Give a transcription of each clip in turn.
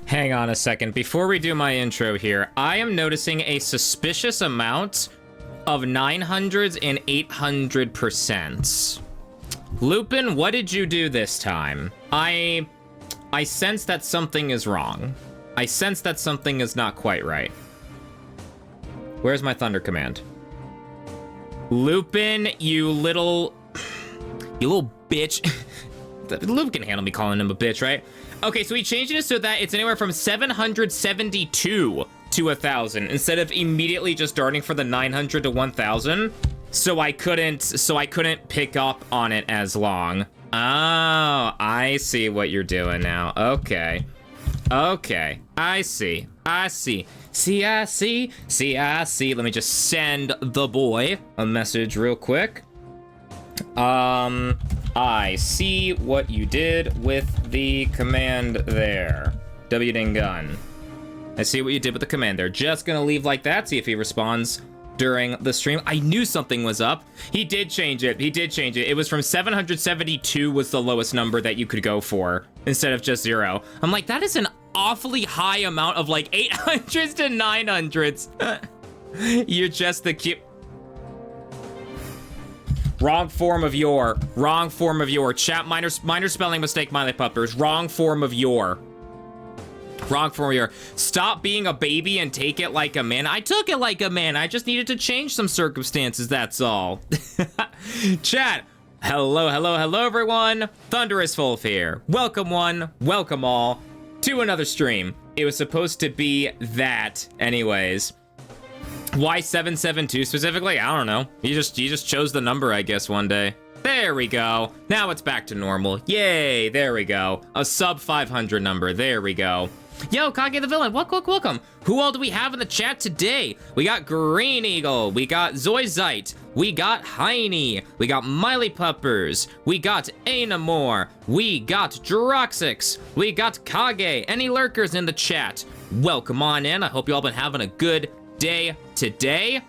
Hang on a second. Before we do my intro here, I am noticing a suspicious amount of 900s and 800%. Lupin, what did you do this time? I sense that something is wrong. I sense that something is not quite right. Where's my thunder command? Lupin, you little bitch. Lupin can handle me calling him a bitch, right? Okay, so we changed it so that it's anywhere from 772 to 1,000 instead of immediately just darting for the 900 to 1,000. So I couldn't pick up on it as long. Oh, I see what you're doing now. Okay. Okay, I see. See, I see. Let me just send the boy a message real quick. I see what you did with the command there. W ding gun. I see what you did with the command there. Just gonna leave like that, see if he responds during the stream. I knew something was up. He did change it. It was from 772 was the lowest number that you could go for instead of just 0. I'm like, that is an awfully high amount of like 800s to 900s. You're just the cute. Wrong form of your. Chat, minor spelling mistake, Miley Puppers. Wrong form of your. Stop being a baby and take it like a man. I took it like a man. I just needed to change some circumstances, that's all. Chat, hello, everyone. Thunderous Wolf here. Welcome one, welcome all to another stream. It was supposed to be that anyways. Why 772 specifically? I don't know. You just chose the number, I guess, one day. There we go. Now it's back to normal. Yay, there we go. A sub 500 number, there we go. Yo, Kage the Villain, welcome. Who all do we have in the chat today? We got Green Eagle, we got Zoyzite, we got Heine, we got Miley Puppers, we got Ainamore, we got Droxix, we got Kage. Any lurkers in the chat? Welcome on in. I hope you all been having a good day today.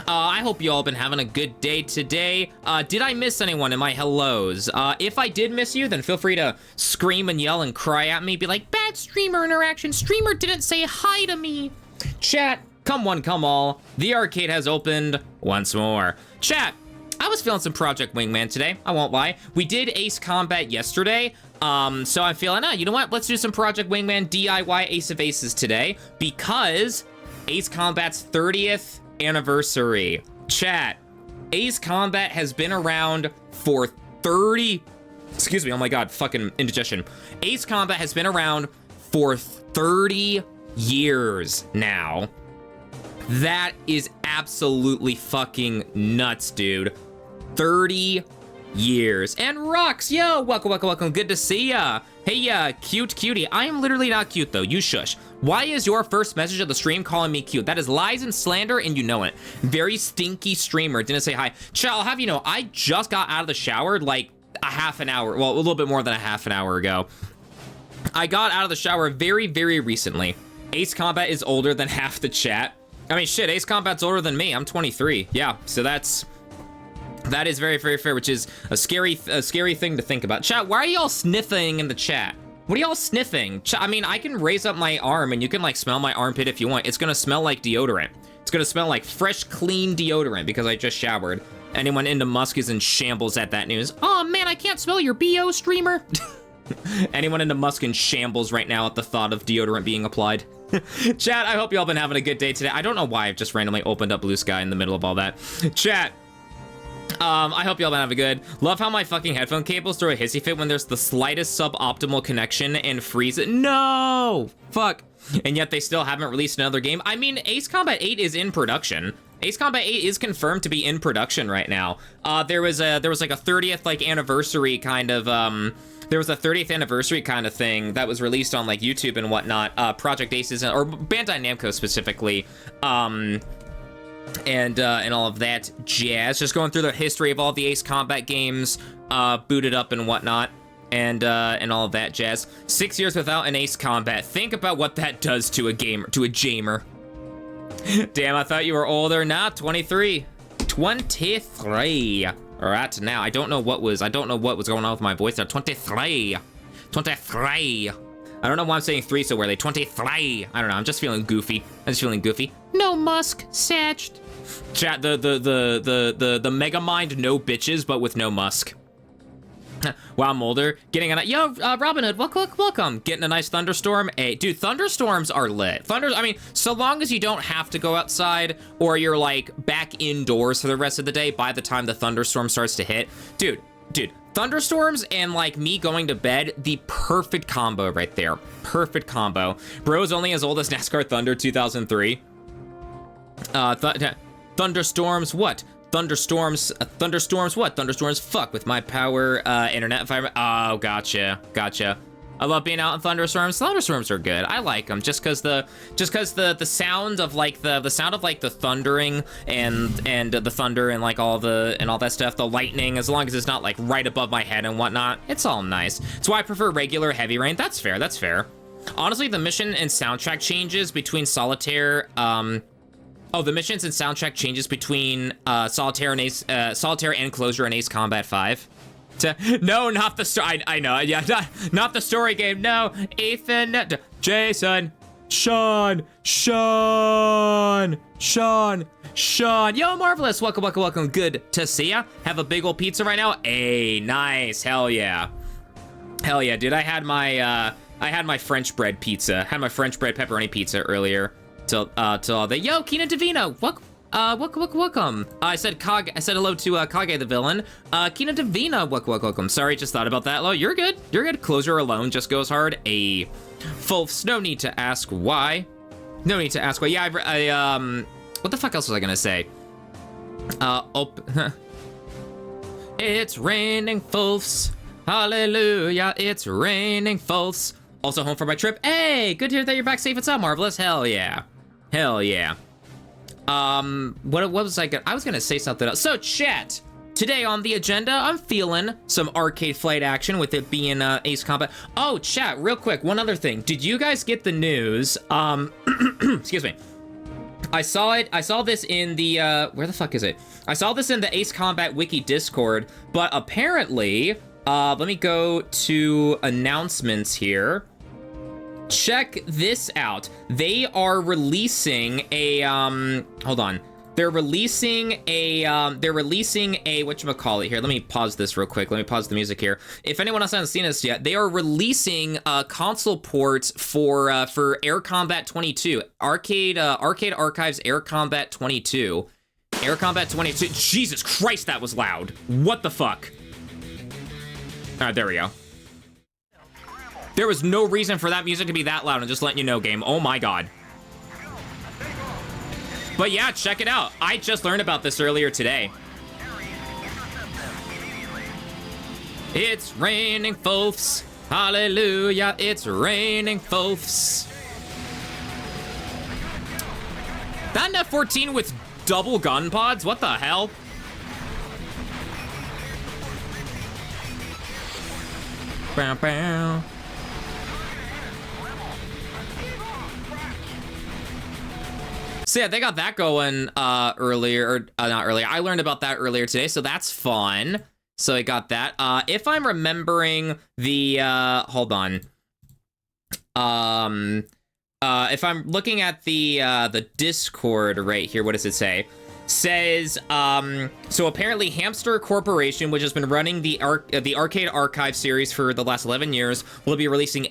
I hope you all been having a good day today. Did I miss anyone in my hellos? If I did miss you, then feel free to scream and yell and cry at me. Be like, bad streamer interaction. Streamer didn't say hi to me. Chat, come one, come all. The arcade has opened once more. Chat, I was feeling some Project Wingman today. I won't lie. We did Ace Combat yesterday. So I'm feeling, you know what? Let's do some Project Wingman DIY Ace of Aces today because Ace Combat's 30th anniversary. Chat, Ace Combat has been around for 30, excuse me, oh my god, fucking indigestion. Ace Combat has been around for 30 years now. That is absolutely fucking nuts, dude. 30 years. And Rux, yo, welcome, good to see ya. Hey, cute cutie. I am literally not cute though, you shush. Why is your first message of the stream calling me cute? That is lies and slander, and you know it. Very stinky streamer, didn't say hi. Chat, I'll have you know, I just got out of the shower like a half an hour, well, a little bit more than a half an hour ago. I got out of the shower very, very recently. Ace Combat is older than half the chat. I mean, shit, Ace Combat's older than me. I'm 23. Yeah, so that is very, very fair, which is a scary thing to think about. Chat, why are y'all sniffing in the chat? What are y'all sniffing? I mean, I can raise up my arm and you can like smell my armpit if you want. It's gonna smell like deodorant. It's gonna smell like fresh, clean deodorant because I just showered. Anyone into Musk is in shambles at that news. Oh man, I can't smell your BO, streamer. Anyone into Musk in shambles right now at the thought of deodorant being applied. Chat, I hope y'all been having a good day today. I don't know why I've just randomly opened up Blue Sky in the middle of all that. Chat, I hope y'all been having good. Love how my fucking headphone cables throw a hissy fit when there's the slightest suboptimal connection and freeze it. No! Fuck. And yet they still haven't released another game. I mean, Ace Combat 8 is in production. Ace Combat 8 is confirmed to be in production right now. There was like a 30th like anniversary kind of there was a 30th anniversary kind of thing that was released on like YouTube and whatnot. Project Aces or Bandai Namco specifically. And all of that jazz. Just going through the history of all the Ace Combat games, booted up and whatnot, and all of that jazz. 6 years without an Ace Combat. Think about what that does to a gamer, to a jamer. Damn, I thought you were older. Nah, 23. 23. Right now, I don't know what was going on with my voice there. 23. 23. I don't know why I'm saying 3 so weirdly. 23. I don't know. I'm just feeling goofy. No Musk, Satched. Chat, the Mega Mind, no bitches, but with no Musk. Wow, Mulder, getting a yo, Robin Hood, welcome. Getting a nice thunderstorm. Hey, dude, thunderstorms are lit. I mean, so long as you don't have to go outside or you're like back indoors for the rest of the day by the time the thunderstorm starts to hit, dude, thunderstorms and like me going to bed, the perfect combo right there. Perfect combo. Bro's only as old as NASCAR Thunder 2003. Thunderstorms what? Thunderstorms what? Thunderstorms fuck with my power internet fiber. Oh, gotcha. I love being out in thunderstorms. Thunderstorms are good. I like them just because the sound of like the sound of like the thundering and the thunder and like all that stuff, the lightning, as long as it's not like right above my head and whatnot, it's all nice. That's why I prefer regular heavy rain. That's fair. Honestly, the mission and soundtrack changes between Solitaire, the missions and soundtrack changes between Solitaire and Closure and Ace Combat 5. No, not the story. I know. Yeah, not the story game. No, Ethan, Jason, Sean. Yo, Marvelous. Welcome. Good to see ya. Have a big old pizza right now. Hey, nice. Hell yeah, dude. I had my French bread pizza. Had my French bread pepperoni pizza earlier. Till all the yo, Keenan Davino, welcome. I said hello to Kage the villain. Keenan Davino, welcome. Sorry, just thought about that. Oh, you're good. Closure alone just goes hard. Fulfs, no need to ask why. Yeah, I what the fuck else was I gonna say? It's raining Fulfs. Hallelujah, it's raining Fulfs. Also home for my trip. Hey, good to hear that you're back safe and sound, Marvelous. Hell yeah. What was I was gonna say something else. So chat, today on the agenda, I'm feeling some Arcade Flight action with it being Ace Combat. Oh, chat, real quick, one other thing. Did you guys get the news? Excuse me. I saw this in the, where the fuck is it? I saw this in the Ace Combat Wiki Discord, but apparently, let me go to announcements here. Check this out. They are releasing a, hold on. They're releasing a whatchamacallit here. Let me pause this real quick. Let me pause the music here. If anyone else hasn't seen this yet, they are releasing console ports for Air Combat 22. Arcade Archives Air Combat 22. Air Combat 22. Jesus Christ, that was loud. What the fuck? All right, there we go. There was no reason for that music to be that loud. I'm just letting you know, game. Oh my god. But yeah, check it out. I just learned about this earlier today. It's raining Fulfs. Hallelujah, it's raining Fulfs. That an F-14 with double gun pods? What the hell? Bow, bow. So yeah, they got that going earlier, not earlier. I learned about that earlier today, so that's fun. So I got that. If I'm remembering the, hold on. If I'm looking at the Discord right here, what does it say? Says, so apparently Hamster Corporation, which has been running the Arcade Archive series for the last 11 years, will be releasing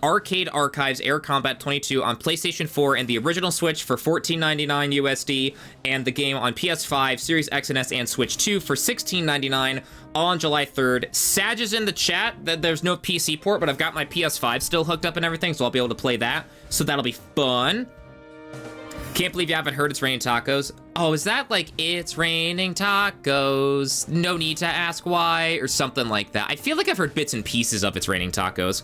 Arcade Archives Air Combat 22 on PlayStation 4 and the original Switch for $14.99 USD, and the game on PS5, Series X and S, and Switch 2 for $16.99, all on July 3rd. Sag is in the chat. There's no PC port, but I've got my PS5 still hooked up and everything, so I'll be able to play that. So that'll be fun. Can't believe you haven't heard It's Raining Tacos. Oh, is that like It's Raining Tacos? No need to ask why, or something like that. I feel like I've heard bits and pieces of It's Raining Tacos.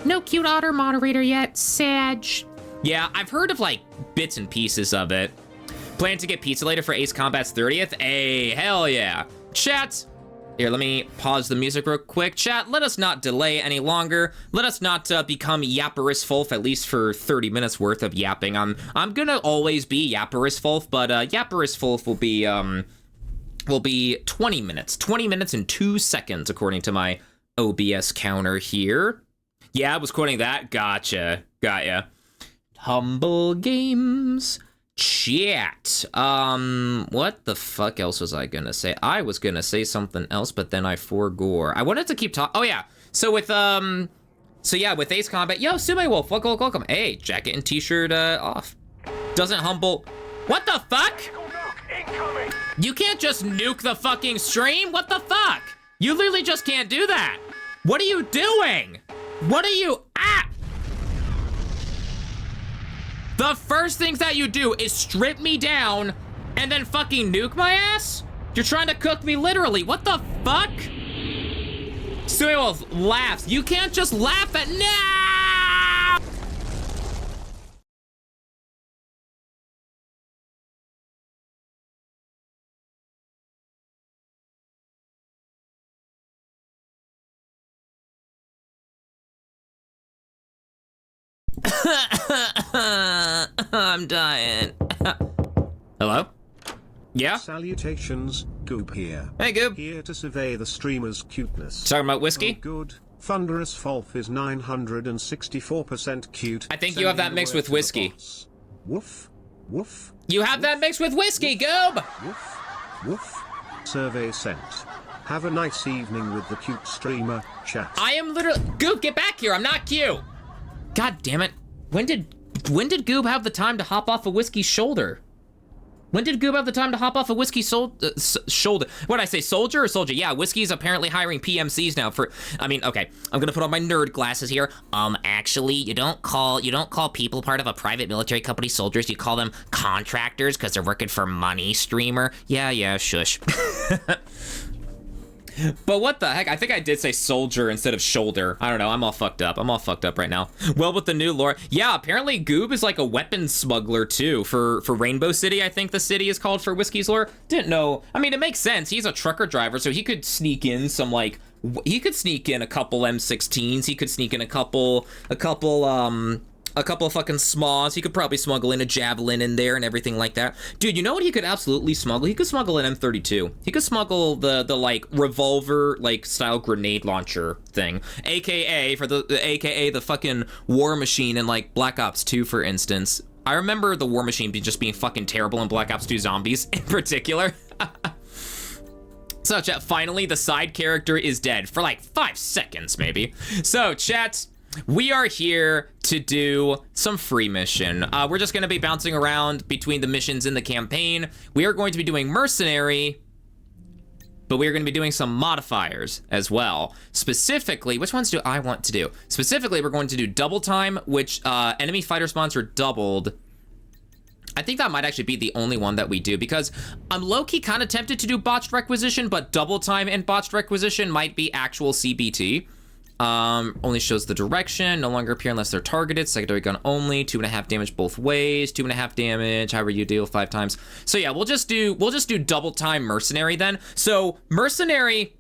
No cute otter moderator yet, Sag. Yeah, I've heard of like bits and pieces of it. Plan to get pizza later for Ace Combat's 30th? Hey, hell yeah. Chat. Here, let me pause the music real quick. Chat, let us not delay any longer. Let us not become Yapperus Fulf, at least for 30 minutes worth of yapping. I'm gonna always be Yapperus Fulf, but Yapperus Fulf will be 20 minutes. 20 minutes and 2 seconds, according to my OBS counter here. Yeah, I was quoting that. Gotcha. Got ya. Humble Games. Chat. What the fuck else was I gonna say? I was gonna say something else, but then I forgore. I wanted to keep talking. Oh, yeah. So with, with Ace Combat. Yo, Sume Wolf, welcome. Hey, jacket and t-shirt, off. Doesn't humble. What the fuck? You can't just nuke the fucking stream? What the fuck? You literally just can't do that. What are you doing? What are you at? The first things that you do is strip me down and then fucking nuke my ass? You're trying to cook me literally. What the fuck? Suey Wolf laughs. You can't just laugh at no! I'm dying. Hello? Yeah? Salutations, Goob here. Hey, Goob. Here to survey the streamer's cuteness. Talking about whiskey? Oh, good. Thunderous Fulf is 964% cute. I think you have that mixed with whiskey. Woof, woof. You have that mixed with whiskey, Goob! Woof, woof. Survey sent. Have a nice evening with the cute streamer, chat. I am literally... Goob, get back here. I'm not cute. God damn it. When did Goob have the time to hop off a whiskey's shoulder? When did Goob have the time to hop off a whiskey shoulder? What did I say, soldier or soldier? Yeah, whiskey's apparently hiring PMCs now for, I mean, okay, I'm gonna put on my nerd glasses here. Actually, you don't call people part of a private military company soldiers. You call them contractors because they're working for money, streamer. Yeah, shush. But what the heck? I think I did say soldier instead of shoulder. I don't know. I'm all fucked up. I'm all fucked up right now. Well, with the new lore. Yeah, apparently Goob is like a weapons smuggler too for Rainbow City. I think the city is called for Whiskey's lore. Didn't know. I mean, it makes sense. He's a trucker driver, so he could sneak in some like, he could sneak in a couple M16s. He could sneak in a couple of fucking smaws. He could probably smuggle in a javelin in there and everything like that. Dude, you know what he could absolutely smuggle? He could smuggle an M32. He could smuggle the like revolver like style grenade launcher thing, aka the fucking war machine in like Black Ops 2, for instance. I remember the war machine just being fucking terrible in Black Ops 2 Zombies in particular. So chat, finally the side character is dead for like 5 seconds maybe. So chat, we are here to do some free mission. We're just gonna be bouncing around between the missions in the campaign. We are going to be doing Mercenary, but we are gonna be doing some modifiers as well. Specifically, which ones do I want to do? Specifically, we're going to do Double Time, which enemy fighter spawns are doubled. I think that might actually be the only one that we do because I'm low-key kind of tempted to do Botched Requisition, but Double Time and Botched Requisition might be actual CBT. Only shows the direction, no longer appear unless they're targeted, secondary gun only, 2.5 damage both ways, 2.5 damage, however you deal 5 times. So yeah, we'll just do Double Time Mercenary then. So Mercenary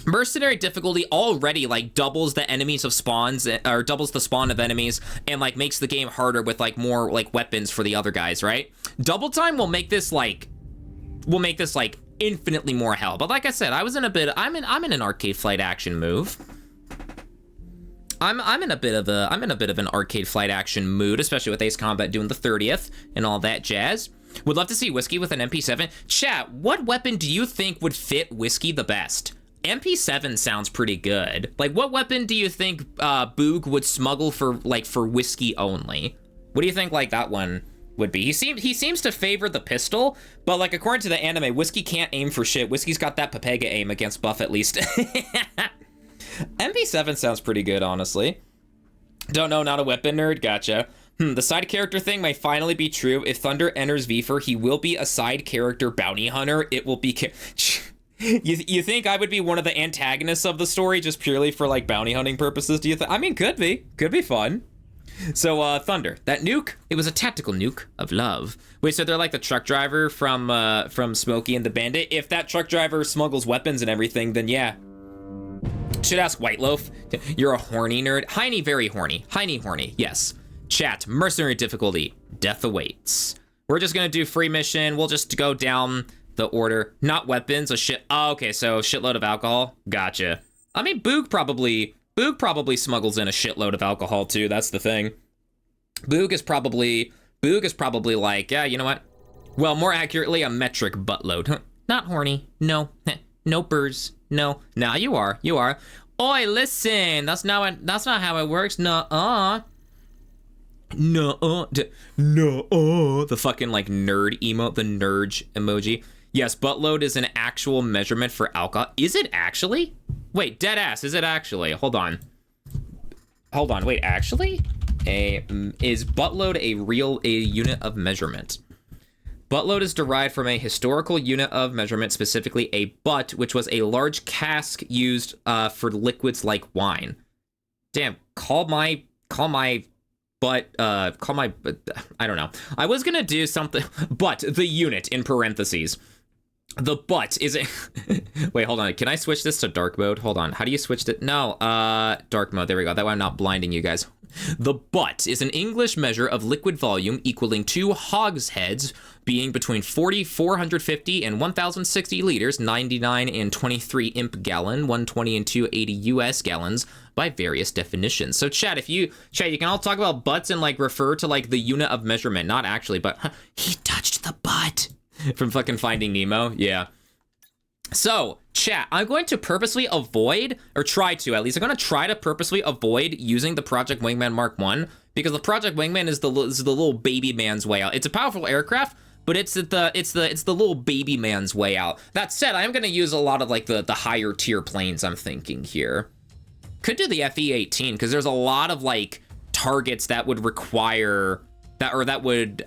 difficulty already like doubles the enemies of spawns, or doubles the spawn of enemies, and like makes the game harder with like more like weapons for the other guys, right? Double Time will make this like infinitely more hell. But like I said, I'm in an arcade flight action move. I'm in a bit of an arcade flight action mood, especially with Ace Combat doing the 30th and all that jazz. Would love to see Whiskey with an MP7. Chat, what weapon do you think would fit Whiskey the best? MP7 sounds pretty good. Like, what weapon do you think Boog would smuggle for Whiskey only? What do you think like that one would be? He seems to favor the pistol, but like according to the anime, Whiskey can't aim for shit. Whiskey's got that Pepega aim against Buff at least. MP7 sounds pretty good, honestly. Don't know, not a weapon nerd, gotcha. The side character thing may finally be true. If Thunder enters VFR, he will be a side character bounty hunter. It will be... You think I would be one of the antagonists of the story just purely for like bounty hunting purposes, do you think? I mean, could be fun. So, Thunder, that nuke, it was a tactical nuke of love. Wait, so they're like the truck driver from Smokey and the Bandit? If that truck driver smuggles weapons and everything, then yeah. Should ask White Loaf. You're a horny nerd. Heiny, very horny. Heiny, horny, yes. Chat, mercenary difficulty, death awaits. We're just gonna do free mission. We'll just go down the order. Not weapons, oh, okay, so shitload of alcohol. Gotcha. I mean, Boog Boog probably smuggles in a shitload of alcohol too. That's the thing. Boog is probably like, yeah, you know what? Well, more accurately, a metric buttload. Not horny. No. No burrs. No. Nah, you are. You are. Oi, listen. That's not how it works. Nuh-uh. Nuh-uh. Nuh-uh. The fucking like nerd emote, the nerd emoji. Yes, buttload is an actual measurement for alcohol. Is it actually? Wait, dead ass. Is it actually? Hold on. Wait, actually? Is buttload a unit of measurement? Buttload is derived from a historical unit of measurement, specifically a butt, which was a large cask used for liquids like wine. Damn, call my butt, I don't know. I was gonna do something, but the unit in parentheses. The butt is a, wait, hold on. Can I switch this to dark mode? Hold on. How do you switch it? No, dark mode. There we go. That way I'm not blinding you guys. The butt is an English measure of liquid volume equaling 2 hogsheads, being between 450 and 1,060 liters, 99 and 23 imp gallon, 120 and 280 US gallons by various definitions. So chat, you can all talk about butts and like refer to like the unit of measurement, not actually, but he touched the butt from fucking Finding Nemo. Yeah. So, chat, I'm going to purposely avoid, or try to at least, I'm going to try to purposely avoid using the Project Wingman Mark 1, because the Project Wingman is the little baby man's way out. It's a powerful aircraft, but it's the little baby man's way out. That said, I am going to use a lot of like the higher tier planes, I'm thinking here. Could do the FE-18, because there's a lot of like targets that would require that, or that would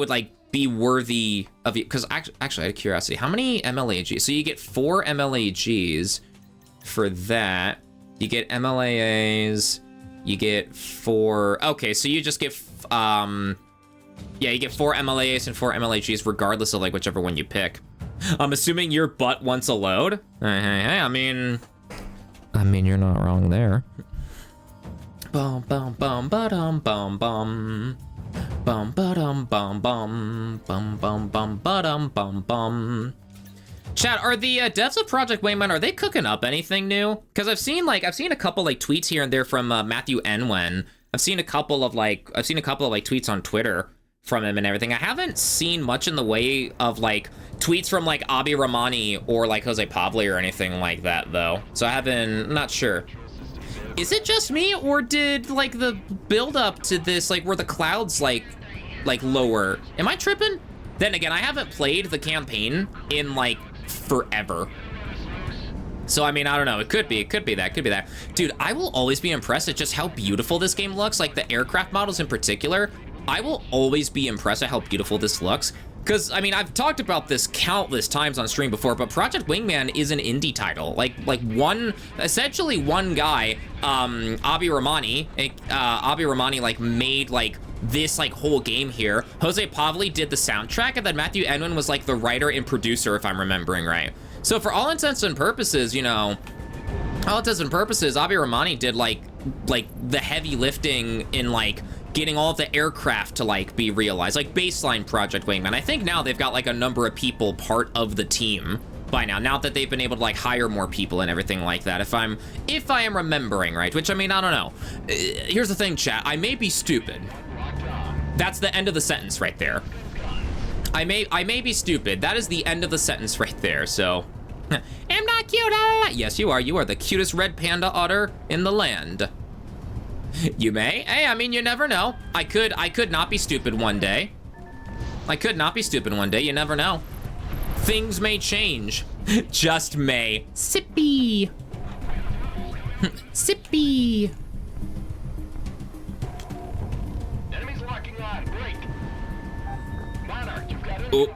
like be worthy of you, because actually out of curiosity, how many MLAGs? So you get 4 MLAGs for that. You get MLAAs, you get 4, okay, so you just get yeah, you get 4 MLAAs and 4 MLAGs regardless of like whichever one you pick. I'm assuming your butt wants a load. Hey, I mean you're not wrong there. Bum bum bum ba-dum bum bum. Bum ba-dum bum bum bum bum bum ba-dum bum bum. Chat, are the devs of Project Wingman, are they cooking up anything new? Because I've seen a couple like tweets here and there from Matthew Enwen. I've seen a couple of like tweets on Twitter from him and everything. I haven't seen much in the way of like tweets from like Abi Rahmani or like Jose Pavley or anything like that though. So not sure. Is it just me, or did like the build up to this, like were the clouds like lower? Am I tripping? Then again, I haven't played the campaign in like forever. So I mean, I don't know, it could be that. Dude, I will always be impressed at just how beautiful this game looks, like the aircraft models in particular. I will always be impressed at how beautiful this looks. Because, I mean, I've talked about this countless times on stream before, but Project Wingman is an indie title. Essentially one guy, Abi Rahmani, like, made, like, this, like, whole game here. Jose Pavley did the soundtrack, and then Matthew Enwen was, like, the writer and producer, if I'm remembering right. So for all intents and purposes, you know, Abi Rahmani did, like, the heavy lifting in, like, getting all of the aircraft to like be realized, like baseline Project Wingman. I think now they've got like a number of people part of the team by now that they've been able to like hire more people and everything like that, if I am remembering right, which I mean, I don't know. Here's the thing, chat, I may be stupid. That's the end of the sentence right there. I may be stupid. That is the end of the sentence right there, so. I'm not cute, Yes, you are the cutest red panda otter in the land. You may. Hey, I mean, you never know. I could not be stupid one day. You never know. Things may change. Just may. Sippy. Sippy. Enemies locking on. Break. Monarch, you've got it. Oh.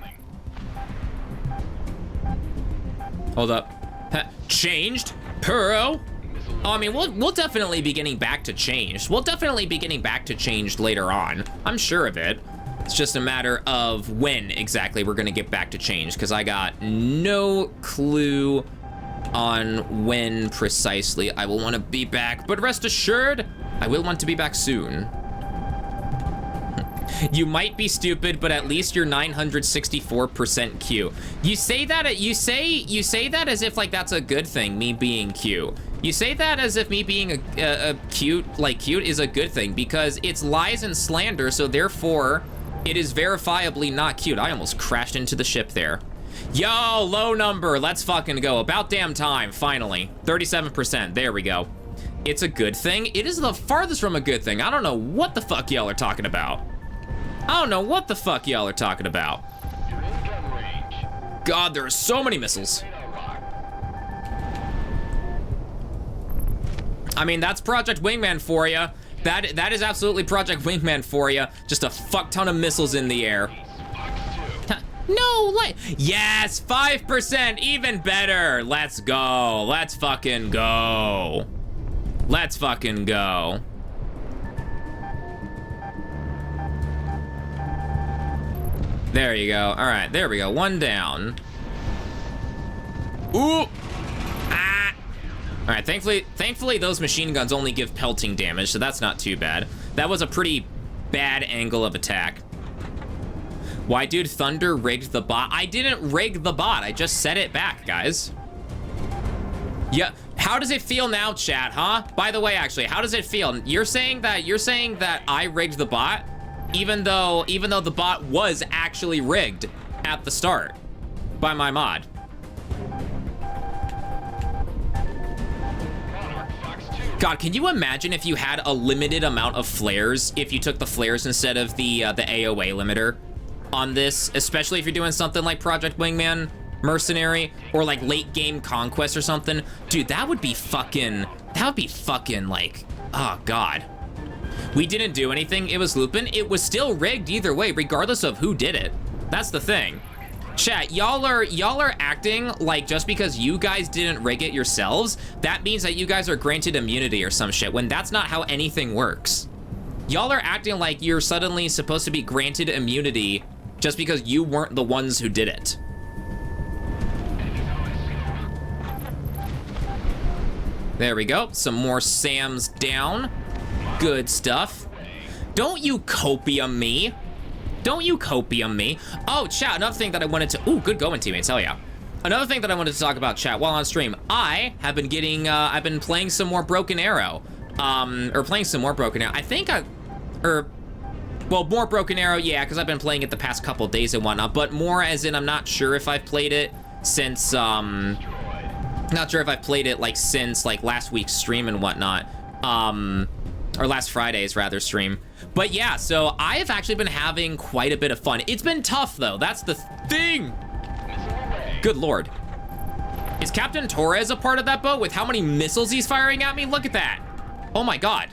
Hold up. Changed? Puro? Oh, I mean, we'll definitely be getting back to change. Later on. I'm sure of it. It's just a matter of when exactly we're gonna get back to change, because I got no clue on when precisely I will want to be back. But rest assured, I will want to be back soon. You might be stupid, but at least you're 964% cute. You say that you say that as if like that's a good thing, me being cute. You say that as if me being a cute is a good thing, because it's lies and slander, so therefore it is verifiably not cute. I almost crashed into the ship there. Yo, low number, let's fucking go. About damn time, finally. 37%, there we go. It's a good thing. It is the farthest from a good thing. I don't know what the fuck y'all are talking about. I don't know what the fuck y'all are talking about. God, there are so many missiles. I mean, that's Project Wingman for you. That is absolutely Project Wingman for you. Just a fuck ton of missiles in the air. No, yes, 5%, even better. Let's go. Let's fucking go. Let's fucking go. There you go. All right, there we go. One down. Ooh. Ah. All right, thankfully those machine guns only give pelting damage, so that's not too bad. That was a pretty bad angle of attack. Why, dude, Thunder rigged the bot? I didn't rig the bot. I just set it back, guys. Yeah, how does it feel now, chat, huh? By the way, actually, how does it feel? You're saying that I rigged the bot, even though the bot was actually rigged at the start by my mod. God, can you imagine if you had a limited amount of flares, if you took the flares instead of the AOA limiter on this, especially if you're doing something like Project Wingman Mercenary or like late game Conquest or something? Dude, that would be fucking like, oh God. We didn't do anything. It was Lupin. It was still rigged either way, regardless of who did it. That's the thing. Chat, y'all are acting like just because you guys didn't rig it yourselves, that means that you guys are granted immunity or some shit, when that's not how anything works. Y'all are acting like you're suddenly supposed to be granted immunity just because you weren't the ones who did it. There we go. Some more Sams down. Good stuff. Don't you copium me. Don't you copium me. Oh, chat, another thing that I wanted to... Ooh, good going, teammates. Hell yeah. Another thing that I wanted to talk about, chat, while on stream. I have been getting... I've been playing some more Broken Arrow. Or playing some more Broken Arrow. I think well, more Broken Arrow, yeah, because I've been playing it the past couple days and whatnot. But more as in I'm not sure if I've played it since... Not sure if I've played it, like, since, like, last week's stream and whatnot. Or last Friday's, rather, stream. But yeah, so I have actually been having quite a bit of fun. It's been tough, though. That's the thing. Good Lord. Is Captain Torres a part of that boat with how many missiles he's firing at me? Look at that. Oh my God.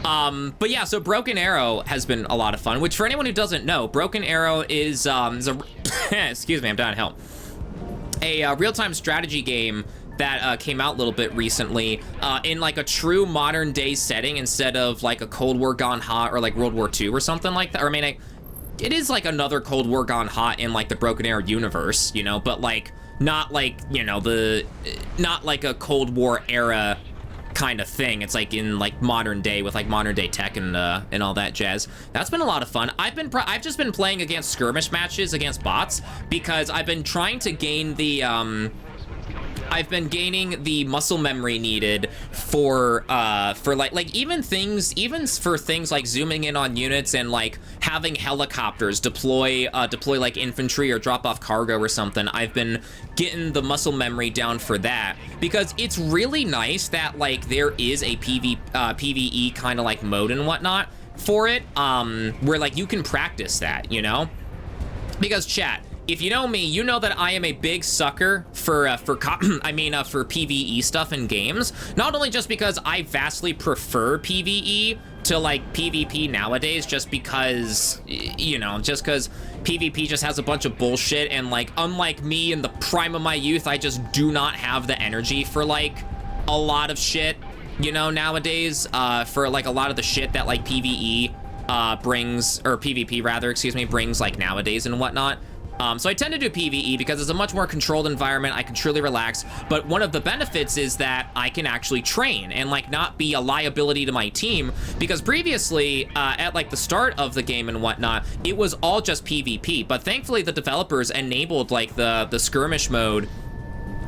But yeah, so Broken Arrow has been a lot of fun, which for anyone who doesn't know, Broken Arrow is a excuse me, I'm dying to help. A real-time strategy game that came out a little bit recently in like a true modern day setting instead of like a Cold War gone hot or like World War II or something like that. Or I mean, it is like another Cold War gone hot in like the Broken Arrow universe, you know, but like not like, you know, not like a Cold War era kind of thing. It's like in like modern day with like modern day tech and all that jazz. That's been a lot of fun. I've just been playing against skirmish matches against bots because I've been trying to gain the I've been gaining the muscle memory needed for like even for things like zooming in on units and like having helicopters deploy like infantry or drop off cargo or something. I've been getting the muscle memory down for that because it's really nice that like there is a PvE kind of like mode and whatnot for it, where like you can practice that, you know, because chat, if you know me, you know that I am a big sucker for PvE stuff in games. Not only just because I vastly prefer PvE to like PvP nowadays, just because, you know, just because PvP just has a bunch of bullshit, and like unlike me in the prime of my youth, I just do not have the energy for like a lot of shit, you know, nowadays, for like a lot of the shit that like PvE brings, or PvP rather, excuse me, brings like nowadays and whatnot. So I tend to do PvE because it's a much more controlled environment. I can truly relax. But one of the benefits is that I can actually train and like not be a liability to my team, because previously at like the start of the game and whatnot, it was all just PvP. But thankfully the developers enabled like the skirmish mode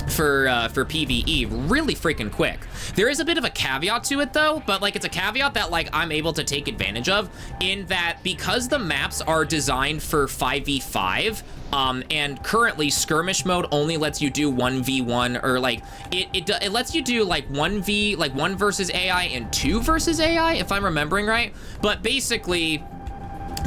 for PvE really freaking quick. There is a bit of a caveat to it though, but like it's a caveat that like I'm able to take advantage of, in that because the maps are designed for 5v5, and currently skirmish mode only lets you do 1v1, or like it lets you do like 1v, like 1 versus AI and 2 versus AI, if I'm remembering right. But basically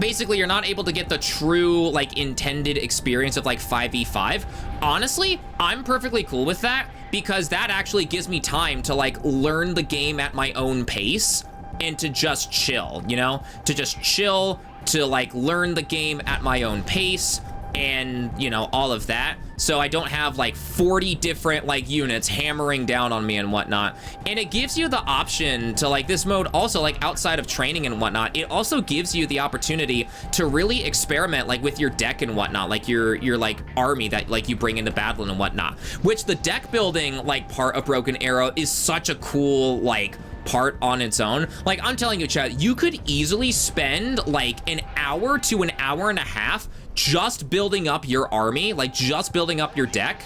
you're not able to get the true like intended experience of like 5v5. Honestly, I'm perfectly cool with that, because that actually gives me time to like learn the game at my own pace and to just chill, you know, to just chill, to like learn the game at my own pace, and you know, all of that, so I don't have like 40 different like units hammering down on me and whatnot. And it gives you the option to like, this mode also, like outside of training and whatnot, it also gives you the opportunity to really experiment like with your deck and whatnot, like your like army that like you bring into battle and whatnot, which the deck building like part of Broken Arrow is such a cool like part on its own. Like I'm telling you, chat, you could easily spend like an hour to an hour and a half just building up your army, like just building up your deck,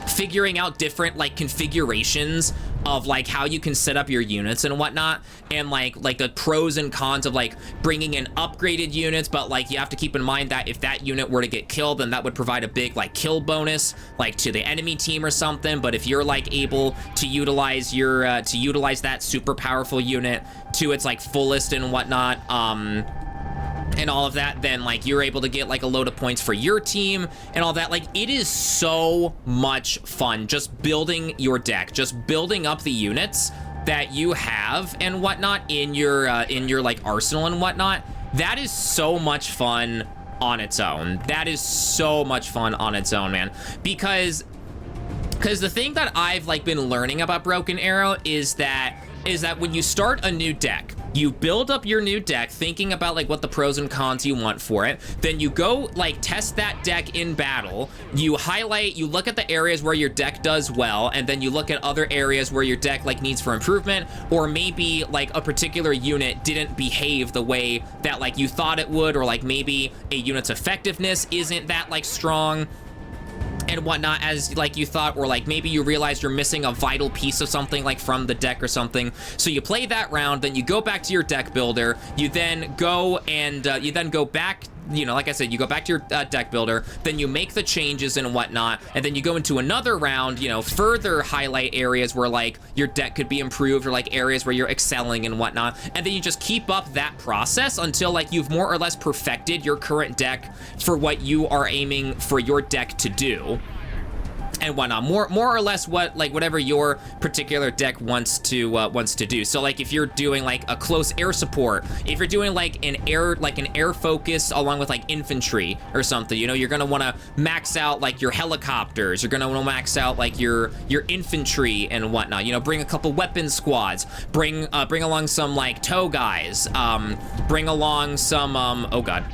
figuring out different like configurations of like how you can set up your units and whatnot, and like the pros and cons of like bringing in upgraded units. But like you have to keep in mind that if that unit were to get killed, then that would provide a big like kill bonus like to the enemy team or something. But if you're like able to utilize your that super powerful unit to its like fullest and whatnot, and all of that, then like you're able to get like a load of points for your team and all that. Like it is so much fun just building your deck, just building up the units that you have and whatnot in your like arsenal and whatnot. That is so much fun on its own. That is so much fun on its own, man. Because the thing that I've like been learning about Broken Arrow is that when you start a new deck, you build up your new deck thinking about like what the pros and cons you want for it. Then you go like test that deck in battle. You highlight, you look at the areas where your deck does well, and then you look at other areas where your deck like needs for improvement, or maybe like a particular unit didn't behave the way that like you thought it would, or like maybe a unit's effectiveness isn't that like strong and whatnot as like you thought, or like maybe you realize you're missing a vital piece of something like from the deck or something. So you play that round, then you go back to your deck builder, you then go and you then go back, you know, like I said, you go back to your deck builder, then you make the changes and whatnot, and then you go into another round, you know, further highlight areas where like your deck could be improved, or like areas where you're excelling and whatnot, and then you just keep up that process until like you've more or less perfected your current deck for what you are aiming for your deck to do and whatnot, more or less whatever your particular deck wants to do. So like if you're doing like a close air support, if you're doing like an air focus along with like infantry or something, you know, you're gonna want to max out like your helicopters, you're gonna want to max out like your infantry and whatnot, you know, bring a couple weapon squads, bring along some like tow guys, bring along some oh god,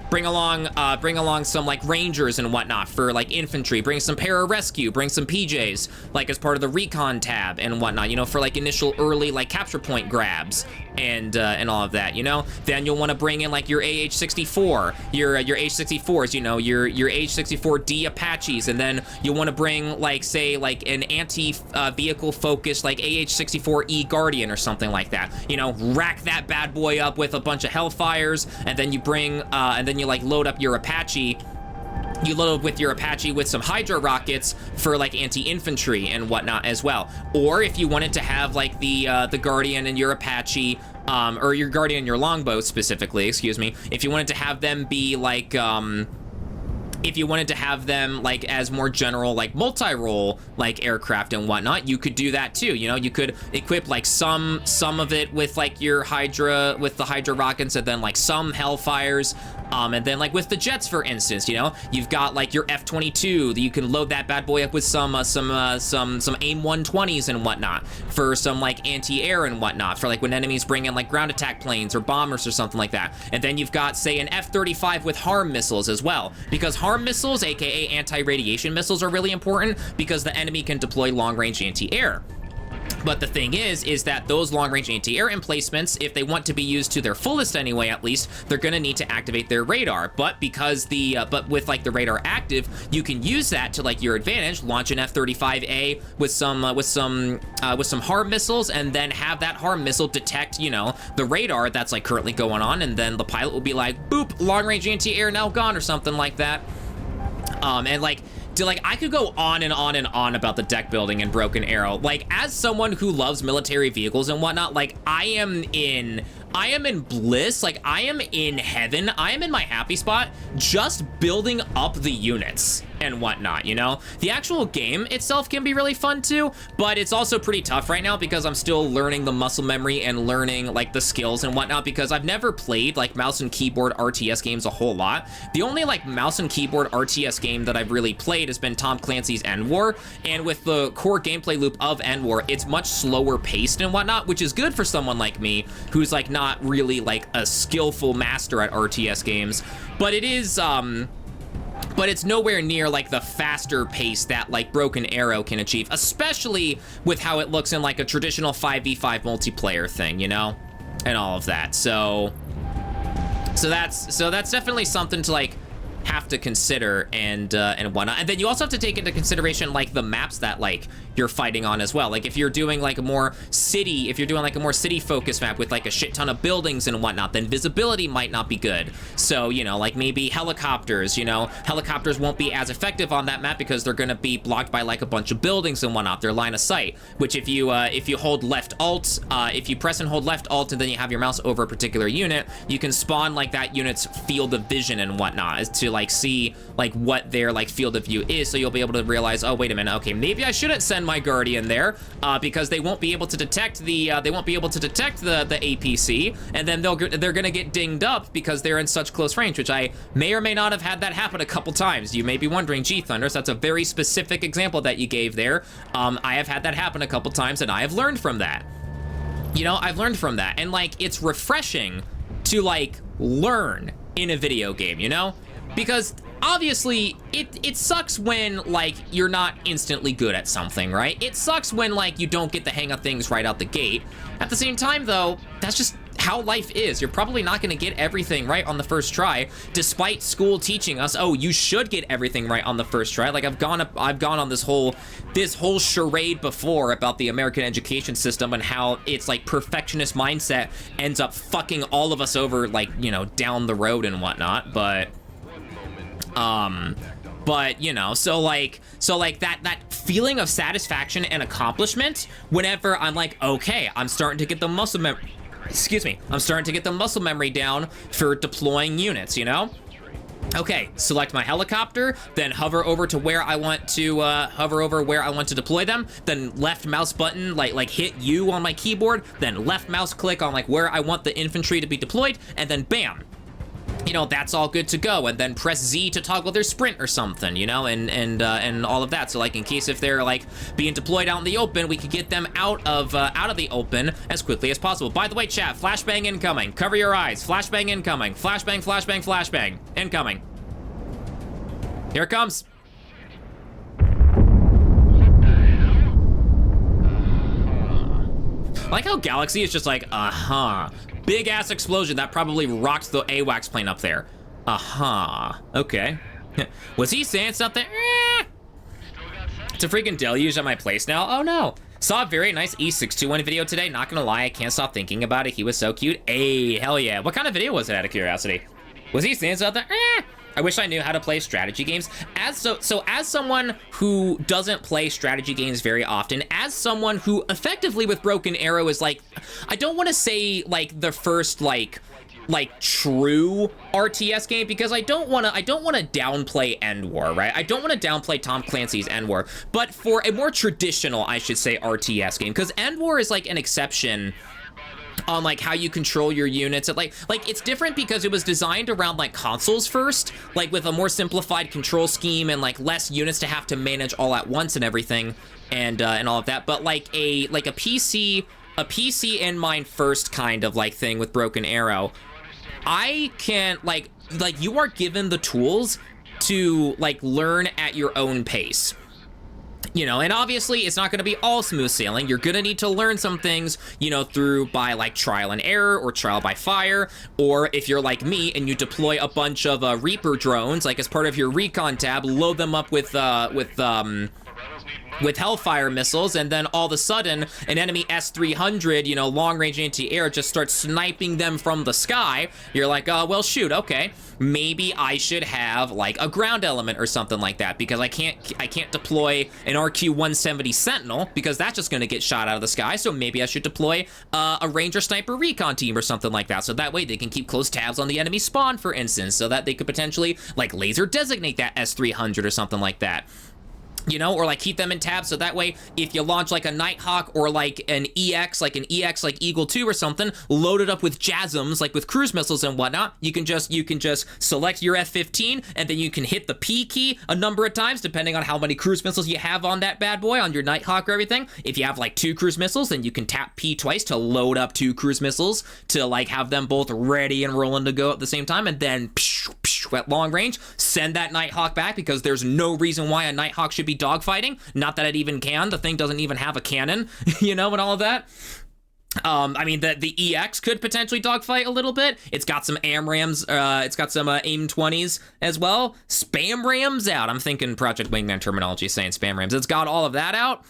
bring along some like rangers and whatnot for like infantry, bring some para-rescue, bring some PJs like as part of the recon tab and whatnot, you know, for like initial early like capture point grabs and all of that, you know. Then you'll want to bring in like your AH-64, your AH-64s, you know, your AH-64D Apaches, and then you'll want to bring like say like an anti-vehicle focused like AH-64E Guardian or something like that, you know, rack that bad boy up with a bunch of Hellfires, and then you bring and then you like load up your Apache. You load up with your Apache with some Hydra rockets for like anti-infantry and whatnot as well. Or if you wanted to have like the Guardian and your Apache, or your Guardian and your Longbow specifically, excuse me, if you wanted to have them be like if you wanted to have them like as more general like multi-role like aircraft and whatnot, you could do that too. You know, you could equip like some of it with like your Hydra, with the Hydra rockets, and then like some Hellfires, and then like with the jets, for instance, you know, you've got like your F-22 that you can load that bad boy up with some AIM 120s and whatnot for some like anti-air and whatnot, for like when enemies bring in like ground attack planes or bombers or something like that. And then you've got say an F-35 with harm missiles as well, because harm missiles, aka anti-radiation missiles, are really important because the enemy can deploy long-range anti-air. But the thing is that those long-range anti-air emplacements, if they want to be used to their fullest anyway, at least, they're gonna need to activate their radar. But because but with like the radar active, you can use that to like your advantage, launch an F-35A with some harm missiles, and then have that harm missile detect, you know, the radar that's like currently going on, and then the pilot will be like, boop, long-range anti-air now gone, or something like that. And like, I could go on and on and on about the deck building in Broken Arrow. Like, as someone who loves military vehicles and whatnot, like, I am in bliss, like, I am in heaven, I am in my happy spot, just building up the units and whatnot, you know? The actual game itself can be really fun too, but it's also pretty tough right now because I'm still learning the muscle memory and learning, like, the skills and whatnot, because I've never played, like, mouse and keyboard RTS games a whole lot. The only, like, mouse and keyboard RTS game that I've really played has been Tom Clancy's End War, and with the core gameplay loop of End War, it's much slower paced and whatnot, which is good for someone like me, who's, like, not really, like, a skillful master at RTS games, but it is, but it's nowhere near like the faster pace that like Broken Arrow can achieve, especially with how it looks in like a traditional 5v5 multiplayer thing, you know, and all of that. So that's definitely something to like have to consider and whatnot. And then you also have to take into consideration like the maps that like you're fighting on as well. Like if you're doing like a more city, focused map with like a shit ton of buildings and whatnot, then visibility might not be good. So, you know, like maybe helicopters, you know, helicopters won't be as effective on that map because they're gonna be blocked by like a bunch of buildings and whatnot, their line of sight, which if you hold left alt, if you press and hold left alt and then you have your mouse over a particular unit, you can spawn like that unit's field of vision and whatnot to like see like what their like field of view is, so you'll be able to realize, oh wait a minute, okay, maybe I shouldn't send my Guardian there because they won't be able to detect the APC, and then they're gonna get dinged up because they're in such close range, which I may or may not have had that happen a couple times. You may be wondering, gee, Thunders, that's a very specific example that you gave there. I have had that happen a couple times, and I have learned from that. You know, I've learned from that, and like it's refreshing to like learn in a video game, you know? Because obviously it sucks when like you're not instantly good at something, right? It sucks when like you don't get the hang of things right out the gate. At the same time though, that's just how life is. You're probably not going to get everything right on the first try, despite school teaching us, oh, you should get everything right on the first try. Like I've gone on this whole charade before about the American education system and how it's like perfectionist mindset ends up fucking all of us over, like, you know, down the road and whatnot. But you know, so like that feeling of satisfaction and accomplishment whenever I'm like, okay, I'm starting to get the muscle memory, I'm starting to get the muscle memory down for deploying units, you know? Okay, select my helicopter, then hover over to where I want to deploy them, then left mouse button, like hit U on my keyboard, then left mouse click on like where I want the infantry to be deployed, and then bam. You know, that's all good to go, and then press Z to toggle their sprint or something, you know, and all of that. So like in case if they're like being deployed out in the open, we could get them out of the open as quickly as possible. By the way, chat, flashbang incoming. Cover your eyes. Flashbang incoming. Flashbang, flashbang, flashbang incoming. Here it comes. I like how Galaxy is just like, big ass explosion that probably rocked the AWACS plane up there. Okay. Was he saying something? It's a freaking deluge at my place now. Oh no. Saw a very nice E621 video today. Not gonna lie, I can't stop thinking about it. He was so cute. Hey, hell yeah. What kind of video was it, out of curiosity? Was he saying something? I wish I knew how to play strategy games. As someone who doesn't play strategy games very often, as someone who effectively with Broken Arrow is like, I don't want to say like the first like like true RTS game, because I don't want to downplay End War, right? I don't want to downplay Tom Clancy's End War, but for a more traditional, I should say, RTS game, because End War is like an exception on like how you control your units. Like it's different because it was designed around like consoles first, like with a more simplified control scheme and like less units to have to manage all at once and everything, and all of that. But like a PC in mind first kind of like thing with Broken Arrow, I can't like you are given the tools to like learn at your own pace. You know, and obviously it's not going to be all smooth sailing. You're going to need to learn some things, you know, through by like trial and error or trial by fire. Or if you're like me and you deploy a bunch of Reaper drones, like as part of your recon tab, load them up with Hellfire missiles, and then all of a sudden an enemy S-300, you know, long-range anti-air just starts sniping them from the sky. You're like, well, shoot, okay, maybe I should have like a ground element or something like that, because I can't deploy an RQ-170 Sentinel because that's just going to get shot out of the sky. So maybe I should deploy a Ranger Sniper recon team or something like that, so that way they can keep close tabs on the enemy spawn, for instance, so that they could potentially like laser designate that S-300 or something like that. You know, or like keep them in tabs, so that way if you launch like a Nighthawk or like an EX like Eagle 2 or something, loaded up with JASMs, like with cruise missiles and whatnot, you can just select your F-15, and then you can hit the P key a number of times depending on how many cruise missiles you have on that bad boy, on your Nighthawk or everything. If you have like 2 cruise missiles, then you can tap P twice to load up 2 cruise missiles to like have them both ready and rolling to go at the same time, and then at long range send that Nighthawk back, because there's no reason why a Nighthawk should be dogfighting. Not that it even can. The thing doesn't even have a cannon, you know, and all of that. I mean, the EX could potentially dogfight a little bit. It's got some AIM-RAMs, it's got some AIM-20s as well. Spam rams out. I'm thinking Project Wingman terminology, saying spam rams. It's got all of that out.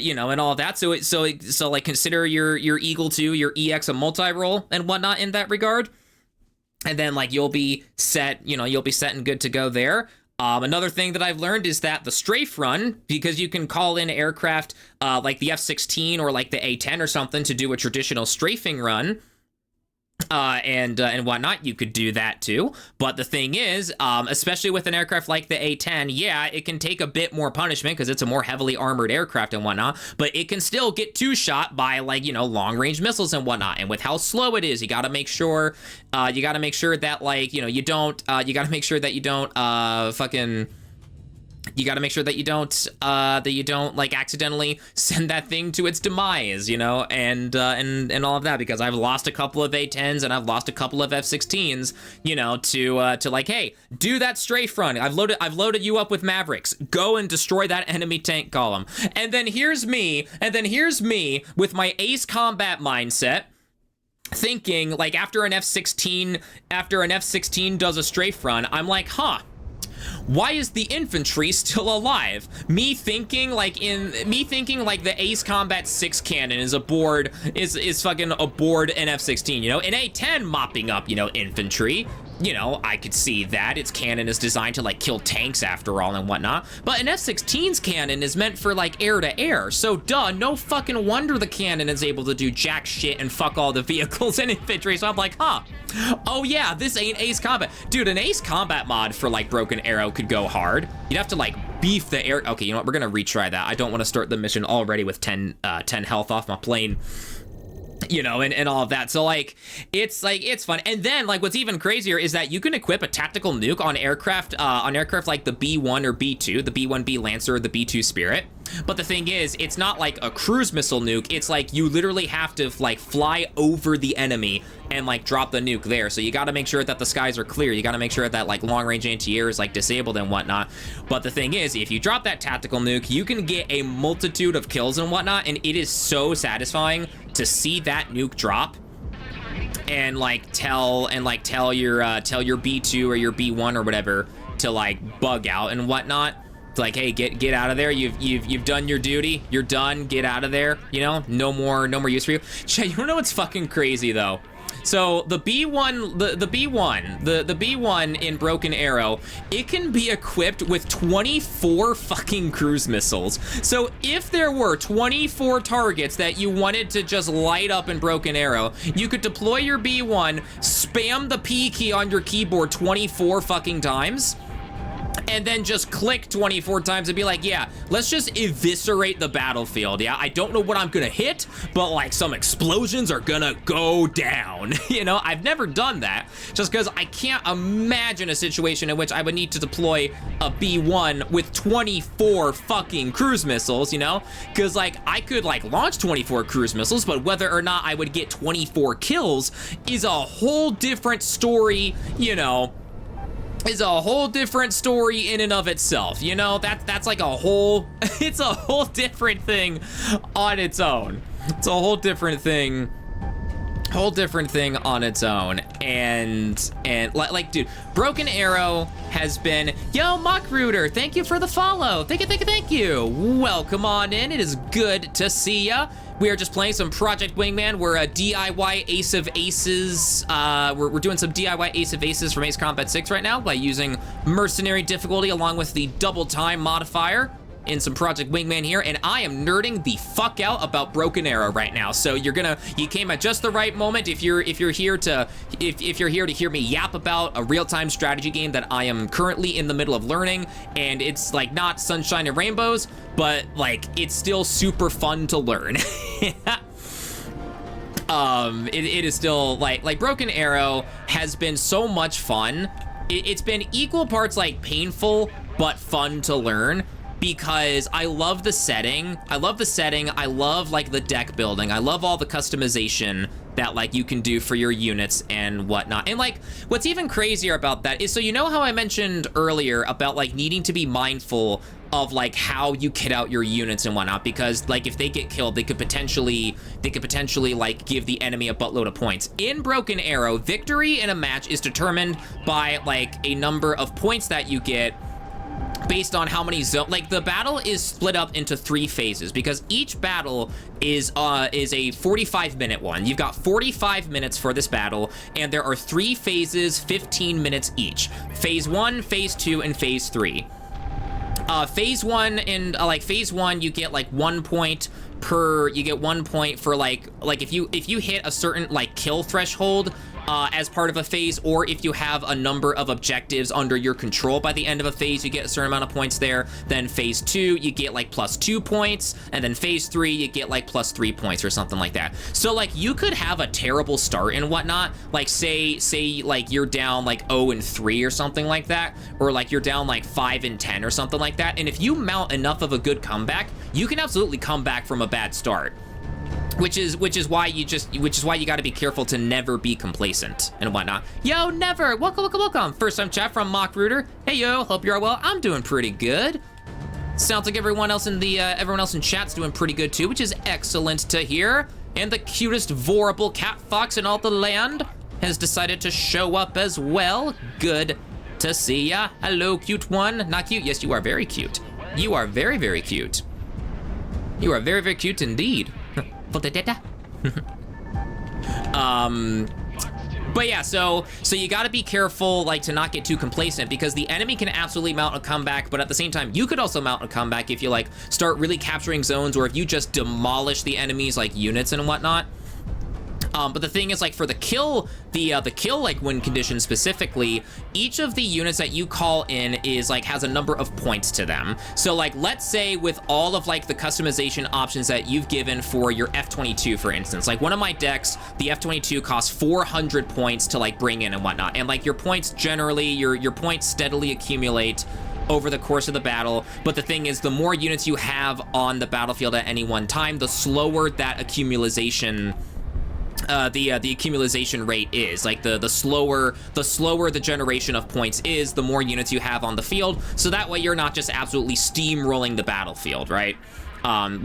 You know, and all of that. So like consider your Eagle 2, your EX a multi-role and whatnot in that regard. And then like you'll be set, you know, you'll be set and good to go there. Another thing that I've learned is that the strafe run, because you can call in aircraft like the F-16 or like the A-10 or something to do a traditional strafing run, and whatnot, you could do that too. But the thing is, especially with an aircraft like the A-10, yeah, it can take a bit more punishment because it's a more heavily armored aircraft and whatnot, but it can still get 2-shot by like, you know, long range missiles and whatnot. And with how slow it is, you got to make sure that like, you know, you got to make sure that you don't like accidentally send that thing to its demise, you know, and all of that, because I've lost a couple of A-10s and I've lost a couple of F-16s, you know, to like, hey, do that strafe run. I've loaded you up with Mavericks. Go and destroy that enemy tank column. And then here's me with my ace combat mindset, thinking like after an F-16 does a strafe run, I'm like, why is the infantry still alive? Me thinking like the Ace Combat 6 cannon is fucking aboard an F-16, you know? An A-10 mopping up, you know, infantry. You know, I could see that. Its cannon is designed to like kill tanks after all and whatnot. But an F-16's cannon is meant for like air to air. So duh, no fucking wonder the cannon is able to do jack shit and fuck all the vehicles and infantry. So I'm like, oh yeah, this ain't Ace Combat. Dude, an Ace Combat mod for like Broken Arrow could go hard. You'd have to like beef the air. Okay, you know what? We're gonna retry that. I don't want to start the mission already with 10 health off my plane. You know, and all of that. So like it's fun. And then like what's even crazier is that you can equip a tactical nuke on aircraft like the B1 or B2, the B1B Lancer or the B2 Spirit. But the thing is, it's not like a cruise missile nuke. It's like you literally have to like fly over the enemy and like drop the nuke there. So you got to make sure that the skies are clear. You got to make sure that like long range anti-air is like disabled and whatnot. But the thing is, if you drop that tactical nuke, you can get a multitude of kills and whatnot, and it is so satisfying to see that nuke drop and like tell your B2 or your B1 or whatever to like bug out and whatnot. It's like, hey, get out of there. You've done your duty. You're done. Get out of there. You know, no more use for you. You wanna know what's fucking crazy though? So the B1, the B1 in Broken Arrow, it can be equipped with 24 fucking cruise missiles. So if there were 24 targets that you wanted to just light up in Broken Arrow, you could deploy your B1, spam the P key on your keyboard 24 fucking times, and then just click 24 times and be like, yeah, let's just eviscerate the battlefield. Yeah, I don't know what I'm gonna hit, but like some explosions are gonna go down. You know, I've never done that just because I can't imagine a situation in which I would need to deploy a B1 with 24 fucking cruise missiles, you know? Because like I could like launch 24 cruise missiles, but whether or not I would get 24 kills is a whole different story, you know, is a whole different story in and of itself. You know, that's like a whole, it's a whole different thing on its own. It's a whole different thing on its own. And like, dude, Broken Arrow has been, yo, Mock Rooter, thank you for the follow. Thank you. Welcome on in. It is good to see ya. We are just playing some Project Wingman. We're a DIY Ace of Aces. We're doing some DIY Ace of Aces from Ace Combat 6 right now by using Mercenary difficulty along with the double time modifier in some Project Wingman here, and I am nerding the fuck out about Broken Arrow right now. So you came at just the right moment if you're here to hear me yap about a real-time strategy game that I am currently in the middle of learning, and it's like not sunshine and rainbows, but like it's still super fun to learn. It is still like Broken Arrow has been so much fun. It's been equal parts like painful but fun to learn, because I love the setting. I love like the deck building. I love all the customization that like you can do for your units and whatnot. And like what's even crazier about that is, so you know how I mentioned earlier about like needing to be mindful of like how you kit out your units and whatnot, because like if they get killed, they could potentially like give the enemy a buttload of points. In Broken Arrow, victory in a match is determined by like a number of points that you get based on how many zone, like the battle is split up into 3 phases, because each battle is a 45-minute one. You've got 45 minutes for this battle, and there are 3 phases, 15 minutes each. Phase 1, phase 2, and phase 3. Phase 1 and phase 1, you get like 1 point per, you get 1 point for like if you hit a certain like kill threshold as part of a phase, or if you have a number of objectives under your control by the end of a phase, you get a certain amount of points there. Then phase 2, you get like +2 points, and then phase 3, you get like +3 points or something like that. So like you could have a terrible start and whatnot, like say like you're down like 0-3 or something like that, or like you're down like 5-10 or something like that, and if you mount enough of a good comeback, you can absolutely come back from a bad start. Which is why you got to be careful to never be complacent and whatnot. Yo, Never, welcome. First time chat from Mock Rooter. Hey yo, hope you're well. I'm doing pretty good. Sounds like everyone else in chat's doing pretty good too, which is excellent to hear. And the cutest vorable cat fox in all the land has decided to show up as well. Good to see ya. Hello, cute one. Not cute. Yes, you are very cute. You are very, very cute. You are very, very cute indeed. But yeah, so you gotta be careful like to not get too complacent, because the enemy can absolutely mount a comeback, but at the same time you could also mount a comeback if you like start really capturing zones, or if you just demolish the enemy's like units and whatnot. But the thing is, like for the kill like win condition specifically, each of the units that you call in is like has a number of points to them. So like let's say with all of like the customization options that you've given for your F-22, for instance, like one of my decks, the F-22 costs 400 points to like bring in and whatnot, and like your points generally, your points steadily accumulate over the course of the battle. But the thing is, the more units you have on the battlefield at any one time, the slower that accumulation the accumulation rate is. Like the slower the generation of points is, the more units you have on the field, so that way you're not just absolutely steamrolling the battlefield, right?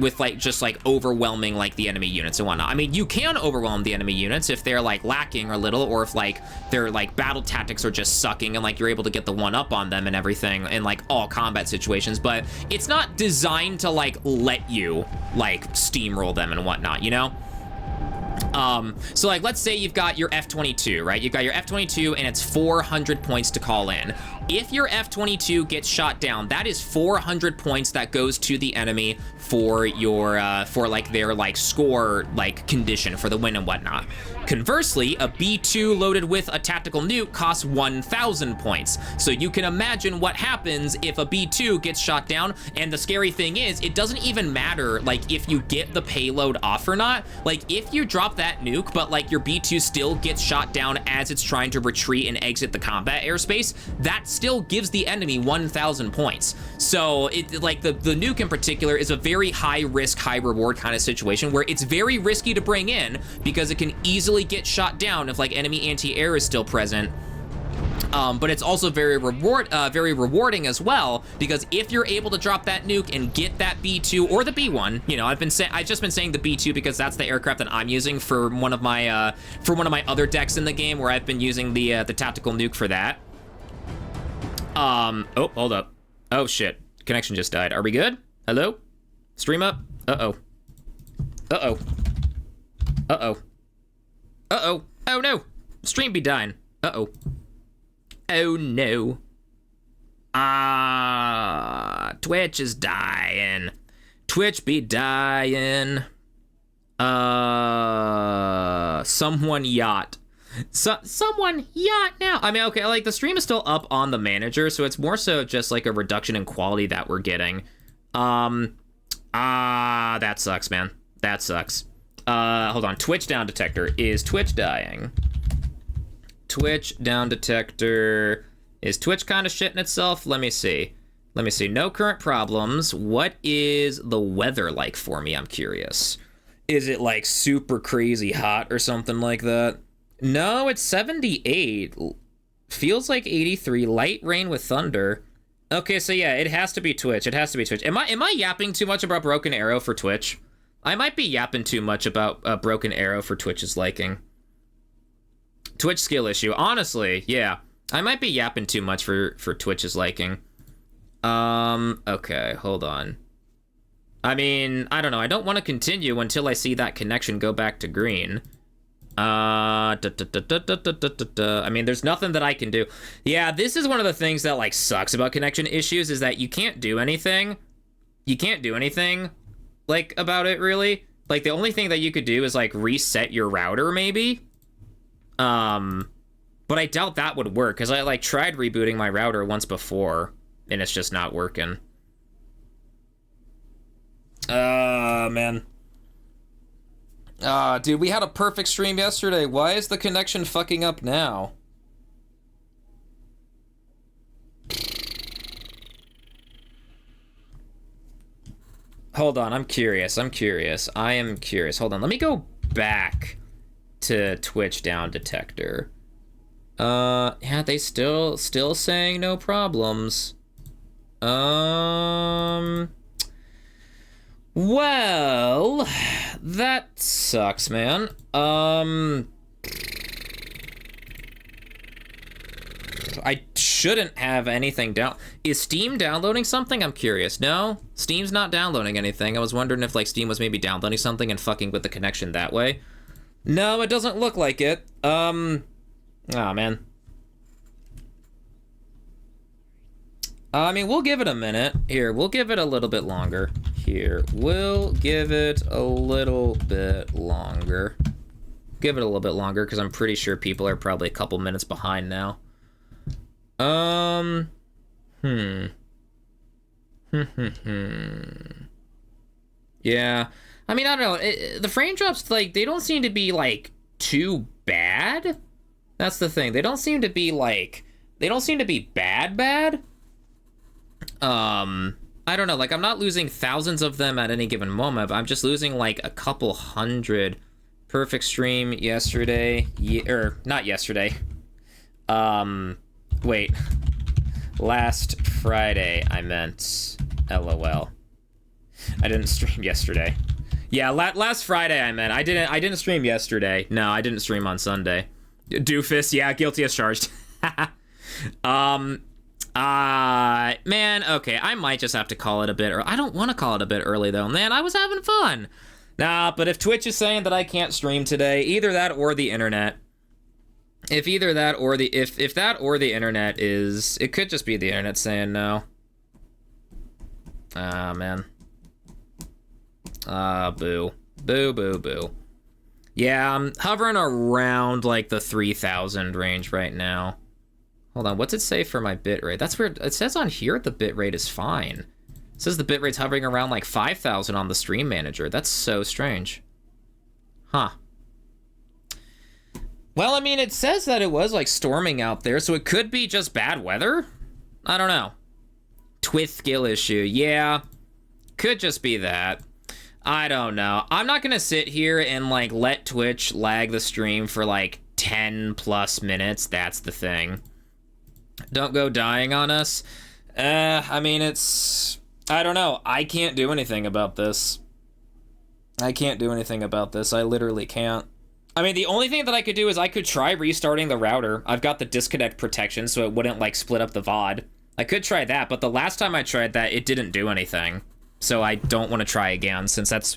With like just like overwhelming like the enemy units and whatnot. I mean, you can overwhelm the enemy units if they're like lacking or little, or if like their like battle tactics are just sucking and like you're able to get the one up on them and everything in like all combat situations, but it's not designed to like let you like steamroll them and whatnot, you know? So like, let's say you've got your F-22, right? You've got your F-22 and it's 400 points to call in. If your F-22 gets shot down, that is 400 points that goes to the enemy for your, for like their like score, like condition for the win and whatnot. Conversely, a B-2 loaded with a tactical nuke costs 1,000 points. So you can imagine what happens if a B-2 gets shot down. And the scary thing is, it doesn't even matter like if you get the payload off or not. Like if you drop that nuke, but like your B-2 still gets shot down as it's trying to retreat and exit the combat airspace, that still gives the enemy 1,000 points. So it like the nuke in particular is a very high risk, high reward kind of situation where it's very risky to bring in because it can easily get shot down if like enemy anti-air is still present. But it's also very rewarding as well, because if you're able to drop that nuke and get that B2 or the B1, you know, I've just been saying the B2 because that's the aircraft that I'm using for one of my other decks in the game where I've been using the tactical nuke for that. Oh, hold up. Oh shit, connection just died. Are we good? Hello? Stream up? Uh-oh. Uh-oh. Uh-oh. Uh-oh. Oh no! Stream be dying. Uh-oh. Oh no. Twitch is dying. Twitch be dying. Someone yacht. Someone yacht now. I mean, okay, like the stream is still up on the manager, so it's more so just like a reduction in quality that we're getting. That sucks, man. That sucks. Hold on. Twitch down detector. Is Twitch dying? Twitch down detector. Is Twitch kind of shitting itself? Let me see. Let me see. No current problems. What is the weather like for me? I'm curious. Is it like super crazy hot or something like that? No, it's 78. Feels like 83. Light rain with thunder. Okay, so yeah, it has to be Twitch. It has to be Twitch. Am I yapping too much about Broken Arrow for Twitch? I might be yapping too much about Broken Arrow for Twitch's liking. Twitch skill issue. Honestly, yeah. I might be yapping too much for Twitch's liking. Okay, hold on. I mean, I don't know. I don't want to continue until I see that connection go back to green. I mean, there's nothing that I can do. Yeah, this is one of the things that, like, sucks about connection issues is that you can't do anything. You can't do anything, like, about it, really. Like, the only thing that you could do is, like, reset your router, maybe. But I doubt that would work, because I, like, tried rebooting my router once before, and it's just not working. Man. Dude, we had a perfect stream yesterday. Why is the connection fucking up now? Hold on, I'm curious. I am curious. Hold on, let me go back to Twitch down detector. Yeah, they still saying no problems. Well, that sucks, man. I shouldn't have anything down. Is Steam downloading something? I'm curious. No, Steam's not downloading anything. I was wondering if, like, Steam was maybe downloading something and fucking with the connection that way. No, it doesn't look like it. Oh, man. I mean, we'll give it a minute. Here, we'll give it a little bit longer. We'll give it a little bit longer. Give it a little bit longer, because I'm pretty sure people are probably a couple minutes behind now. Yeah. I mean, I don't know. The frame drops, like, they don't seem to be, like, too bad. That's the thing. They don't seem to be, like, they don't seem to be bad. I don't know, like, I'm not losing thousands of them at any given moment, but I'm just losing, like, a couple hundred. Perfect stream yesterday, not yesterday. Wait. Last Friday, I meant. LOL. I didn't stream yesterday. Yeah, last Friday, I meant. I didn't stream yesterday. No, I didn't stream on Sunday. Doofus, yeah, guilty as charged. Man, okay, I might just have to call it a bit, or I don't want to call it a bit early, though. Man, I was having fun. Nah, but if Twitch is saying that I can't stream today, either that or the internet. If that or the internet is, it could just be the internet saying no. Ah, man. Ah, boo. Boo, boo, boo. Yeah, I'm hovering around like the 3,000 range right now. Hold on, what's it say for my bitrate? That's weird. It says on here the bitrate is fine. It says the bitrate's hovering around like 5,000 on the stream manager. That's so strange. Huh. Well, I mean, it says that it was like storming out there, so it could be just bad weather? I don't know. Twith skill issue. Yeah, could just be that. I don't know. I'm not gonna sit here and like let Twitch lag the stream for like 10 plus minutes. That's the thing. Don't go dying on us. I mean, I don't know. I can't do anything about this. I can't do anything about this. I literally can't. I mean, the only thing that I could do is I could try restarting the router. I've got the disconnect protection, so it wouldn't like split up the VOD. I could try that, but the last time I tried that, it didn't do anything. So I don't want to try again, since that's...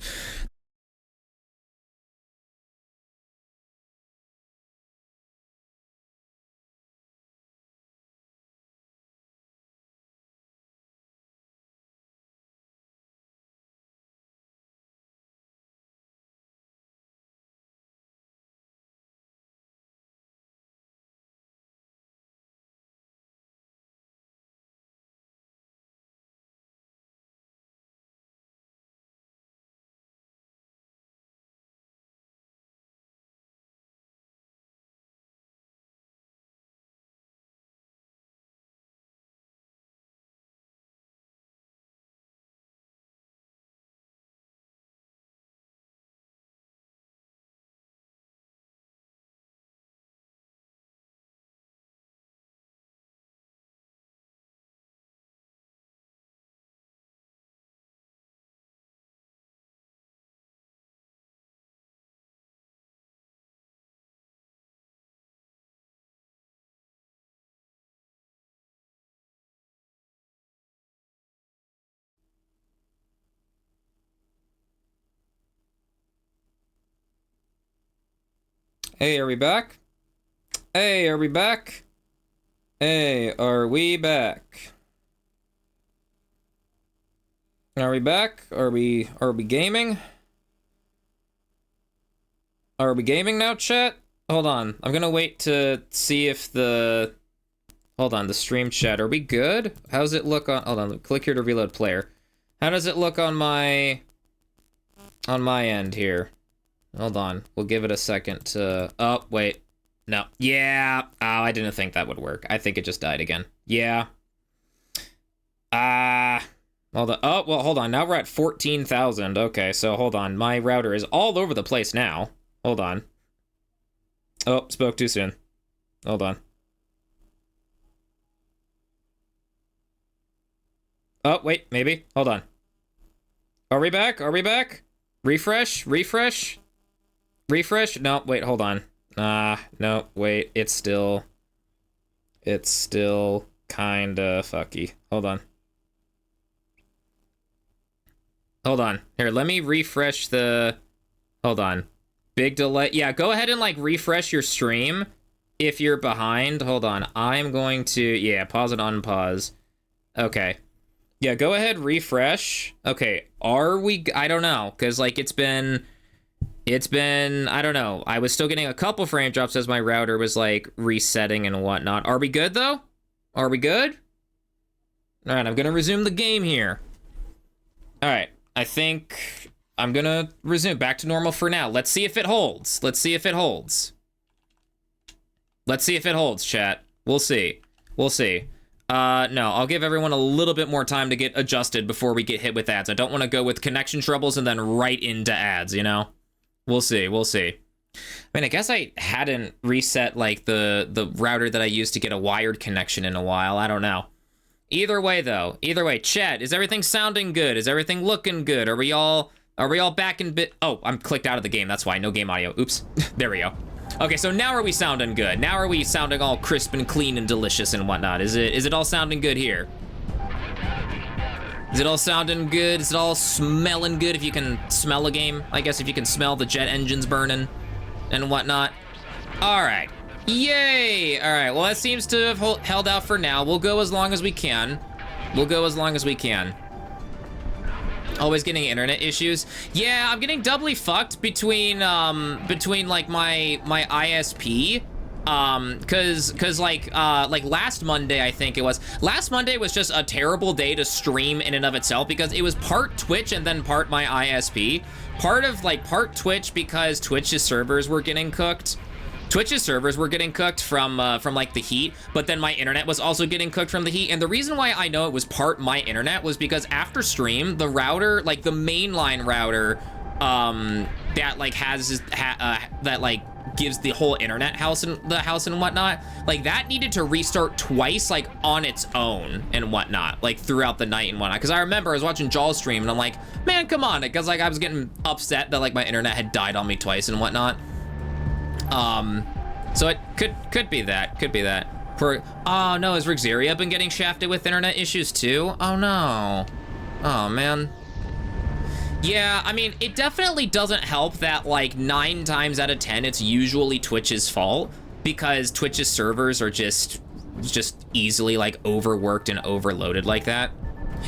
Hey, are we back? Hey, are we back? Hey, are we back? Are we back? Are we gaming? Are we gaming now, chat? Hold on. I'm gonna wait to see if the... Hold on, the stream chat. Are we good? How's it look on... Hold on, click here to reload player. How does it look on my end here? Hold on. We'll give it a second to... Oh, wait. No. Yeah. Oh, I didn't think that would work. I think it just died again. Yeah. Hold on. Oh, well, hold on. Now we're at 14,000. Okay, so hold on. My router is all over the place now. Hold on. Oh, spoke too soon. Hold on. Oh, wait, maybe. Hold on. Are we back? Are we back? Refresh? Refresh? Refresh? No, wait, hold on. No, wait, it's still kinda fucky. Hold on. Hold on. Here, let me refresh the... Hold on. Big delay. Yeah, go ahead and, like, refresh your stream if you're behind. Hold on. I'm going to... Yeah, pause and unpause. Okay. Yeah, go ahead, refresh. Okay, are we... I don't know, because, like, it's been... I don't know. I was still getting a couple frame drops as my router was, like, resetting and whatnot. Are we good, though? Are we good? All right, I'm going to resume the game here. All right, I think I'm going to resume back to normal for now. Let's see if it holds. Let's see if it holds. Let's see if it holds, chat. We'll see. We'll see. No, I'll give everyone a little bit more time to get adjusted before we get hit with ads. I don't want to go with connection troubles and then right into ads, you know? We'll see, we'll see. I mean, I guess I hadn't reset, like, the router that I used to get a wired connection in a while. I don't know. Either way, though. Either way, chat, is everything sounding good? Is everything looking good? Are we all back in bit? Oh, I'm clicked out of the game. That's why. No game audio. Oops. There we go. Okay, so now are we sounding good? Now are we sounding all crisp and clean and delicious and whatnot? Is it all sounding good here? Is it all sounding good? Is it all smelling good? If you can smell a game, I guess if you can smell the jet engines burning and whatnot. All right, yay. All right, well, that seems to have held out for now. We'll go as long as we can. We'll go as long as we can. Always getting internet issues. Yeah, I'm getting doubly fucked between like my ISP. Cause like last Monday, I think it was. Last Monday was just a terrible day to stream in and of itself because it was part Twitch and then part my ISP. Part Twitch because Twitch's servers were getting cooked. Twitch's servers were getting cooked from like the heat, but then my internet was also getting cooked from the heat. And the reason why I know it was part my internet was because after stream, the router, like the mainline router, that like that like gives the whole internet house and whatnot, like that needed to restart twice, like on its own and whatnot, like throughout the night and whatnot. Because I remember I was watching Jaws stream and I'm like, man, come on, because like I was getting upset that like my internet had died on me twice and whatnot. So it could be that. Oh no, has Rixeria been getting shafted with internet issues too? Oh no. Oh man. Yeah, I mean, it definitely doesn't help that like 9 times out of 10 it's usually Twitch's fault because Twitch's servers are just easily like overworked and overloaded like that.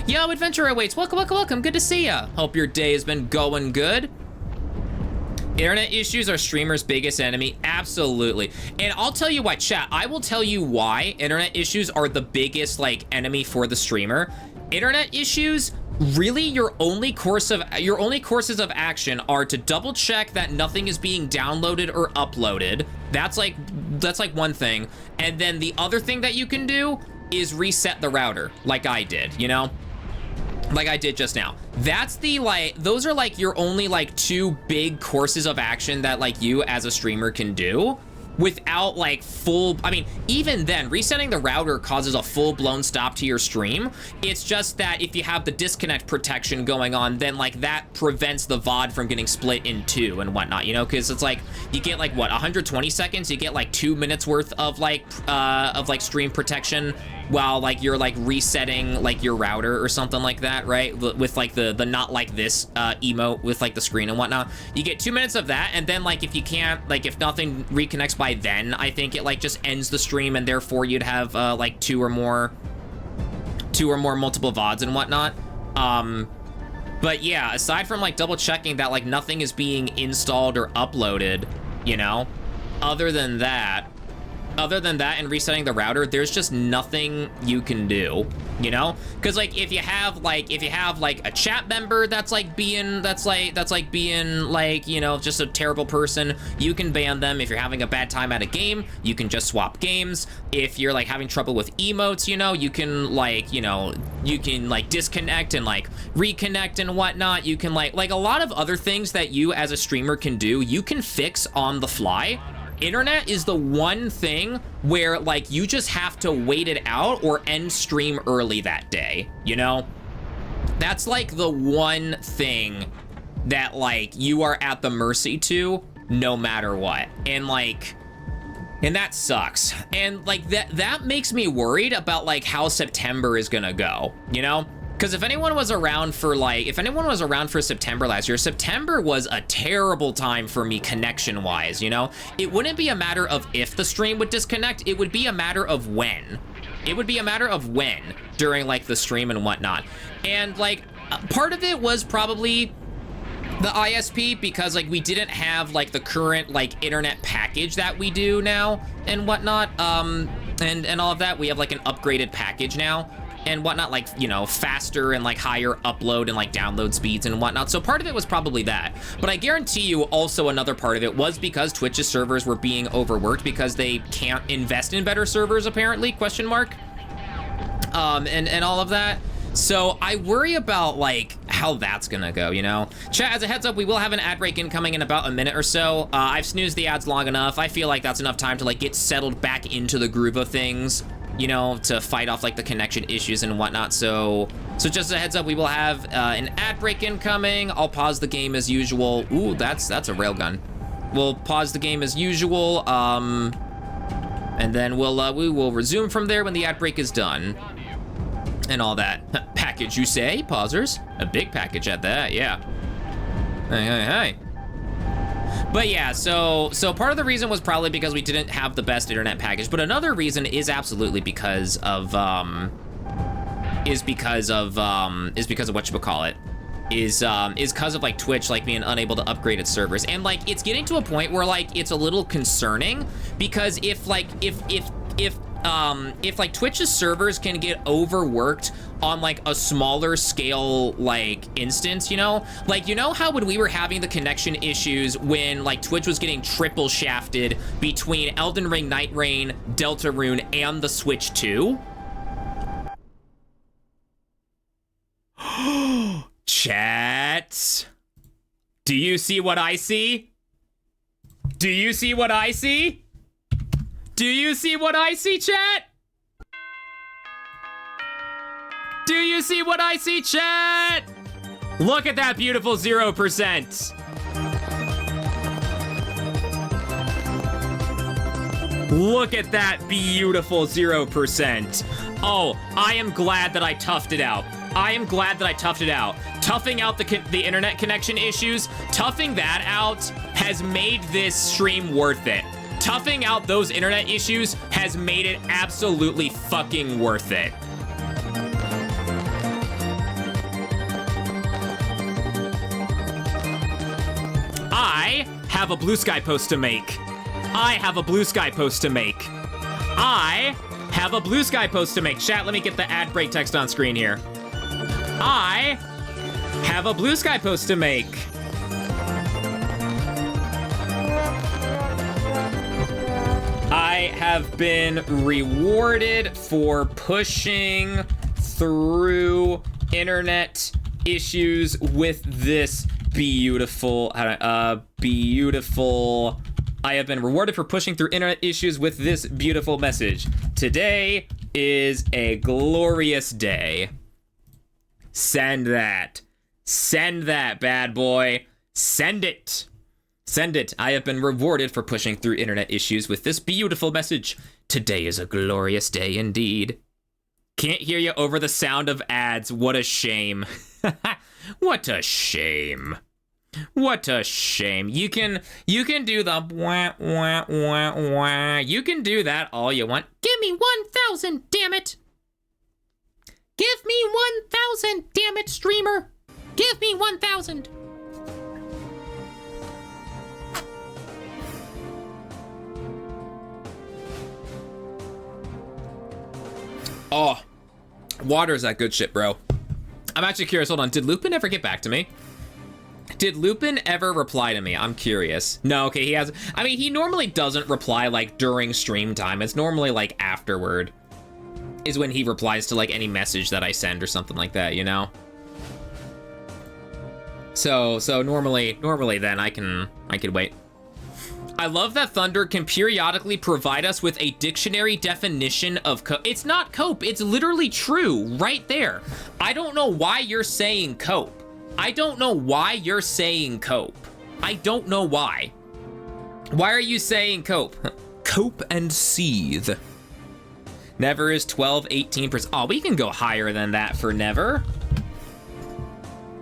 Yo, Adventure Awaits, welcome, good to see ya. Hope your day has been going good. Internet issues are streamers' biggest enemy, absolutely. And I'll tell you what, chat, I will tell you why internet issues are the biggest like enemy for the streamer. Internet issues, really your only courses of action are to double check that nothing is being downloaded or uploaded. That's like one thing. And then the other thing that you can do is reset the router, like I did, you know? Like I did just now. That's the like, those are like your only like 2 big courses of action that like you as a streamer can do without like full, I mean, even then resetting the router causes a full-blown stop to your stream. It's just that if you have the disconnect protection going on, then like that prevents the VOD from getting split in 2 and whatnot, you know, because it's like you get like what, 120 seconds, you get like 2 minutes worth of like stream protection while like you're like resetting like your router or something like that, right? With like the not like this emote with like the screen and whatnot. You get 2 minutes of that, and then like if you can't, like if nothing reconnects by then, I think it like just ends the stream, and therefore you'd have like two or more multiple VODs and whatnot. But yeah, aside from like double checking that like nothing is being installed or uploaded, you know, other than that and resetting the router, there's just nothing you can do, you know? Because like if you have like a chat member that's being like, you know, just a terrible person, you can ban them. If you're having a bad time at a game, you can just swap games. If you're like having trouble with emotes, you know, you can like, you know, you can like disconnect and like reconnect and whatnot. You can like a lot of other things that you as a streamer can do, you can fix on the fly. Internet is the one thing where like you just have to wait it out or end stream early that day, you know? That's like the one thing that like you are at the mercy to no matter what. And like, and that sucks. And like that makes me worried about like how September is gonna go, you know? Because if anyone was around for September last year, September was a terrible time for me connection-wise, you know? It wouldn't be a matter of if the stream would disconnect, it would be a matter of when. It would be a matter of when during like the stream and whatnot. And like part of it was probably the ISP, because like we didn't have like the current like internet package that we do now and whatnot. And all of that, we have like an upgraded package now and whatnot, like, you know, faster and like higher upload and like download speeds and whatnot. So part of it was probably that, but I guarantee you also another part of it was because Twitch's servers were being overworked because they can't invest in better servers apparently, question mark, and all of that. So I worry about like how that's gonna go, you know? Chat, as a heads up, we will have an ad break incoming in about a minute or so. I've snoozed the ads long enough. I feel like that's enough time to like get settled back into the groove of things, you know, to fight off like the connection issues and whatnot. So just a heads up, we will have an ad break incoming. I'll pause the game as usual. Ooh, that's a railgun. We'll pause the game as usual, and then we will resume from there when the ad break is done. and all that. Package, you say? Pausers. A big package at that, yeah. Hey. But yeah, so part of the reason was probably because we didn't have the best internet package, but another reason is absolutely because of whatchamacallit. Is because of like Twitch like being unable to upgrade its servers, and like it's getting to a point where like it's a little concerning, because if like Twitch's servers can get overworked on like a smaller scale like instance, you know, like, you know how when we were having the connection issues when like Twitch was getting triple shafted between Elden Ring, Night Rain, Deltarune, and the Switch 2? Chat, do you see what I see? Do you see what I see? Do you see what I see, chat? Do you see what I see, chat? Look at that beautiful 0%. Look at that beautiful 0%. Oh, I am glad that I toughed it out. I am glad that I toughed it out. Toughing out the internet connection issues, toughing that out has made this stream worth it. Toughing out those internet issues has made it absolutely fucking worth it. I have a blue sky post to make. I have a blue sky post to make. I have a blue sky post to make. Chat, let me get the ad break text on screen here. I have a blue sky post to make. I have been rewarded for pushing through internet issues with this beautiful, I have been rewarded for pushing through internet issues with this beautiful message. Today is a glorious day. Send that. Send that, bad boy. Send it. Send it. I have been rewarded for pushing through internet issues with this beautiful message. Today is a glorious day indeed. Can't hear you over the sound of ads. What a shame. What a shame. What a shame. You can do the wah, wah, wah, wah. You can do that all you want. Give me 1,000, damn it. Give me 1,000, damn it, streamer. Give me 1,000. Oh, water's that good shit, bro. I'm actually curious. Hold on. Did Lupin ever get back to me? Did Lupin ever reply to me? I'm curious. No, okay, he has. I mean, he normally doesn't reply like during stream time. It's normally like afterward is when he replies to like any message that I send or something like that, you know? So normally then I could wait. I love that Thunder can periodically provide us with a dictionary definition of cope. It's not cope, it's literally true right there. I don't know why you're saying cope. I don't know why you're saying cope. I don't know why. Why are you saying cope? Cope and seethe. Never is 12, 18%. Oh, we can go higher than that for never.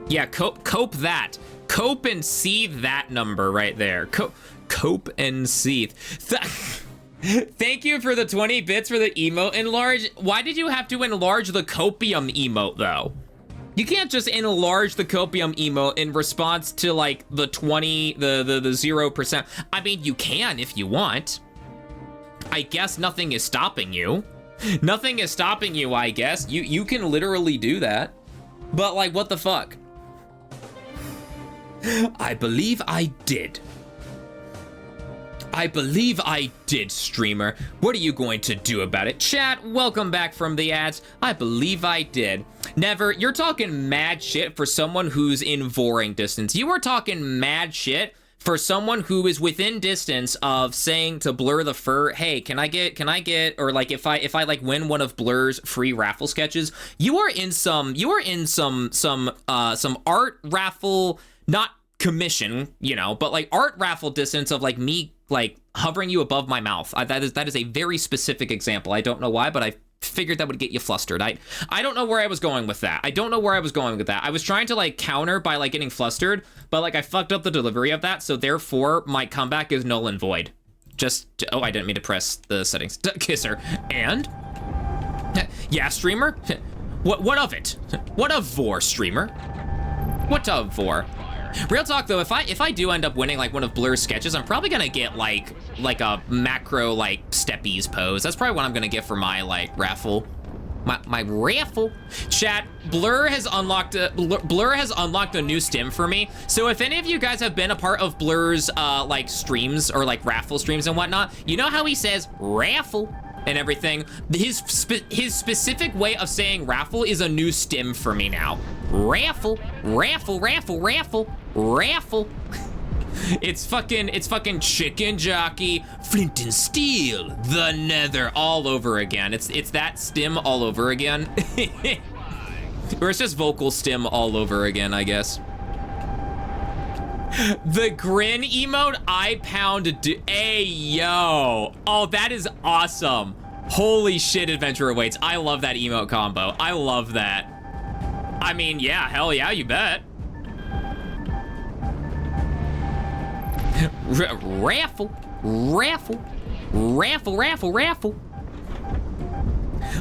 Yeah, cope that. Cope and seethe that number right there. Cope and seethe. Thank you for the 20 bits for the emote enlarge. Why did you have to enlarge the copium emote though? You can't just enlarge the copium emote in response to like the 20, the 0%. I mean, you can if you want. I guess nothing is stopping you. Nothing is stopping you, I guess. You can literally do that. But like, what the fuck? I believe I did. I believe I did, streamer. What are you going to do about it? Chat, welcome back from the ads. I believe I did. Never, you're talking mad shit for someone who's in voring distance. You are talking mad shit for someone who is within distance of saying to Blur the Fur, hey, can I get, or like if I like win one of Blur's free raffle sketches, you are in some art raffle, not commission, you know, but like art raffle distance of like me like hovering you above my mouth. That is a very specific example. I don't know why, but figured that would get you flustered. I don't know where I was going with that. I was trying to like counter by like getting flustered, but like I fucked up the delivery of that, so therefore my comeback is null and void. Oh, I didn't mean to press the settings. Kisser. And? Yeah, streamer? What of it? What of vor, streamer? What of vor? Real talk though, if I do end up winning like one of Blur's sketches, I'm probably gonna get like a macro like steppies pose. That's probably what I'm gonna get for my like raffle. My raffle. Chat, Blur has unlocked a new stim for me. So if any of you guys have been a part of Blur's like streams or like raffle streams and whatnot, you know how he says raffle and everything. His specific way of saying raffle is a new stim for me now. Raffle, raffle, raffle, raffle, raffle. It's fucking chicken jockey, flint and steel, the nether all over again. It's that stim all over again. Or it's just vocal stim all over again, I guess. The grin emote, I pound hey, yo. Oh, that is awesome. Holy shit, adventure awaits. I love that emote combo. I love that. I mean, yeah, hell yeah, you bet. Raffle, raffle, raffle, raffle, raffle.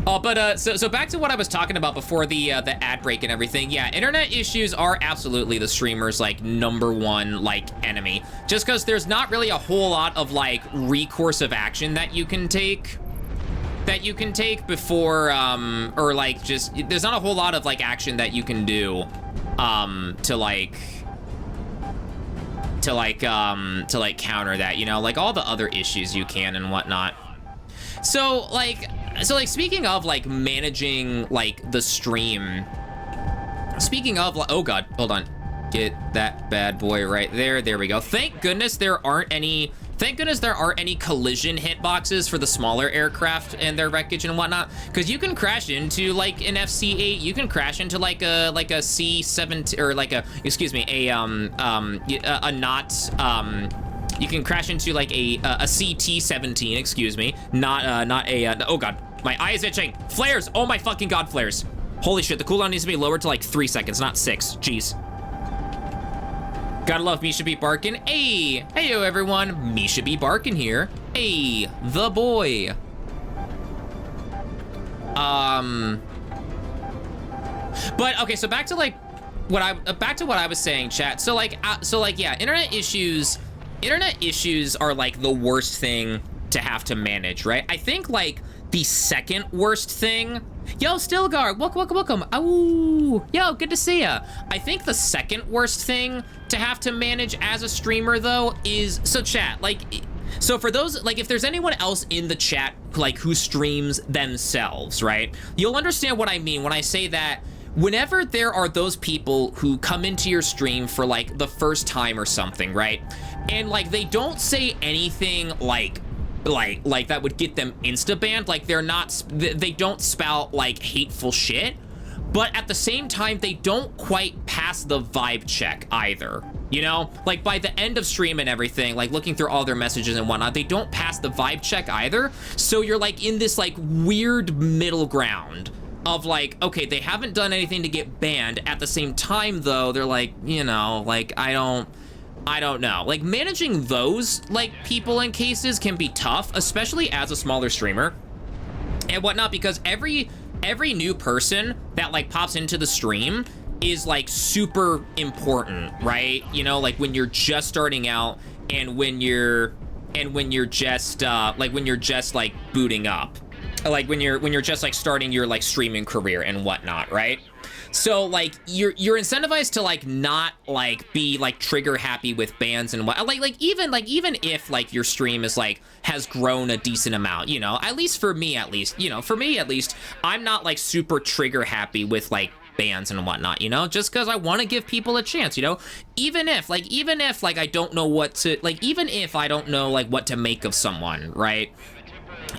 Oh, but so back to what I was talking about before the ad break and everything. Yeah, internet issues are absolutely the streamer's like #1 like enemy. Just because there's not really a whole lot of like recourse of action that you can take. Before or like just there's not a whole lot of like action that you can do to counter that, you know, like all the other issues you can and whatnot. So like speaking of like managing like the stream, speaking of like, oh god, hold on, get that bad boy right there we go. Thank goodness there aren't any collision hitboxes for the smaller aircraft and their wreckage and whatnot, because you can crash into like an FC-8, you can crash into like a C-17 or like a, excuse me, you can crash into like a CT-17, excuse me, not a, oh god, my eye is itching. Flares, oh my fucking god, flares. Holy shit, the cooldown needs to be lowered to like 3 seconds, not 6, jeez. Gotta love Misha B. Barkin. Hey, heyo everyone, Misha B. Barkin here. Hey, the boy. But okay, so back to what I was saying, chat. So like yeah, internet issues are like the worst thing to have to manage, right? I think like the second worst thing. Yo, Stilgar, welcome. Oh, yo, good to see ya. I think the second worst thing to have to manage as a streamer though is, so chat, like, so for those, like if there's anyone else in the chat like who streams themselves, right? You'll understand what I mean when I say that whenever there are those people who come into your stream for like the first time or something, right? And like they don't say anything like that would get them insta-banned, like they don't spout like hateful shit, but at the same time they don't quite pass the vibe check either, you know? Like by the end of stream and everything, like looking through all their messages and whatnot, they don't pass the vibe check either, so you're like in this like weird middle ground of like, okay, they haven't done anything to get banned, at the same time though they're like, you know, like I don't know. Like managing those like people and cases can be tough, especially as a smaller streamer and whatnot, because every new person that like pops into the stream is like super important, right? You know, like when you're just starting out and when you're just like booting up, like when you're just like starting your like streaming career and whatnot, right? So like you're incentivized to like not like be like trigger happy with bans and what, even if like your stream is like has grown a decent amount, you know, at least for me, I'm not like super trigger happy with like bans and whatnot, you know, just because I want to give people a chance, you know, even if I don't know what to, like, even if I don't know like what to make of someone, right?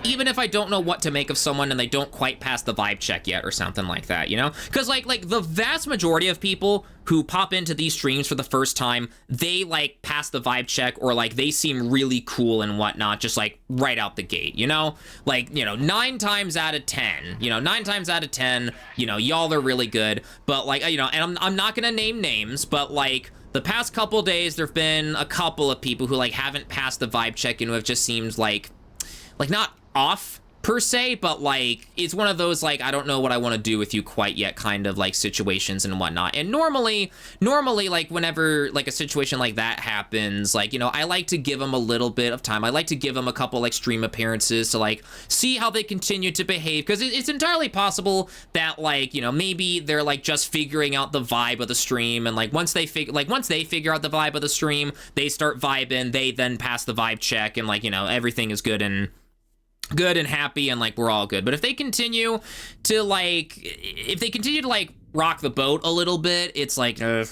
even if I don't know what to make of someone and they don't quite pass the vibe check yet or something like that, you know? Because, like the vast majority of people who pop into these streams for the first time, they, like, pass the vibe check or, like, they seem really cool and whatnot, just, like, right out the gate, you know? Like, you know, 9 times out of 10, you know, 9 times out of 10, you know, y'all are really good. But, like, you know, and I'm not gonna name names, but, like, the past couple days, there've been a couple of people who, like, haven't passed the vibe check and who have just seemed, like, not off per se, but like it's one of those like I don't know what I want to do with you quite yet kind of like situations and whatnot. And normally like whenever like a situation like that happens, like, you know, I like to give them a little bit of time. I like to give them a couple like stream appearances to like see how they continue to behave, because it's entirely possible that like, you know, maybe they're like just figuring out the vibe of the stream, and like once they figure out the vibe of the stream, they start vibing, they then pass the vibe check, and like, you know, everything is good and happy, and like we're all good. But if they continue to like rock the boat a little bit, it's like I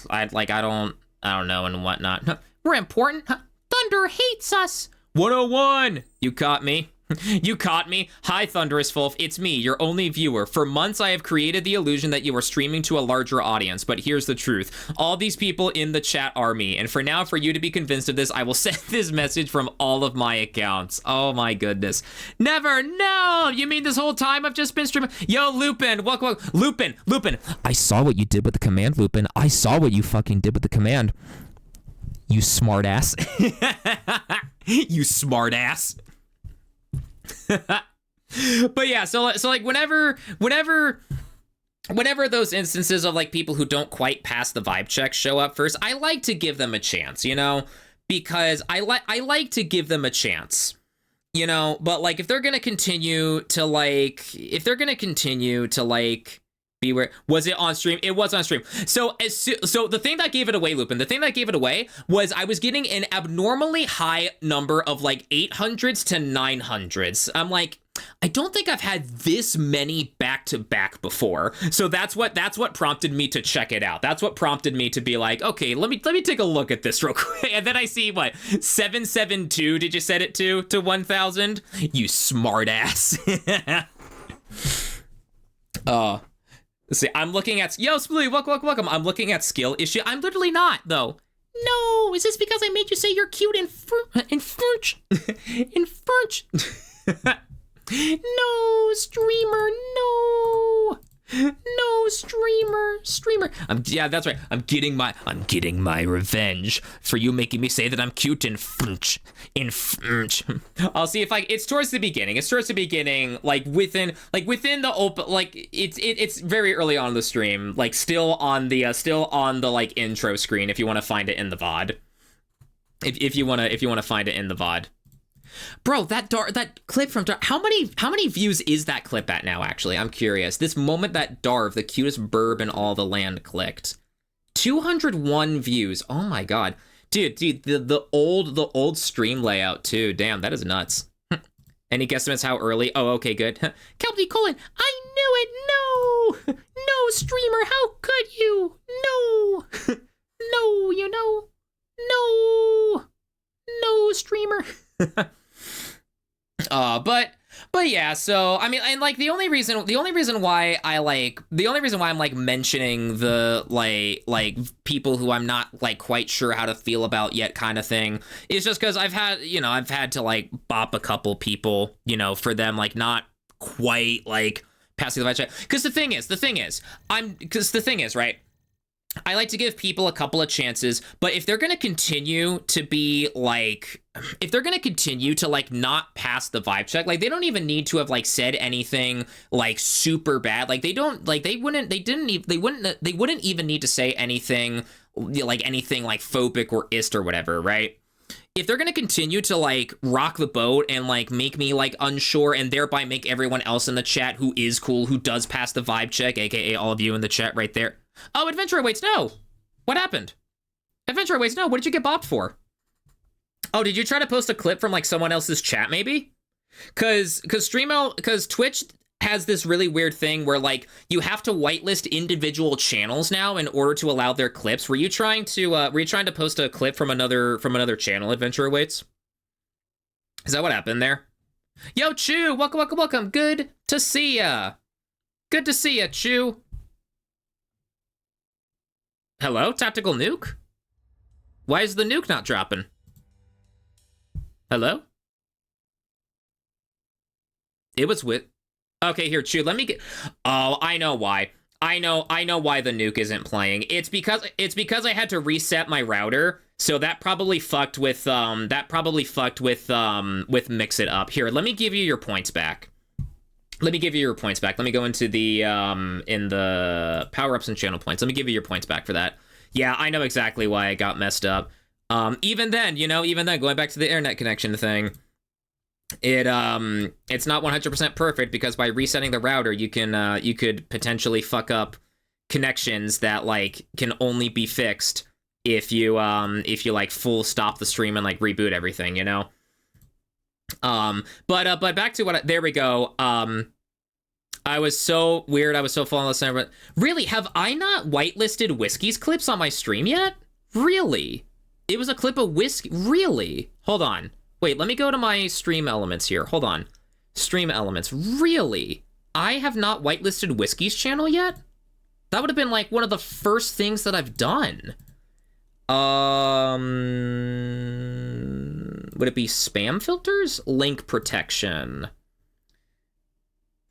don't know and whatnot. We're important. Thunder hates us. 101. You caught me. You caught me. Hi, Thunderous Wolf. It's me, your only viewer. For months, I have created the illusion that you are streaming to a larger audience, but here's the truth. All these people in the chat are me, and for now, for you to be convinced of this, I will send this message from all of my accounts. Oh my goodness. Never. No! You mean this whole time I've just been streaming? Yo, Lupin. Welcome. Lupin. I saw what you did with the command, Lupin. I saw what you fucking did with the command. You smartass. You smartass. But yeah, so like whenever those instances of like people who don't quite pass the vibe check show up first, I like to give them a chance, you know, because I like to give them a chance, you know. But like if they're gonna continue to be where was it on stream? It was on stream. So so the thing that gave it away, Lupin, the thing that gave it away was I was getting an abnormally high number of like 800s to 900s. I'm like, I don't think I've had this many back to back before. So that's what prompted me to check it out. That's what prompted me to be like, okay, let me take a look at this real quick. And then I see what 772. Did you set it to 1,000? You smartass. Let's see, I'm looking at... Yo, Spoolie, welcome. I'm looking at skill issue. I'm literally not, though. No, is this because I made you say you're cute in French? In French. No, streamer, no. No, streamer. Yeah, that's right. I'm getting my revenge for you making me say that I'm cute in French. I'll see if it's towards the beginning. It's towards the beginning, like within the open, like it's very early on in the stream, like still on the like intro screen. If you want to find it in the VOD, if you want to find it in the VOD. Bro, that clip from Darv, how many views is that clip at now, actually? I'm curious. This moment that Darv, the cutest burb in all the land, clicked. 201 views. Oh my god. Dude, the old stream layout too. Damn, that is nuts. Any guesstimates how early? Oh, okay, good. Kelpie Colon, I knew it! No! No, streamer, how could you? No! No, you know. No! No, streamer. But yeah, so I mean, and like the only reason why I'm like mentioning the like people who I'm not like quite sure how to feel about yet kind of thing is just because I've had to like bop a couple people, you know, for them like not quite like passing the vibe check. Because the thing is, right? I like to give people a couple of chances, but if they're going to continue to be like, if they're going to continue to like not pass the vibe check, like they don't even need to have like said anything like super bad. Like they wouldn't even need to say anything like phobic or ist or whatever, right? If they're going to continue to like rock the boat and like make me like unsure and thereby make everyone else in the chat who is cool, who does pass the vibe check, aka all of you in the chat right there. Oh, Adventure Awaits, no! What happened? Adventure Awaits, no, what did you get bopped for? Oh, did you try to post a clip from like someone else's chat maybe? Cause Twitch has this really weird thing where like you have to whitelist individual channels now in order to allow their clips. Were you trying to post a clip from another channel, Adventure Awaits? Is that what happened there? Yo, Chew, welcome, welcome, welcome. Good to see ya. Good to see ya, Chew. Hello, Tactical Nuke? Why is the nuke not dropping? Hello? It was with... Okay, here, Chew, let me get... Oh, I know why. I know why the nuke isn't playing. It's because I had to reset my router, so that probably fucked with with Mix It Up. Here, let me give you your points back. Let me give you your points back. Let me go into the in the power-ups and channel points. Let me give you your points back for that. Yeah, I know exactly why I got messed up. Even then, going back to the internet connection thing, it's not 100% perfect because by resetting the router, you could potentially fuck up connections that like can only be fixed if you like full stop the stream and like reboot everything, you know. But back to there we go. I was so weird. I was so full on listening. But really, have I not whitelisted Whiskey's clips on my stream yet? Really? It was a clip of Whiskey. Really? Hold on. Wait, let me go to my stream elements here. Hold on. Stream elements. Really? I have not whitelisted Whiskey's channel yet? That would have been like one of the first things that I've done. Would it be spam filters? Link protection.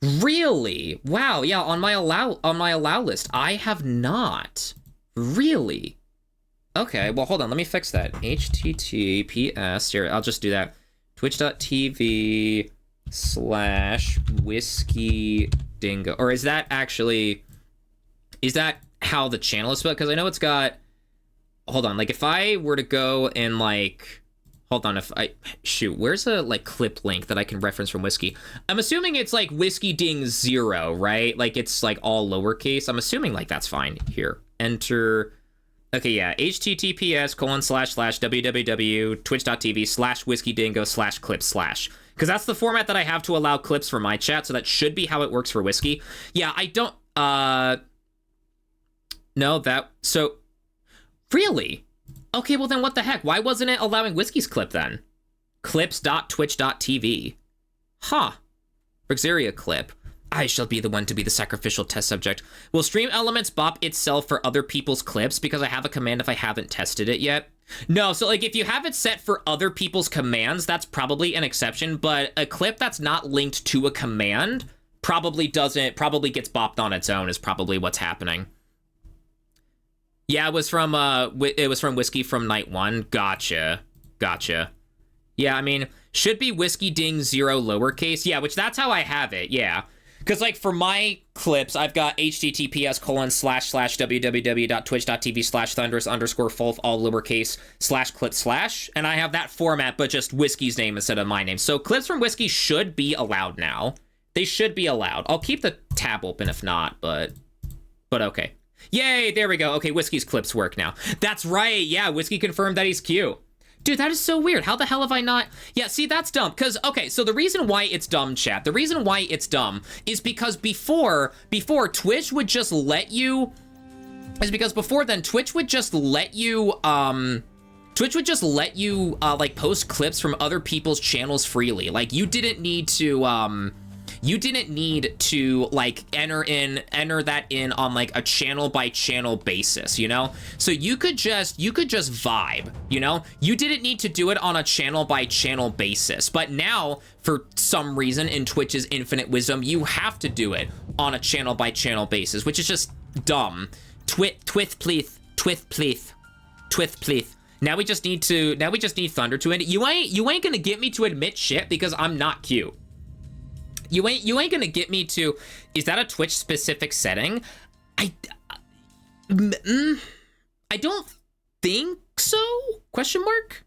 Really? Wow, yeah, on my allow list. I have not. Really? Okay, well, hold on. Let me fix that. HTTPS. Here, I'll just do that. Twitch.tv/Whiskey Dingo. Or is that actually... Is that how the channel is spelled? Because I know it's got... Hold on. Like, if I were to go and, like... Hold on. If I... Shoot. Where's a, like, clip link that I can reference from Whiskey? I'm assuming it's, like, Whiskey Ding 0, right? Like, it's, like, all lowercase. I'm assuming, like, that's fine. Here. Enter... Okay, yeah, https://www.twitch.tv/whiskey dingo/clips/. Because that's the format that I have to allow clips for my chat, so that should be how it works for Whiskey. Yeah, I don't, no, that, so, really? Okay, well then what the heck? Why wasn't it allowing Whiskey's clip then? Clips.twitch.tv. Huh. Brixeria clip. I shall be the one to be the sacrificial test subject. Will Stream Elements bop itself for other people's clips because I have a command if I haven't tested it yet? No, so like if you have it set for other people's commands, that's probably an exception, but a clip that's not linked to a command probably gets bopped on its own is probably what's happening. Yeah, it was from Whiskey from Night 1. Gotcha. Yeah, I mean, should be Whiskey Ding 0 lowercase. Yeah, which that's how I have it, yeah. Because, like, for my clips, I've got https://www.twitch.tv/thunderous_fulf all lowercase /clip/, and I have that format, but just Whiskey's name instead of my name. So clips from Whiskey should be allowed now. They should be allowed. I'll keep the tab open if not, but okay. Yay, there we go. Okay, Whiskey's clips work now. That's right, yeah, Whiskey confirmed that he's Q. Dude, that is so weird. How the hell have I not... Yeah, see, that's dumb. Because, okay, so the reason why it's dumb, chat, the reason why it's dumb is because before Twitch would just let you... Is because before then, Twitch would just let you, like, post clips from other people's channels freely. Like, you didn't need to, like enter that in on like a channel by channel basis, you know? So you could just vibe, you know? You didn't need to do it on a channel by channel basis. But now, for some reason in Twitch's infinite wisdom, you have to do it on a channel by channel basis, which is just dumb. Twith pleeth. Now we just need Thunder to admit. You ain't gonna get me to admit shit because I'm not cute. You ain't gonna get me to... Is that a Twitch specific setting? I don't think so? Question mark?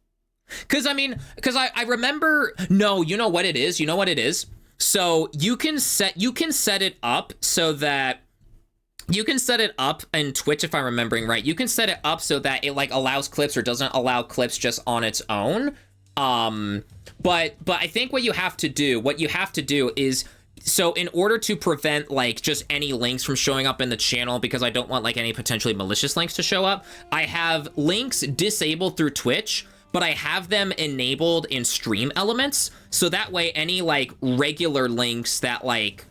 Because I remember... No, you know what it is? So you can set it up so that... You can set it up in Twitch, if I'm remembering right. You can set it up so that it like allows clips or doesn't allow clips just on its own. But I think what you have to do is, so in order to prevent like just any links from showing up in the channel, because I don't want like any potentially malicious links to show up, I have links disabled through Twitch, but I have them enabled in stream elements, so that way any like regular links that like,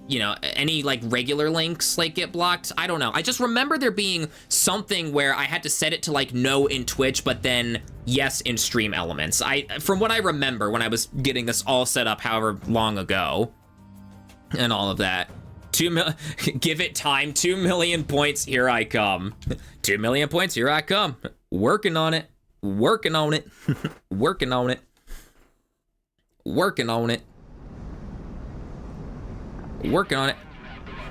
you know, any like regular links like get blocked. I don't know. I just remember there being something where I had to set it to like no in Twitch, but then yes in stream elements. From what I remember when I was getting this all set up however long ago and all of that. Give it time. 2 million points. Here I come. 2 million points. Here I come. Working on it. Working on it. Working on it. Working on it. Working on it.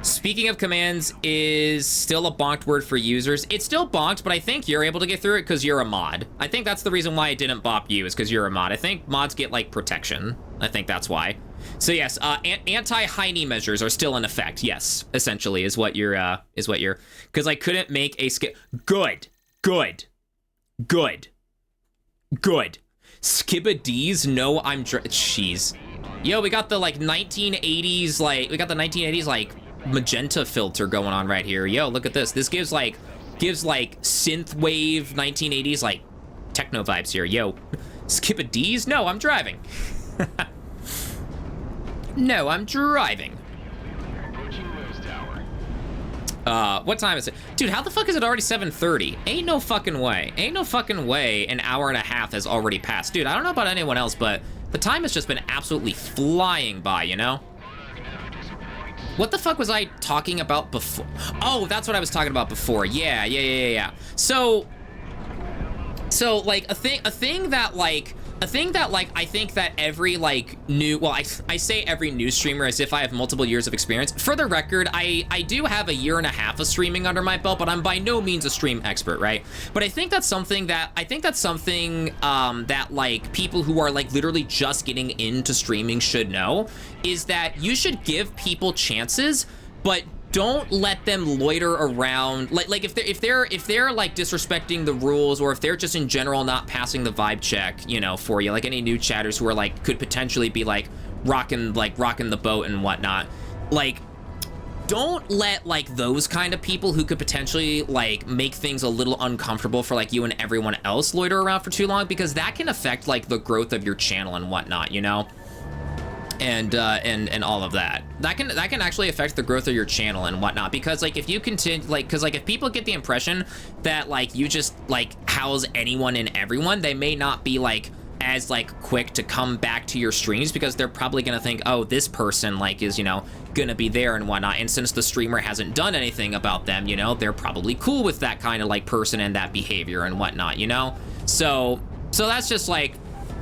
Speaking of commands is still a bonked word for users. It's still bonked, but I think you're able to get through it because you're a mod. I think that's the reason why it didn't bop you, is because you're a mod. I think mods get like protection. I think that's why. So yes, anti-Heine measures are still in effect. Yes, essentially is what you're, because I couldn't make a skip. Good. Skibadis, no, I'm, jeez. Yo, we got the like 1980s, like, magenta filter going on right here. Yo, look at this. This gives like synthwave 1980s, like, techno vibes here. Yo, Skibadis? No, I'm driving. No, I'm driving. What time is it? Dude, how the fuck is it already 7:30? Ain't no fucking way. Ain't no fucking way an hour and a half has already passed. Dude, I don't know about anyone else, but the time has just been absolutely flying by, you know? What the fuck was I talking about before? Oh, that's what I was talking about before. Yeah. So like a thing that I think that every like new, well, I say every new streamer as if I have multiple years of experience. For the record, I do have a year and a half of streaming under my belt, but I'm by no means a stream expert, right? But I think that's something that like people who are like literally just getting into streaming should know, is that you should give people chances, but don't let them loiter around. Like if they're like disrespecting the rules, or if they're just in general not passing the vibe check, you know, for you, like any new chatters who are like could potentially be like rocking the boat and whatnot, like don't let like those kind of people who could potentially like make things a little uncomfortable for like you and everyone else loiter around for too long, because that can affect like the growth of your channel and whatnot, you know? And all of that can actually affect the growth of your channel and whatnot, because like if you continue, like, because like if people get the impression that like you just like house anyone and everyone, they may not be like as like quick to come back to your streams, because they're probably gonna think, oh, this person like is, you know, gonna be there and whatnot, and since the streamer hasn't done anything about them, you know, they're probably cool with that kind of like person and that behavior and whatnot, you know? So that's just like,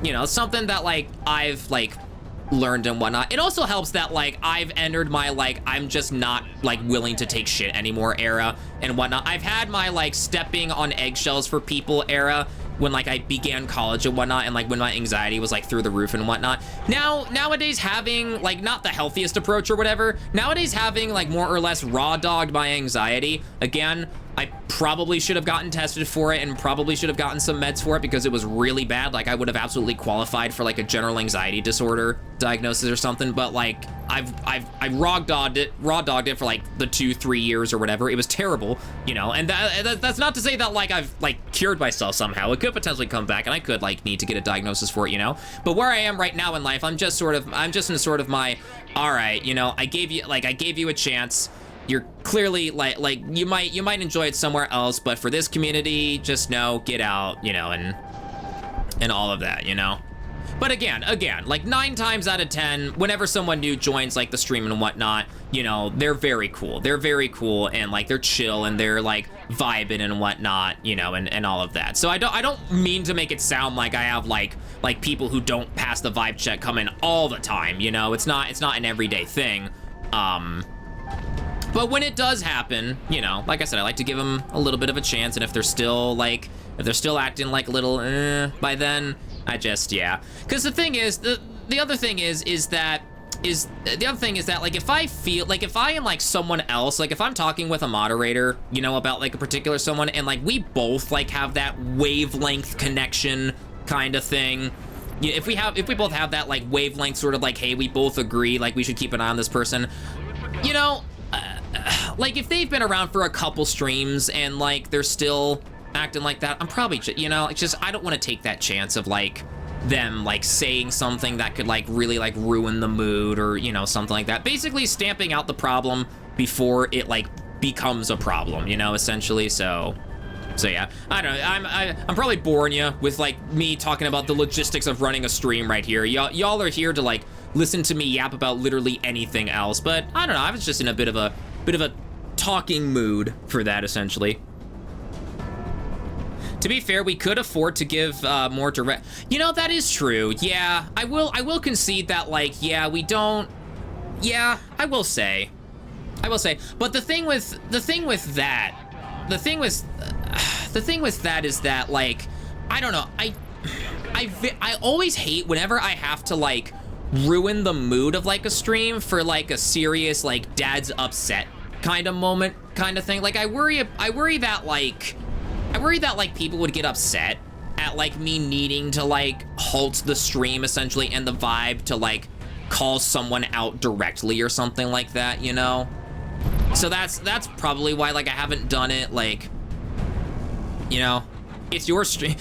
you know, something that like I've like learned and whatnot. It also helps that like I've entered my like I'm just not like willing to take shit anymore era and whatnot. I've had my like stepping on eggshells for people era when like I began college and whatnot, and like when my anxiety was like through the roof and whatnot. Nowadays having like not the healthiest approach or whatever, nowadays having like more or less raw dogged my anxiety. Again, I probably should have gotten tested for it and probably should have gotten some meds for it because it was really bad. Like I would have absolutely qualified for like a general anxiety disorder diagnosis or something, but like I raw dogged it for like the 2-3 years or whatever. It was terrible, you know, and that's not to say that like I've like cured myself somehow. It could potentially come back and I could like need to get a diagnosis for it, you know, but where I am right now in life, I'm just in sort of my, all right, you know, I gave you a chance. You're clearly like you might enjoy it somewhere else, but for this community, just know, get out, you know, and all of that, you know. But again, like 9 times out of 10, whenever someone new joins like the stream and whatnot, you know, they're very cool. They're very cool and like they're chill and they're like vibing and whatnot, you know, and all of that. So I don't mean to make it sound like I have like people who don't pass the vibe check come in all the time, you know. It's not an everyday thing. But when it does happen, you know, like I said, I like to give them a little bit of a chance, and if they're still acting like a little by then, I just, yeah. Because the thing is, the other thing is that like if I feel like if I am like someone else, like if I'm talking with a moderator, you know, about like a particular someone, and like we both like have that wavelength connection kind of thing. If we both have that like wavelength sort of like, hey, we both agree like we should keep an eye on this person, you know. Like if they've been around for a couple streams and like they're still acting like that, I'm probably just, you know, it's just, I don't want to take that chance of like them like saying something that could like really like ruin the mood or, you know, something like that. Basically stamping out the problem before it like becomes a problem, you know, essentially. So yeah, I don't know. I'm probably boring you with like me talking about the logistics of running a stream right here. Y'all are here to like listen to me yap about literally anything else, but I don't know. I was just in a bit of a talking mood for that, essentially. To be fair, we could afford to give more direct. You know, that is true. Yeah, I will concede that. Like, yeah, we don't. Yeah, I will say. But the thing with that is that, like, I don't know. I always hate whenever I have to like ruin the mood of like a stream for like a serious like dad's upset kind of moment kind of thing. Like I worry that like people would get upset at like me needing to like halt the stream essentially and the vibe to like call someone out directly or something like that, you know? So that's probably why like I haven't done it. Like, you know, it's your stream.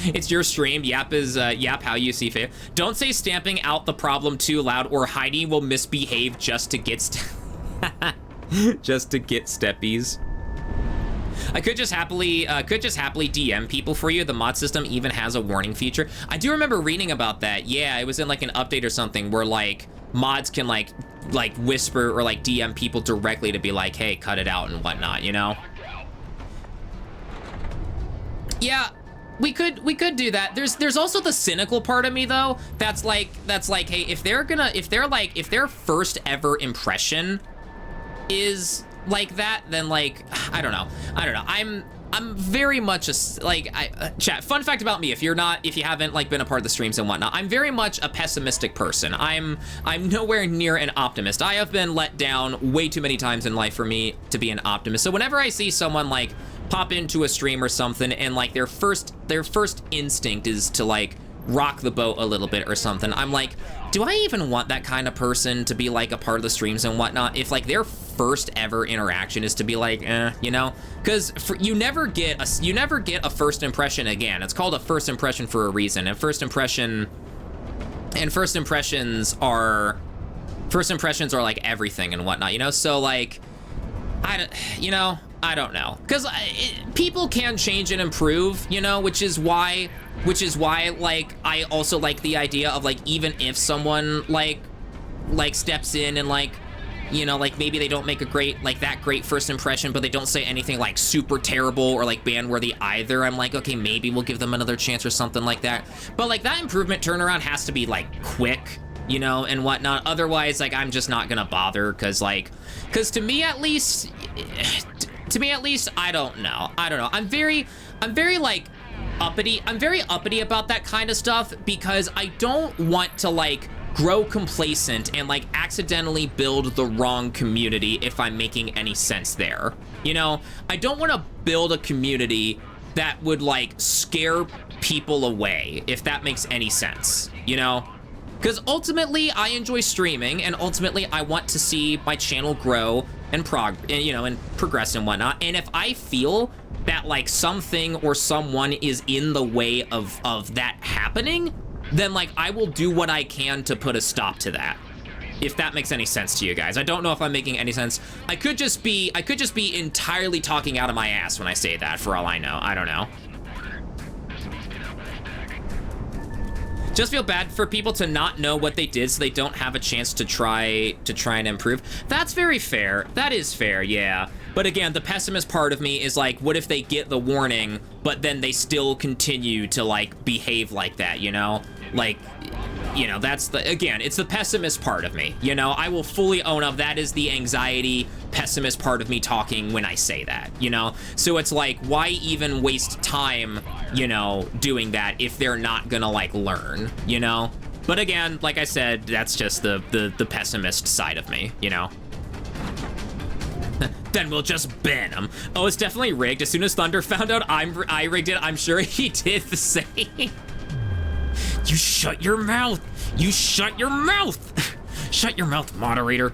Yap is yap how you see fit. Don't say stamping out the problem too loud or Heidi will misbehave just to get steppies. I could just happily DM people for you. The mod system even has a warning feature. I do remember reading about that. Yeah, it was in like an update or something where like mods can like whisper or like DM people directly to be like, hey, cut it out and whatnot, you know? Yeah, we could do that. There's also the cynical part of me though. That's like, hey, if their first ever impression is like that, then like, I don't know. I'm very much chat. Fun fact about me, if you haven't like been a part of the streams and whatnot, I'm very much a pessimistic person. I'm nowhere near an optimist. I have been let down way too many times in life for me to be an optimist. So whenever I see someone like pop into a stream or something and like their first instinct is to like rock the boat a little bit or something, I'm like, do I even want that kind of person to be like a part of the streams and whatnot if like their first ever interaction is to be like, you know? Because you never get a first impression again. It's called a first impression for a reason. And first impressions are like everything and whatnot, you know? So like, I don't know, because people can change and improve, you know, which is why like I also like the idea of like, even if someone like steps in and like, you know, like maybe they don't make a great first impression, but they don't say anything like super terrible or like ban worthy either, I'm like, okay, maybe we'll give them another chance or something like that. But like that improvement turnaround has to be like quick, you know, and whatnot. Otherwise, like, I'm just not gonna bother, because to me at least, I don't know. I'm very like uppity. I'm very uppity about that kind of stuff because I don't want to like grow complacent and like accidentally build the wrong community, if I'm making any sense there. You know, I don't want to build a community that would like scare people away, if that makes any sense, you know? Because ultimately I enjoy streaming, and ultimately I want to see my channel grow and progress and whatnot. And if I feel that like something or someone is in the way of that happening, then like I will do what I can to put a stop to that. If that makes any sense to you guys. I don't know if I'm making any sense. I could just be entirely talking out of my ass when I say that, for all I know. I don't know. Just feel bad for people to not know what they did, so they don't have a chance to try and improve. That's very fair. That is fair, yeah. But again, the pessimist part of me is like, what if they get the warning, but then they still continue to like behave like that, you know? Like, you know, that's it's the pessimist part of me, you know? I will fully own up that is the anxiety pessimist part of me talking when I say that, you know? So it's like, why even waste time, you know, doing that if they're not gonna like learn, you know? But again, like I said, that's just the pessimist side of me, you know? Then we'll just ban him. Oh, it's definitely rigged. As soon as Thunder found out I rigged it, I'm sure he did the same. You shut your mouth. You shut your mouth. Shut your mouth, moderator.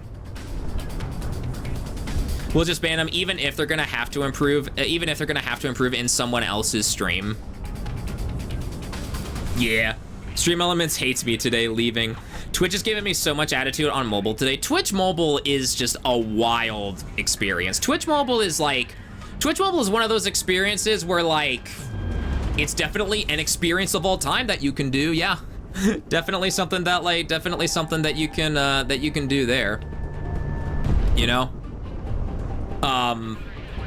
We'll just ban them even if they're gonna have to improve, in someone else's stream. Yeah. Stream Elements hates me today, leaving. Twitch is giving me so much attitude on mobile today. Twitch Mobile is just a wild experience. Twitch Mobile is one of those experiences where, like, it's definitely an experience of all time that you can do, yeah. definitely something that you can do there. You know?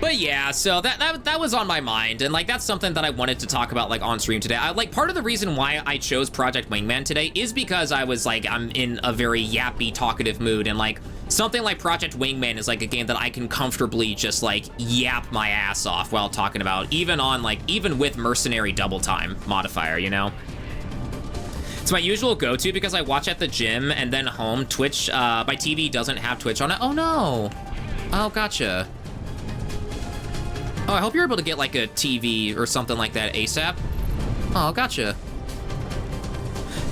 But yeah, so that was on my mind, and like that's something that I wanted to talk about like on stream today. Part of the reason why I chose Project Wingman today is because I was like, I'm in a very yappy, talkative mood, and like something like Project Wingman is like a game that I can comfortably just like yap my ass off while talking about, even with mercenary double time modifier, you know? It's my usual go-to because I watch at the gym and then home. Twitch, my TV doesn't have Twitch on it. Oh no. Oh, gotcha. Oh, I hope you're able to get like a TV or something like that ASAP. Oh, gotcha.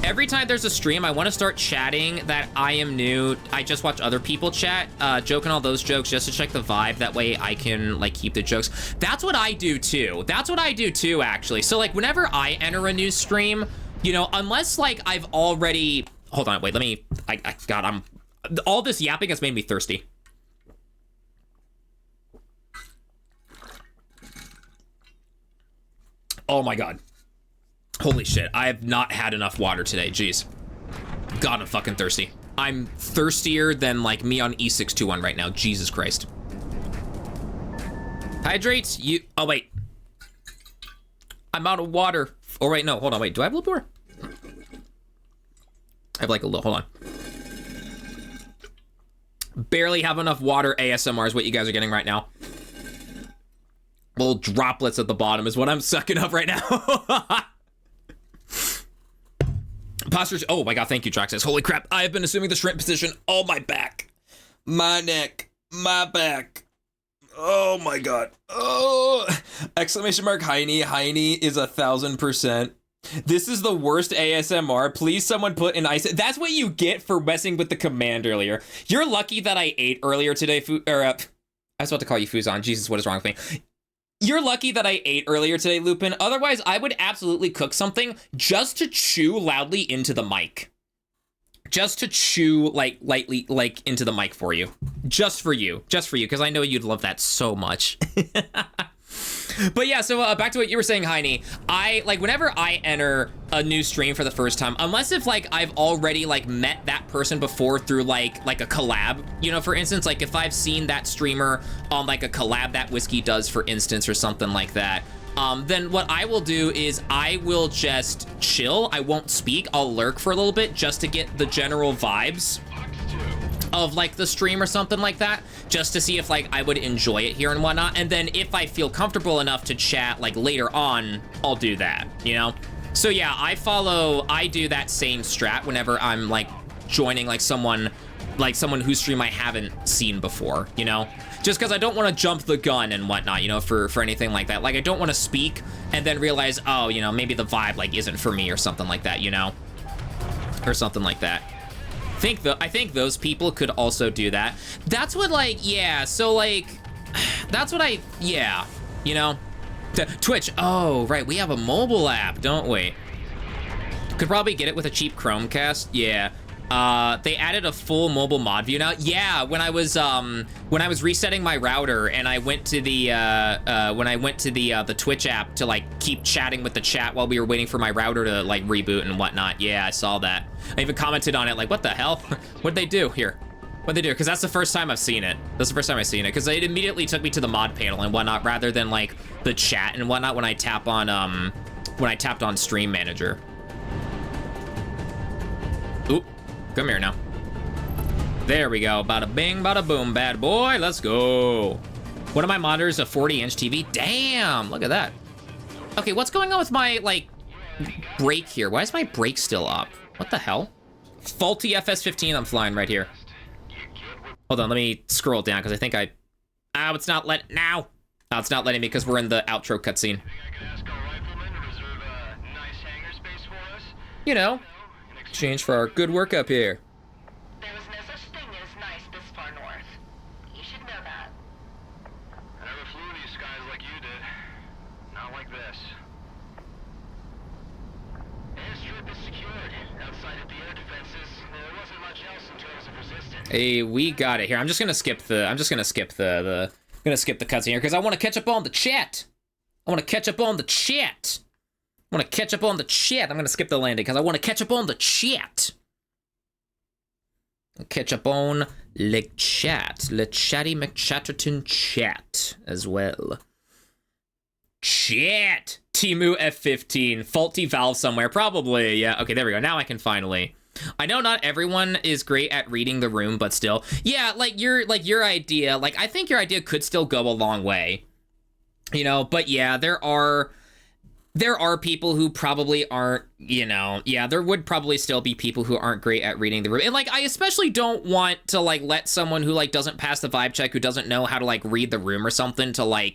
Every time there's a stream, I want to start chatting that I am new. I just watch other people chat, joking all those jokes just to check the vibe. That way I can like keep the jokes. That's what I do too. Actually. So like whenever I enter a new stream, you know, unless like I've already, hold on, wait, let me, God, all this yapping has made me thirsty. Oh my God. Holy shit. I have not had enough water today. Jeez. God, I'm fucking thirsty. I'm thirstier than like me on E621 right now. Jesus Christ. Hydrates, oh wait. I'm out of water. Oh wait, no, hold on, wait. Do I have a little more? I have like a little, hold on. Barely have enough water ASMR is what you guys are getting right now. Little droplets at the bottom is what I'm sucking up right now. Postures. Oh my God, thank you, Traxxas. Holy crap, I have been assuming the shrimp position. Oh, my back, my neck, my back. Oh my God. Oh, exclamation mark Heine. Heine is 1000%. This is the worst ASMR. Please someone put an ice. That's what you get for messing with the command earlier. You're lucky that I ate earlier today. I was about to call you Fuzon. Jesus, what is wrong with me? You're lucky that I ate earlier today, Lupin. Otherwise, I would absolutely cook something just to chew loudly into the mic. Just to chew, like, lightly, like, into the mic for you. Just for you, because I know you'd love that so much. But yeah, so back to what you were saying, Heine. Whenever I enter a new stream for the first time, unless if, like, I've already, like, met that person before through, like a collab, you know, for instance, like, if I've seen that streamer on, like, a collab that Whiskey does, for instance, or something like that, then what I will do is I will just chill. I won't speak. I'll lurk for a little bit just to get the general vibes of like the stream or something like that, just to see if like I would enjoy it here and whatnot. And then if I feel comfortable enough to chat like later on, I'll do that, you know? So yeah, I do that same strat whenever I'm like joining like someone whose stream I haven't seen before, you know? Just because I don't want to jump the gun and whatnot, you know, for anything like that. Like I don't want to speak and then realize, oh, you know, maybe the vibe like isn't for me or something like that, you know? Or something like that. I think those people could also do that. That's what like, yeah, so like, that's what yeah, you know? Twitch, oh, right, we have a mobile app, don't we? Could probably get it with a cheap Chromecast, yeah. They added a full mobile mod view now. Yeah, when I was resetting my router and I went to the the Twitch app to like keep chatting with the chat while we were waiting for my router to like reboot and whatnot. Yeah, I saw that. I even commented on it like, what the hell? What'd they do here? What'd they do? Because that's the first time I've seen it. That's the first time I've seen it. Because it immediately took me to the mod panel and whatnot rather than like the chat and whatnot when I tapped on Stream Manager. Oop. Come here now. There we go. Bada bing, bada boom, bad boy. Let's go. One of my monitors, a 40-inch TV. Damn, look at that. Okay, what's going on with my, like, brake here? Why is my brake still up? What the hell? Faulty FS15 I'm flying right here. Hold on, let me scroll down, because I think oh, it's not letting, now. No, it's not letting me, because we're in the outro cutscene. You know. Exchange for our good work up here. There was no such thing as nice this far north. You should know that. Yes. Airstrip is secured. Outside of the air defenses, there wasn't much else in terms of resistance. Hey, we got it here. I'm just gonna skip the cutscene here because I want to catch up on the chat. I'm gonna skip the landing because I want to catch up on the chat. Catch up on the chat. The chatty McChatterton chat as well. Chat! Temu F15. Faulty valve somewhere. Probably, yeah. Okay, there we go. Now I can finally... I know not everyone is great at reading the room, but still. Yeah, your idea, I think your idea could still go a long way. You know, but yeah, there are people who probably aren't, yeah, there would probably still be people who aren't great at reading the room. And, I especially don't want to, let someone who, doesn't pass the vibe check, who doesn't know how to, read the room or something to,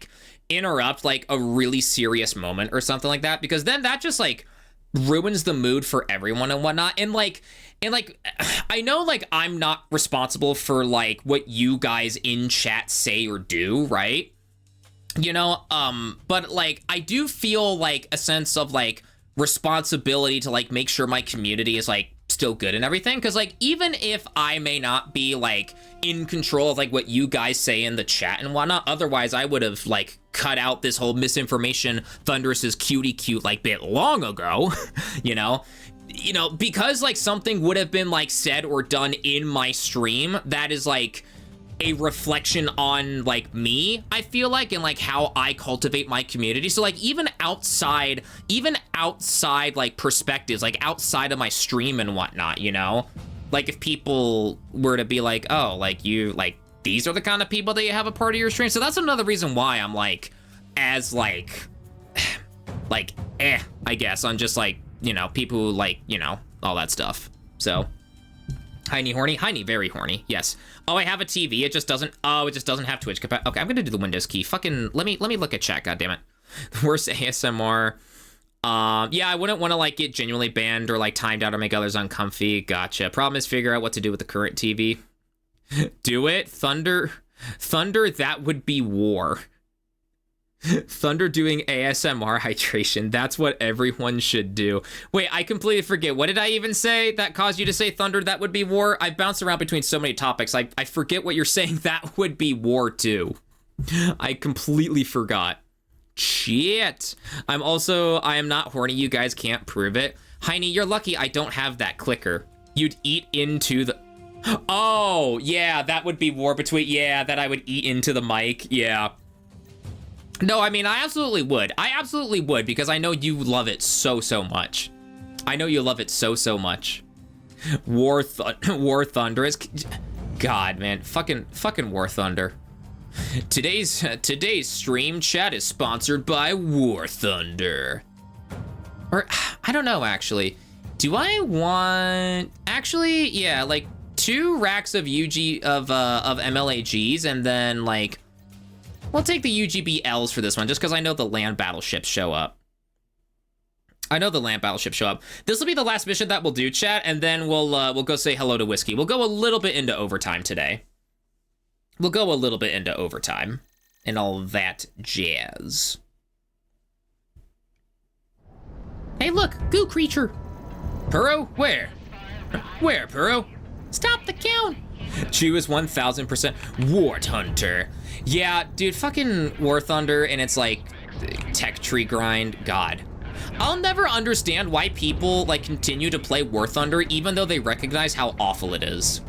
interrupt, a really serious moment or something like that. Because then that just, ruins the mood for everyone and whatnot. And I know I'm not responsible for what you guys in chat say or do, right? But I do feel a sense of responsibility to make sure my community is still good and everything, because even if I may not be in control of what you guys say in the chat and whatnot, otherwise I would have cut out this whole misinformation Thunderous's cutie cute bit long ago. Because something would have been said or done in my stream that is a reflection on me, I feel and how I cultivate my community. So even outside perspectives, outside of my stream and whatnot, if people were to be oh, you these are the kind of people that you have a part of your stream. So that's another reason why I'm as I guess on just people who all that stuff. So Heiny horny? Heiny very horny, yes. Oh, I have a TV, it just doesn't have Twitch capacity. Okay, I'm gonna do the Windows key. Fucking, let me look at chat, goddammit. Worst ASMR. Yeah, I wouldn't want to get genuinely banned or timed out or make others uncomfy. Gotcha. Problem is figure out what to do with the current TV. Do it? Thunder, that would be war. Thunder doing ASMR hydration. That's what everyone should do. Wait, I completely forget. What did I even say that caused you to say Thunder, that would be war? I bounced around between so many topics. I forget what you're saying. That would be war too. I completely forgot. Shit. I am not horny. You guys can't prove it. Heiny, you're lucky I don't have that clicker. You'd eat into the... Oh, yeah, that would be war between... Yeah, that I would eat into the mic. Yeah. No, I mean, I absolutely would. I absolutely would, because I know you love it so much. I know you love it so much. War Thunder is... God, man. Fucking War Thunder. Today's stream chat is sponsored by War Thunder. Or, I don't know, actually. Do I want... Actually, yeah, 2 racks of MLAGs, and then, we'll take the UGBLs for this one, just because I know the land battleships show up. This will be the last mission that we'll do, chat, and then we'll go say hello to Whiskey. We'll go a little bit into overtime today. And all that jazz. Hey, look, goo creature. Purro, where? Where, Purro? Stop the count. She was 1000% War Hunter. Yeah, dude, fucking War Thunder and it's tech tree grind. God. I'll never understand why people continue to play War Thunder even though they recognize how awful it is.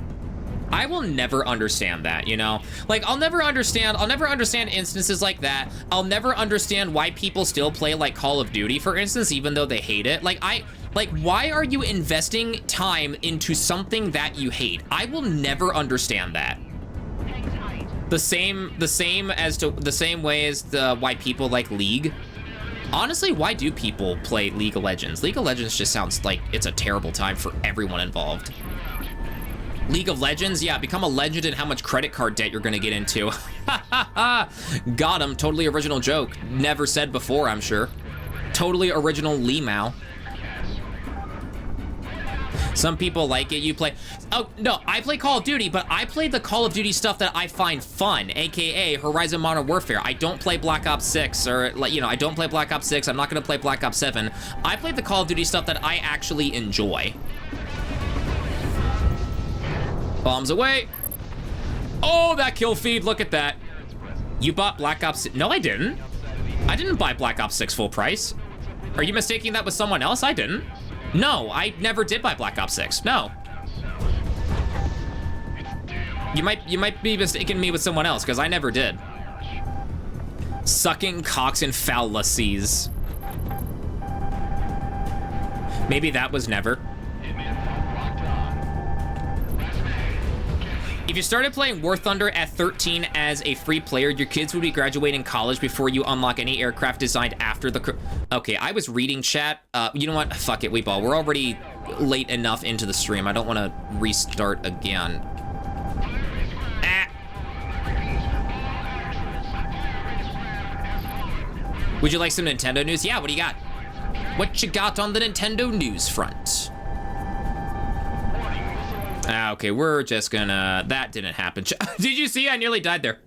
I will never understand that, I'll never understand instances like that. I'll never understand why people still play Call of Duty, for instance, even though they hate it. Why are you investing time into something that you hate? I will never understand that. The same way as why people like League. Honestly, why do people play League of Legends? League of Legends just sounds like it's a terrible time for everyone involved. League of Legends, yeah, become a legend in how much credit card debt you're gonna get into. Got him, totally original joke. Never said before, I'm sure. Totally original Lee Mao. Some people like it. You play... Oh, no, I play Call of Duty, but I play the Call of Duty stuff that I find fun, aka Horizon Modern Warfare. I don't play Black Ops 6, or, like, you know, I don't play Black Ops 6. I'm not going to play Black Ops 7. I play the Call of Duty stuff that I actually enjoy. Bombs away. Oh, that kill feed. Look at that. You bought Black Ops 6. No, I didn't. I didn't buy Black Ops 6 full price. Are you mistaking that with someone else? I didn't. No, I never did buy Black Ops 6. No. You might be mistaking me with someone else, because I never did. Sucking cocks and fallacies. Maybe that was never. If you started playing War Thunder at 13 as a free player, your kids would be graduating college before you unlock any aircraft designed after the... Okay, I was reading chat. You know what? Fuck it, Weeball. We're already late enough into the stream. I don't want to restart again. Ah. Would you like some Nintendo news? Yeah, what do you got? What you got on the Nintendo news front? Okay, we're just gonna... That didn't happen. Did you see? I nearly died there.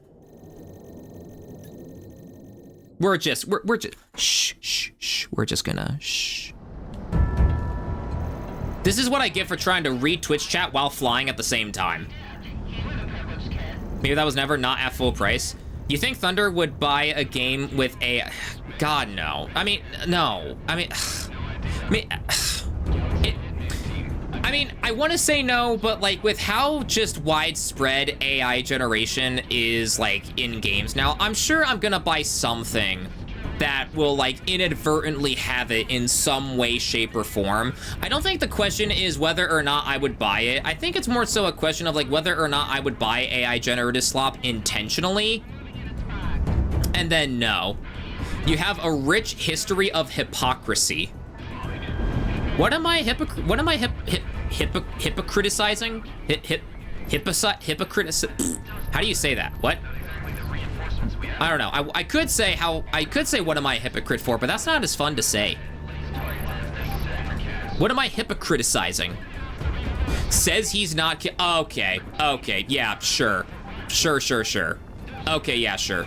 We're just... Shh, shh, shh. We're just gonna... Shh. This is what I get for trying to read Twitch chat while flying at the same time. Maybe that was never not at full price. You think Thunder would buy a game with a... God, no. I mean, no. I mean, I want to say no, but like with how just widespread AI generation is like in games now, I'm sure I'm gonna buy something that will like inadvertently have it in some way, shape, or form. I don't think the question is whether or not I would buy it. I think it's more so a question of like whether or not I would buy AI generative slop intentionally. And then no. You have a rich history of hypocrisy. What am I hypocriticizing? How do you say that? What? I don't know. I could say what am I a hypocrite for, but that's not as fun to say. What am I hypocriticizing? Says he's not okay, yeah, sure. Sure. Okay, yeah, sure.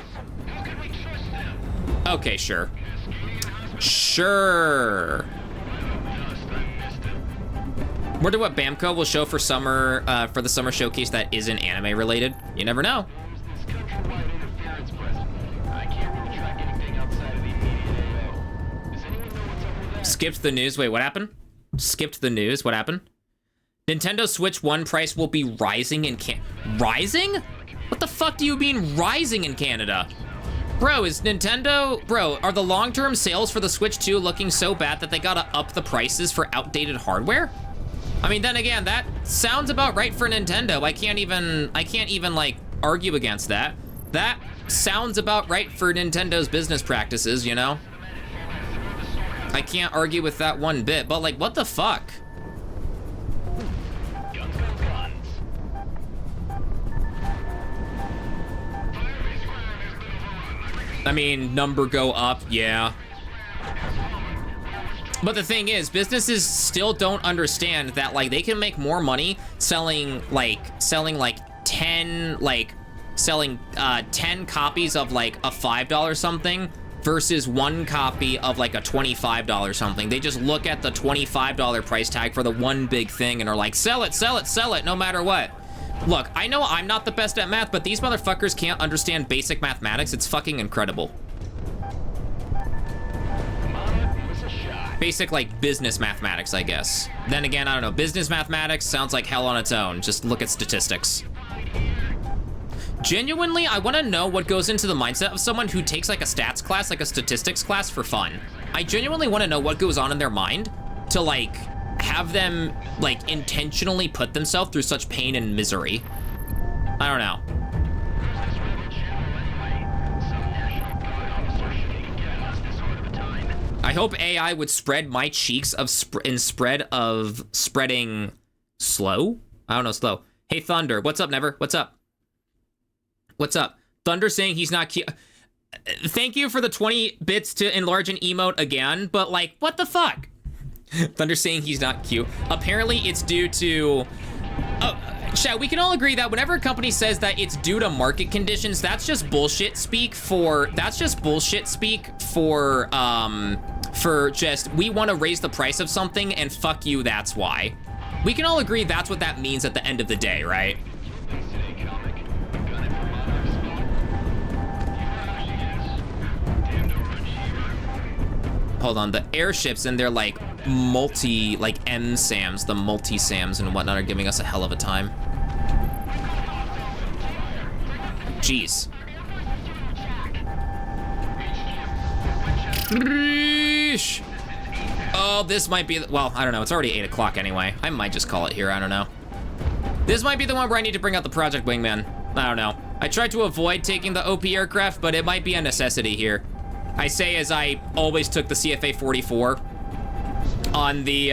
Okay, sure. Sure. Wonder what Bamco will show for summer, for the summer showcase that isn't anime related. You never know. Skipped the news. Wait, what happened? Skipped the news. What happened? Nintendo Switch 1 price will be rising in Rising? What the fuck do you mean rising in Canada? Bro, is Nintendo... Bro, are the long-term sales for the Switch 2 looking so bad that they gotta up the prices for outdated hardware? I mean, then again, that sounds about right for Nintendo. I can't even like argue against that. That sounds about right for Nintendo's business practices, you know? I can't argue with that one bit, but like, what the fuck? I mean, number go up, yeah. But the thing is, businesses still don't understand that like they can make more money selling 10 copies of like a $5 something versus one copy of like a $25 something. They just look at the $25 price tag for the one big thing and are like, sell it, no matter what. Look, I know I'm not the best at math, but these motherfuckers can't understand basic mathematics. It's fucking incredible. Basic, like, business mathematics, I guess. Then again, I don't know. Business mathematics sounds like hell on its own. Just look at statistics. Genuinely, I want to know what goes into the mindset of someone who takes, like, a stats class, like a statistics class for fun. I genuinely want to know what goes on in their mind to, like, have them, like, intentionally put themselves through such pain and misery. I don't know. I hope AI would spread my cheeks of spreading slow? I don't know, slow. Hey, Thunder, what's up, Never? What's up? What's up? Thunder saying he's not cute. Thank you for the 20 bits to enlarge an emote again, but like, what the fuck? Thunder saying he's not cute. Apparently it's due to... Chat, we can all agree that whenever a company says that it's due to market conditions, that's just bullshit speak for... for just, we want to raise the price of something and fuck you, that's why. We can all agree that's what that means at the end of the day, right? Hold on, the airships and their like multi, like M-SAMs, the multi-SAMs and whatnot are giving us a hell of a time. Jeez. Oh, this might be, well, I don't know. It's already 8 o'clock anyway. I might just call it here. I don't know. This might be the one where I need to bring out the Project Wingman. I don't know. I tried to avoid taking the OP aircraft, but it might be a necessity here. I say as I always took the CFA-44 on the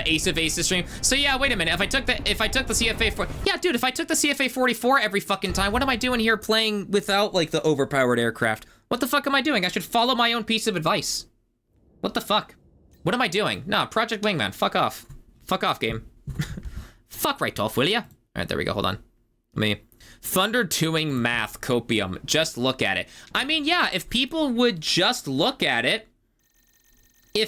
Ace of Aces stream. So yeah, wait a minute. If I took the CFA-4, yeah, dude, if I took the CFA-44 every fucking time, what am I doing here playing without like the overpowered aircraft? What the fuck am I doing? I should follow my own piece of advice. What the fuck? What am I doing? Nah, Project Wingman, fuck off. Fuck off, game. Fuck right off, will ya? All right, there we go, hold on. Thunder doing math, copium. Just look at it. I mean, yeah, if people would just look at it, you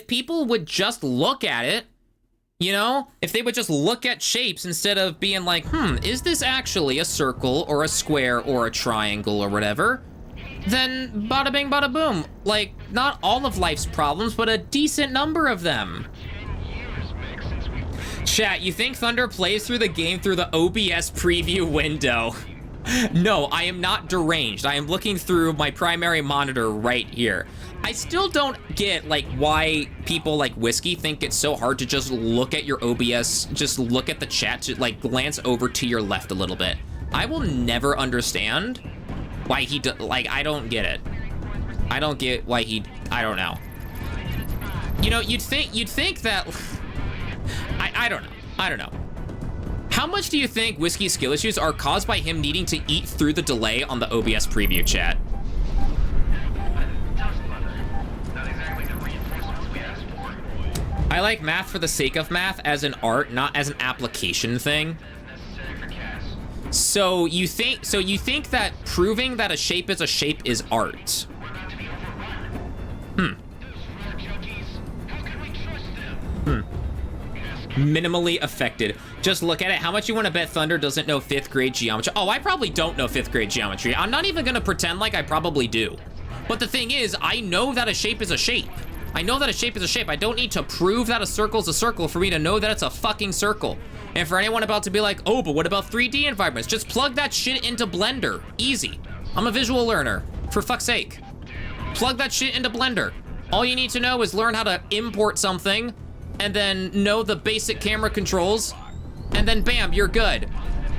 know, if they would just look at shapes instead of being like, is this actually a circle or a square or a triangle or whatever, then bada bing, bada boom. Like, not all of life's problems, but a decent number of them. Chat, you think Thunder plays through the game through the OBS preview window? No, I am not deranged. I am looking through my primary monitor right here. I still don't get, like, why people like Whiskey think it's so hard to just look at your OBS, just look at the chat, to, like, glance over to your left a little bit. I will never understand why he, like, I don't get it. I don't get why he, I don't know. You know, you'd think that, I don't know. How much do you think Whiskey's skill issues are caused by him needing to eat through the delay on the OBS preview, chat? I like math for the sake of math as an art, not as an application thing. So you think that proving that a shape is art? Minimally affected. Just look at it. How much you want to bet Thunder doesn't know 5th grade geometry? Oh, I probably don't know 5th grade geometry. I'm not even gonna pretend like I probably do. But the thing is, I know that a shape is a shape. I know that a shape is a shape. I don't need to prove that a circle is a circle for me to know that it's a fucking circle. And for anyone about to be like, oh, but what about 3D environments? Just plug that shit into Blender. Easy. I'm a visual learner. For fuck's sake. Plug that shit into Blender. All you need to know is learn how to import something and then know the basic camera controls, and then bam, you're good.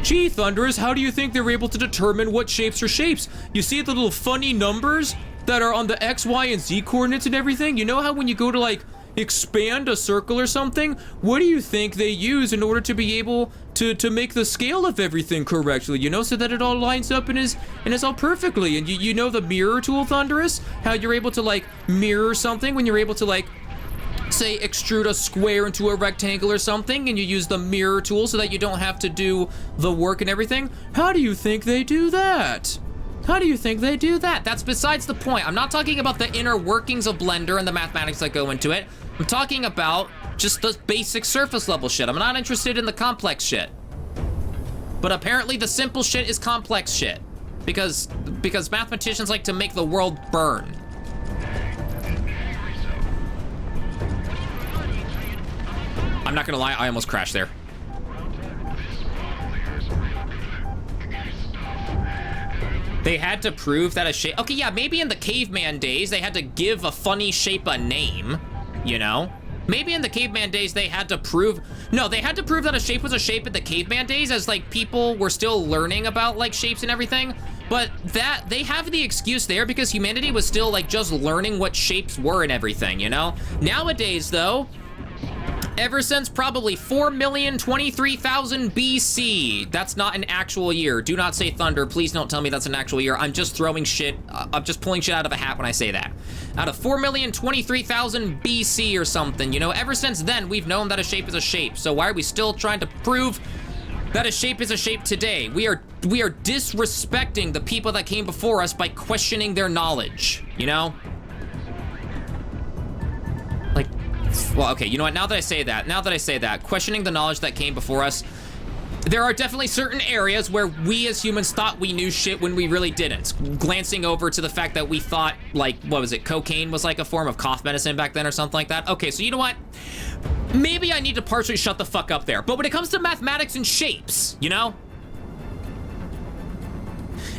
Gee, Thunderous, how do you think they're able to determine what shapes are shapes? You see the little funny numbers that are on the X, Y, and Z coordinates and everything? You know how when you go to like expand a circle or something, what do you think they use in order to be able to make the scale of everything correctly, you know, so that it all lines up and is all perfectly? And you know the mirror tool, Thunderous? How you're able to like mirror something when you're able to like, say, extrude a square into a rectangle or something, and you use the mirror tool so that you don't have to do the work and everything? How do you think they do that? How do you think they do that? That's besides the point. I'm not talking about the inner workings of Blender and the mathematics that go into it. I'm talking about just the basic surface level shit. I'm not interested in the complex shit. But apparently the simple shit is complex shit. Because mathematicians like to make the world burn. I'm not gonna lie, I almost crashed there. They had to prove that a shape, okay, yeah, maybe in the caveman days, they had to give a funny shape a name, you know? Maybe in the caveman days, they had to prove, no, they had to prove that a shape was a shape in the caveman days as like people were still learning about like shapes and everything. But that, they have the excuse there because humanity was still like just learning what shapes were and everything, you know? Nowadays though, ever since probably 4,023,000 BC. That's not an actual year. Do not say Thunder. Please don't tell me that's an actual year. I'm just throwing shit. I'm just pulling shit out of a hat when I say that. out of 4,023,000 BC or something. You know, ever since then, we've known that a shape is a shape. So why are we still trying to prove that a shape is a shape today? We are disrespecting the people that came before us by questioning their knowledge, you know? Like, well, okay, you know what? Now that I say that, questioning the knowledge that came before us, there are definitely certain areas where we as humans thought we knew shit when we really didn't. Glancing over to the fact that we thought, like, what was it, cocaine was like a form of cough medicine back then or something like that. Okay, so you know what? Maybe I need to partially shut the fuck up there. But when it comes to mathematics and shapes, you know?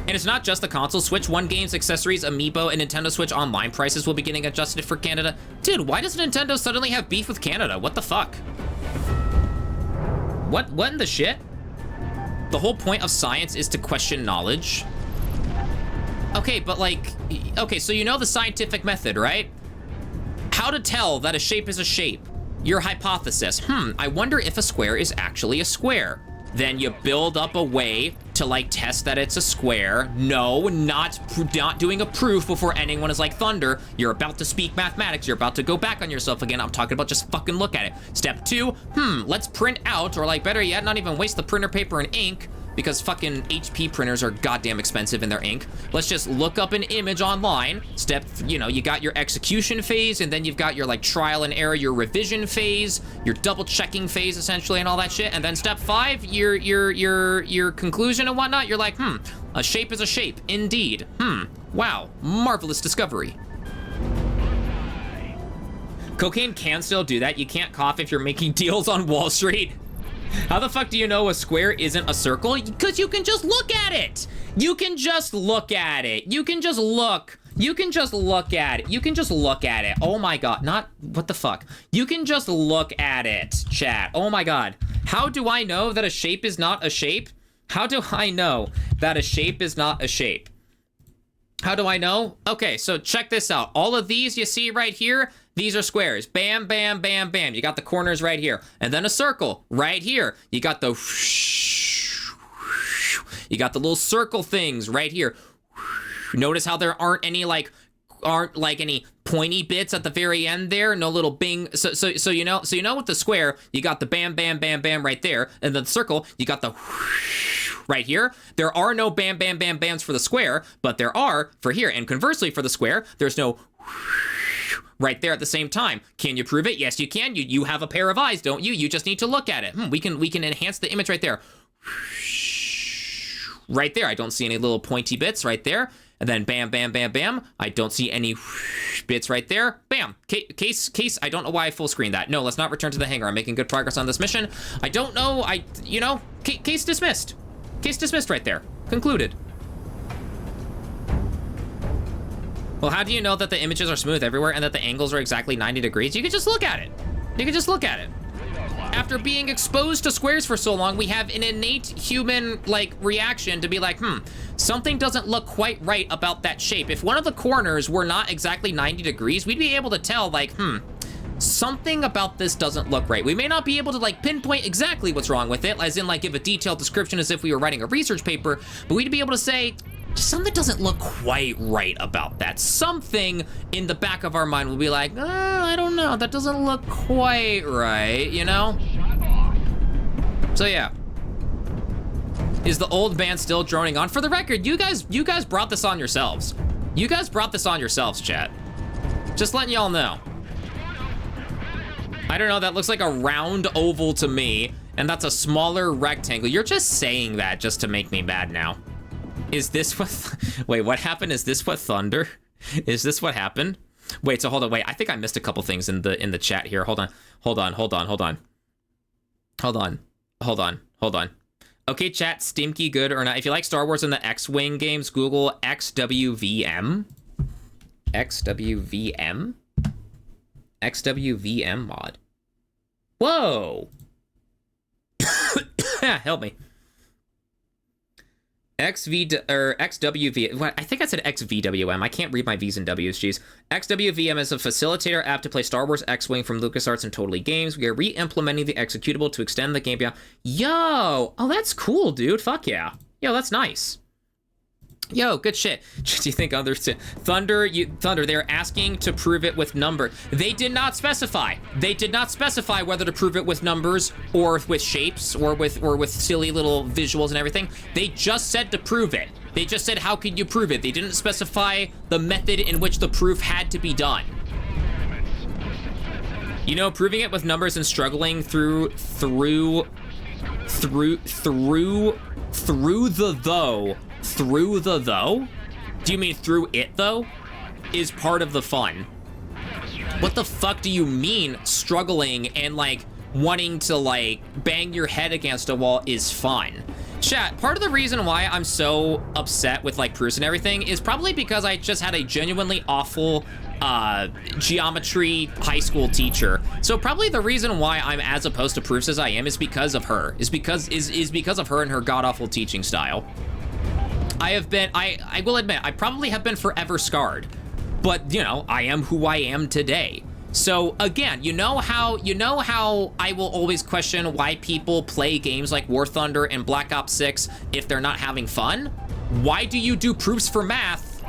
And it's not just the console. Switch One games, accessories, Amiibo, and Nintendo Switch Online prices will be getting adjusted for Canada. Dude, why does Nintendo suddenly have beef with Canada? What the fuck? What in the shit? The whole point of science is to question knowledge. Okay, but like, okay, so you know the scientific method, right? How to tell that a shape is a shape. Your hypothesis. I wonder if a square is actually a square. Then you build up a way to like test that it's a square. No, not doing a proof before anyone is like, Thunder, you're about to speak mathematics. You're about to go back on yourself again. I'm talking about just fucking look at it. Step 2, let's print out, or like better yet, not even waste the printer paper and ink, because fucking HP printers are goddamn expensive in their ink. Let's just look up an image online. Step, you know, you got your execution phase, and then you've got your like trial and error, your revision phase, your double checking phase essentially, and all that shit. And then step 5, your conclusion and whatnot. You're like, a shape is a shape, indeed. Wow, marvelous discovery. Cocaine can still do that. You can't cough if you're making deals on Wall Street. How the fuck do you know a square isn't a circle? Because you can just look at it. You can just look at it. You can just look. You can just look at it. You can just look at it. Oh my god. Not, what the fuck? You can just look at it, chat. Oh my god. How do I know that a shape is not a shape? How do I know that a shape is not a shape? How do I know? Okay, so check this out. All of these you see right here, these are squares. Bam, bam, bam, bam. You got the corners right here. And then a circle right here. You got the... You got the little circle things right here. Notice how there aren't any any pointy bits at the very end there. No little bing. So you know with the square, you got the bam, bam, bam, bam right there. And then the circle, you got the... right here. There are no bam, bam, bam, bams for the square, but there are for here. And conversely, for the square, there's no... right there at the same time. Can you prove it? Yes, you can. You have a pair of eyes, don't you? You just need to look at it. We can enhance the image right there. Right there. I don't see any little pointy bits right there. And then bam, bam, bam, bam. I don't see any bits right there. Bam. Case. I don't know why I full screened that. No, let's not return to the hangar. I'm making good progress on this mission. I don't know. Case dismissed. Case dismissed right there. Concluded. Well, how do you know that the images are smooth everywhere and that the angles are exactly 90 degrees? You can just look at it. You can just look at it. After being exposed to squares for so long, we have an innate human, reaction to be like, something doesn't look quite right about that shape. If one of the corners were not exactly 90 degrees, we'd be able to tell, something about this doesn't look right. We may not be able to, pinpoint exactly what's wrong with it, as in, give a detailed description as if we were writing a research paper, but we'd be able to say, something doesn't look quite right about that. Something in the back of our mind will be like, I don't know, that doesn't look quite right, you know? So yeah. Is the old band still droning on? For the record, you guys brought this on yourselves. You guys brought this on yourselves, chat. Just letting y'all know. I don't know, that looks like a round oval to me, and that's a smaller rectangle. You're just saying that just to make me mad now. Is this what, wait, what happened? Is this what Thunder? Is this what happened? Wait, so hold on, wait, I think I missed a couple things in the chat here. Hold on. Okay, chat, Stimky good or not? If you like Star Wars and the X-Wing games, Google XWVM. XWVM mod. Whoa! Help me. XWV, what? I think I said XVWM. I can't read my V's and W's, jeez. XWVM is a facilitator app to play Star Wars X-Wing from LucasArts and Totally Games. We are re-implementing the executable to extend the game beyond. Yo! Oh, that's cool, dude. Fuck yeah. Yo, that's nice. Yo, good shit. Do you think others Thunder, they're asking to prove it with number. They did not specify. They did not specify whether to prove it with numbers or with shapes or with silly little visuals and everything. They just said to prove it. They just said, how could you prove it? They didn't specify the method in which the proof had to be done. You know, proving it with numbers and struggling through the though? Do you mean through it though? Is part of the fun. What the fuck do you mean struggling and like wanting to like bang your head against a wall is fun? Chat, part of the reason why I'm so upset with like proofs and everything is probably because I just had a genuinely awful geometry high school teacher. So probably the reason why I'm as opposed to proofs as I am is because of her. Is because of her and her god-awful teaching style. I will admit, I probably have been forever scarred. But, you know, I am who I am today. So again, you know how I will always question why people play games like War Thunder and Black Ops 6 if they're not having fun? Why do you do proofs for math?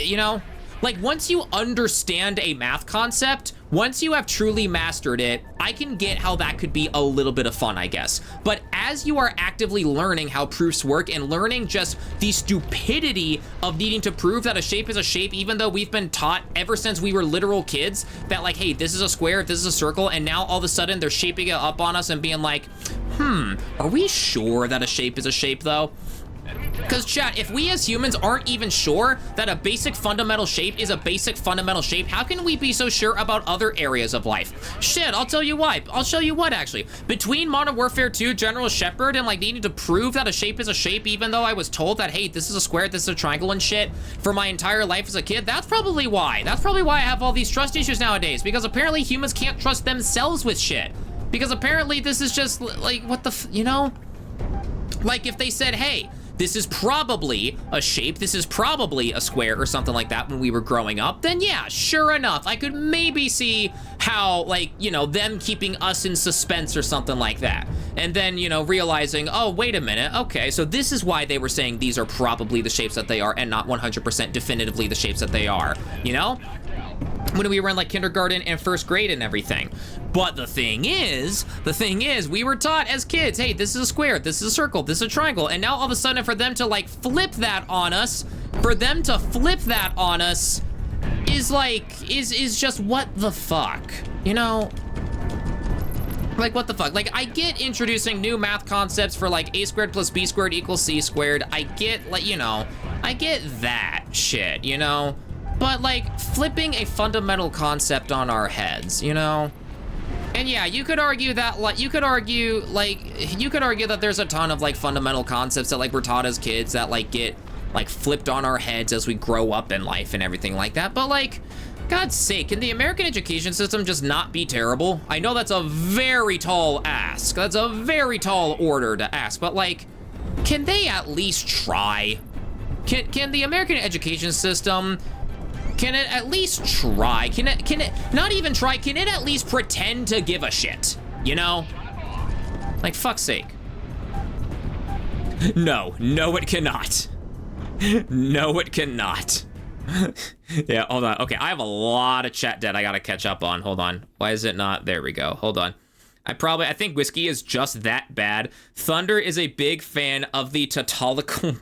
You know? Like, once you understand a math concept, once you have truly mastered it, I can get how that could be a little bit of fun, I guess. But as you are actively learning how proofs work and learning just the stupidity of needing to prove that a shape is a shape, even though we've been taught ever since we were literal kids that like, hey, this is a square, this is a circle, and now all of a sudden they're shaping it up on us and being like, are we sure that a shape is a shape though? Because chat, if we as humans aren't even sure that a basic fundamental shape is a basic fundamental shape, how can we be so sure about other areas of life? Shit, I'll tell you why. I'll show you what, actually. Between Modern Warfare 2, General Shepard, and like needing to prove that a shape is a shape, even though I was told that, hey, this is a square, this is a triangle and shit for my entire life as a kid, that's probably why. That's probably why I have all these trust issues nowadays, because apparently humans can't trust themselves with shit. Because apparently this is just like, what the you know? Like if they said, hey, this is probably a shape, this is probably a square or something like that when we were growing up, then yeah, sure enough, I could maybe see how, like, you know, them keeping us in suspense or something like that. And then, you know, realizing, oh, wait a minute, okay, so this is why they were saying these are probably the shapes that they are and not 100% definitively the shapes that they are, you know? When we were in like kindergarten and first grade and everything. But the thing is, we were taught as kids, hey, this is a square, this is a circle, this is a triangle. And now all of a sudden for them to like flip that on us, is like, is just what the fuck, you know? Like, what the fuck? Like, I get introducing new math concepts for like a squared plus b squared equals c squared. I get, like, you know, I get that shit, you know? But like flipping a fundamental concept on our heads, you know? And yeah, you could argue that like you could argue that there's a ton of like fundamental concepts that like we're taught as kids that like get like flipped on our heads as we grow up in life and everything like that. But like, God's sake, can the American education system just not be terrible? I know that's a very tall ask. That's a very tall order to ask, but like, can they at least try? Can the American education system, can it at least try? Can it not even try? Can it at least pretend to give a shit? You know? Like, fuck's sake. No, it cannot. No, it cannot. Yeah, hold on. Okay, I have a lot of chat debt I gotta catch up on. Hold on. Why is it not? There we go. Hold on. I think whiskey is just that bad. Thunder is a big fan of the tautological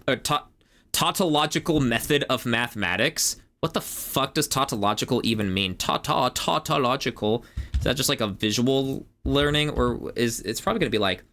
method of mathematics. What the fuck does tautological even mean? Tautological? Is that just like a visual learning, or is it's probably gonna be like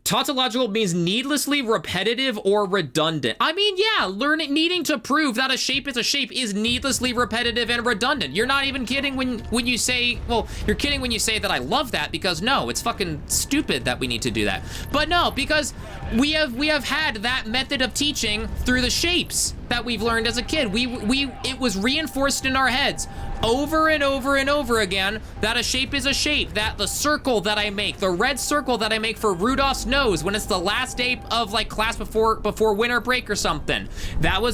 tautological means needlessly repetitive or redundant. I mean, yeah, needing to prove that a shape is a shape is needlessly repetitive and redundant. You're not even kidding when you say, well, you're kidding when you say that I love that, because no, it's fucking stupid that we need to do that. But no, because we have had that method of teaching through the shapes that we've learned as a kid. It was reinforced in our heads over and over and over again that a shape is a shape, that the circle that I make, the red circle that I make for Rudolph's nose when it's the last day of like class before winter break or something, I mean,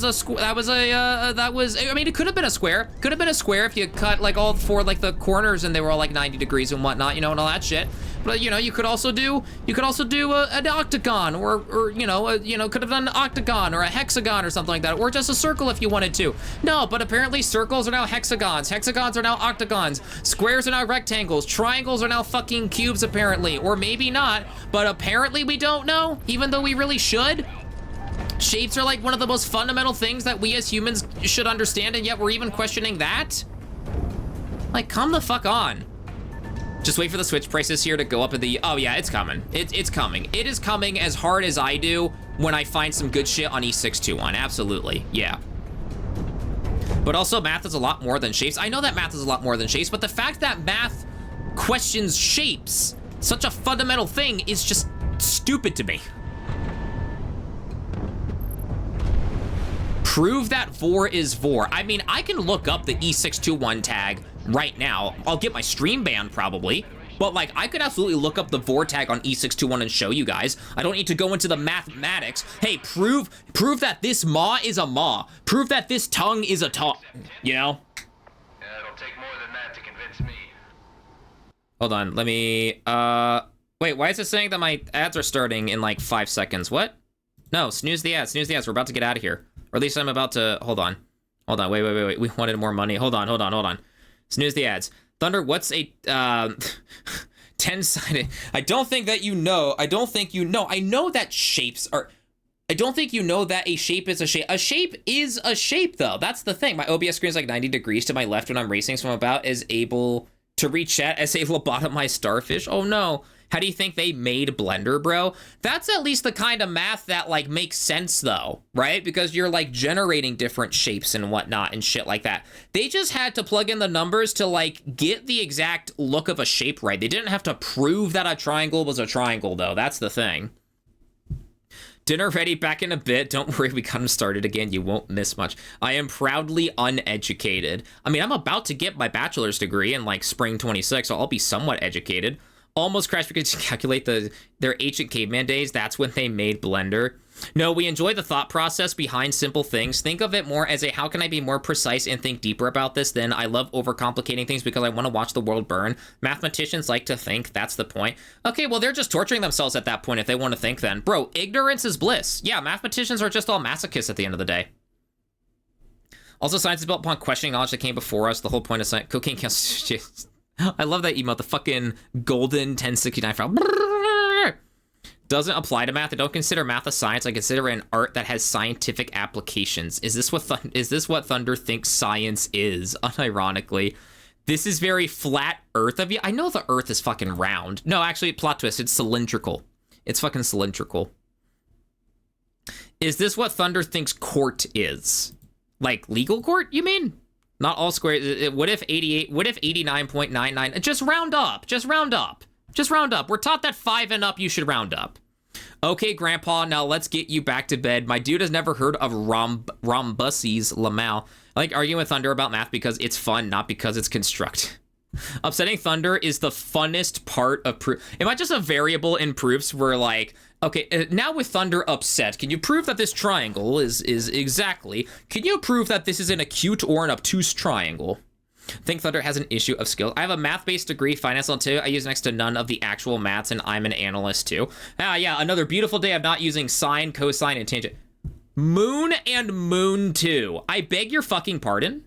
it could have been a square. Could have been a square if you cut like all four like the corners and they were all like 90 degrees and whatnot, you know, and all that shit. But you know, you could also do an octagon, or could have done an octagon or a hexagon or something like that, or just a circle if you wanted to. No, but apparently circles are now hexagons, hexagons are now octagons, squares are now rectangles, triangles are now fucking cubes apparently, or maybe not, but apparently we don't know, even though we really should. Shapes are like one of the most fundamental things that we as humans should understand, and yet we're even questioning that? Like, come the fuck on. Just wait for the Switch prices here to go up in the, oh yeah, it's coming. It's coming. It is coming as hard as I do when I find some good shit on E621, absolutely, yeah. But also math is a lot more than shapes. I know that math is a lot more than shapes, but the fact that math questions shapes, such a fundamental thing, is just stupid to me. Prove that vor is vor. I mean, I can look up the E621 tag right now. I'll get my stream banned probably, but like I could absolutely look up the vor tag on E621 and show you guys. I don't need to go into the mathematics. Hey, prove that this maw is a maw. Prove that this tongue is a tongue, you know? Yeah, it'll take more than that to convince me. Hold on, let me, wait, why is it saying that my ads are starting in like 5 seconds? What? No, snooze the ads, we're about to get out of here. Or at least I'm about to, hold on, wait, we wanted more money, hold on. Snooze the ads. Thunder, what's a 10-sided? I don't think you know. I know that shapes are, I don't think you know that a shape is a shape. A shape is a shape, though. That's the thing. My OBS screen is like 90 degrees to my left when I'm racing, so I'm about as able to read chat as a lobotomized starfish. Oh no. How do you think they made Blender, bro? That's at least the kind of math that like makes sense though, right? Because you're like generating different shapes and whatnot and shit like that. They just had to plug in the numbers to like get the exact look of a shape right. They didn't have to prove that a triangle was a triangle though. That's the thing. Dinner ready, back in a bit. Don't worry, we got him started again. You won't miss much. I am proudly uneducated. I mean, I'm about to get my bachelor's degree in like spring 26, so I'll be somewhat educated. Almost crashed because you calculate their ancient caveman days. That's when they made Blender. No, we enjoy the thought process behind simple things. Think of it more as a, how can I be more precise and think deeper about this? Then I love overcomplicating things because I want to watch the world burn. Mathematicians like to think, that's the point. Okay, well, they're just torturing themselves at that point if they want to think then. Bro, ignorance is bliss. Yeah, mathematicians are just all masochists at the end of the day. Also, science is built upon questioning knowledge that came before us. The whole point of science, cocaine counts. I love that emote, the fucking golden 1069 file. Doesn't apply to math. I don't consider math a science. I consider it an art that has scientific applications. Is this what Thunder thinks science is? Unironically, this is very flat Earth of you. I know the Earth is fucking round. No, actually, plot twist. It's cylindrical. It's fucking cylindrical. Is this what Thunder thinks court is? Like legal court? You mean? Not all squares. What if 88? What if 89.99? Just round up. Just round up. Just round up. We're taught that 5 and up, you should round up. Okay, Grandpa, now let's get you back to bed. My dude has never heard of rhombuses Lamal. I like arguing with Thunder about math because it's fun, not because it's construct. Upsetting Thunder is the funnest part of proof. Am I just a variable in proofs where like, okay, now with Thunder upset, can you prove that this triangle is exactly, can you prove that this is an acute or an obtuse triangle? I think Thunder has an issue of skill. I have a math-based degree, finance L2. I use next to none of the actual maths, and I'm an analyst too. Ah, yeah, another beautiful day of not using sine, cosine, and tangent. Moon and Moon 2. I beg your fucking pardon?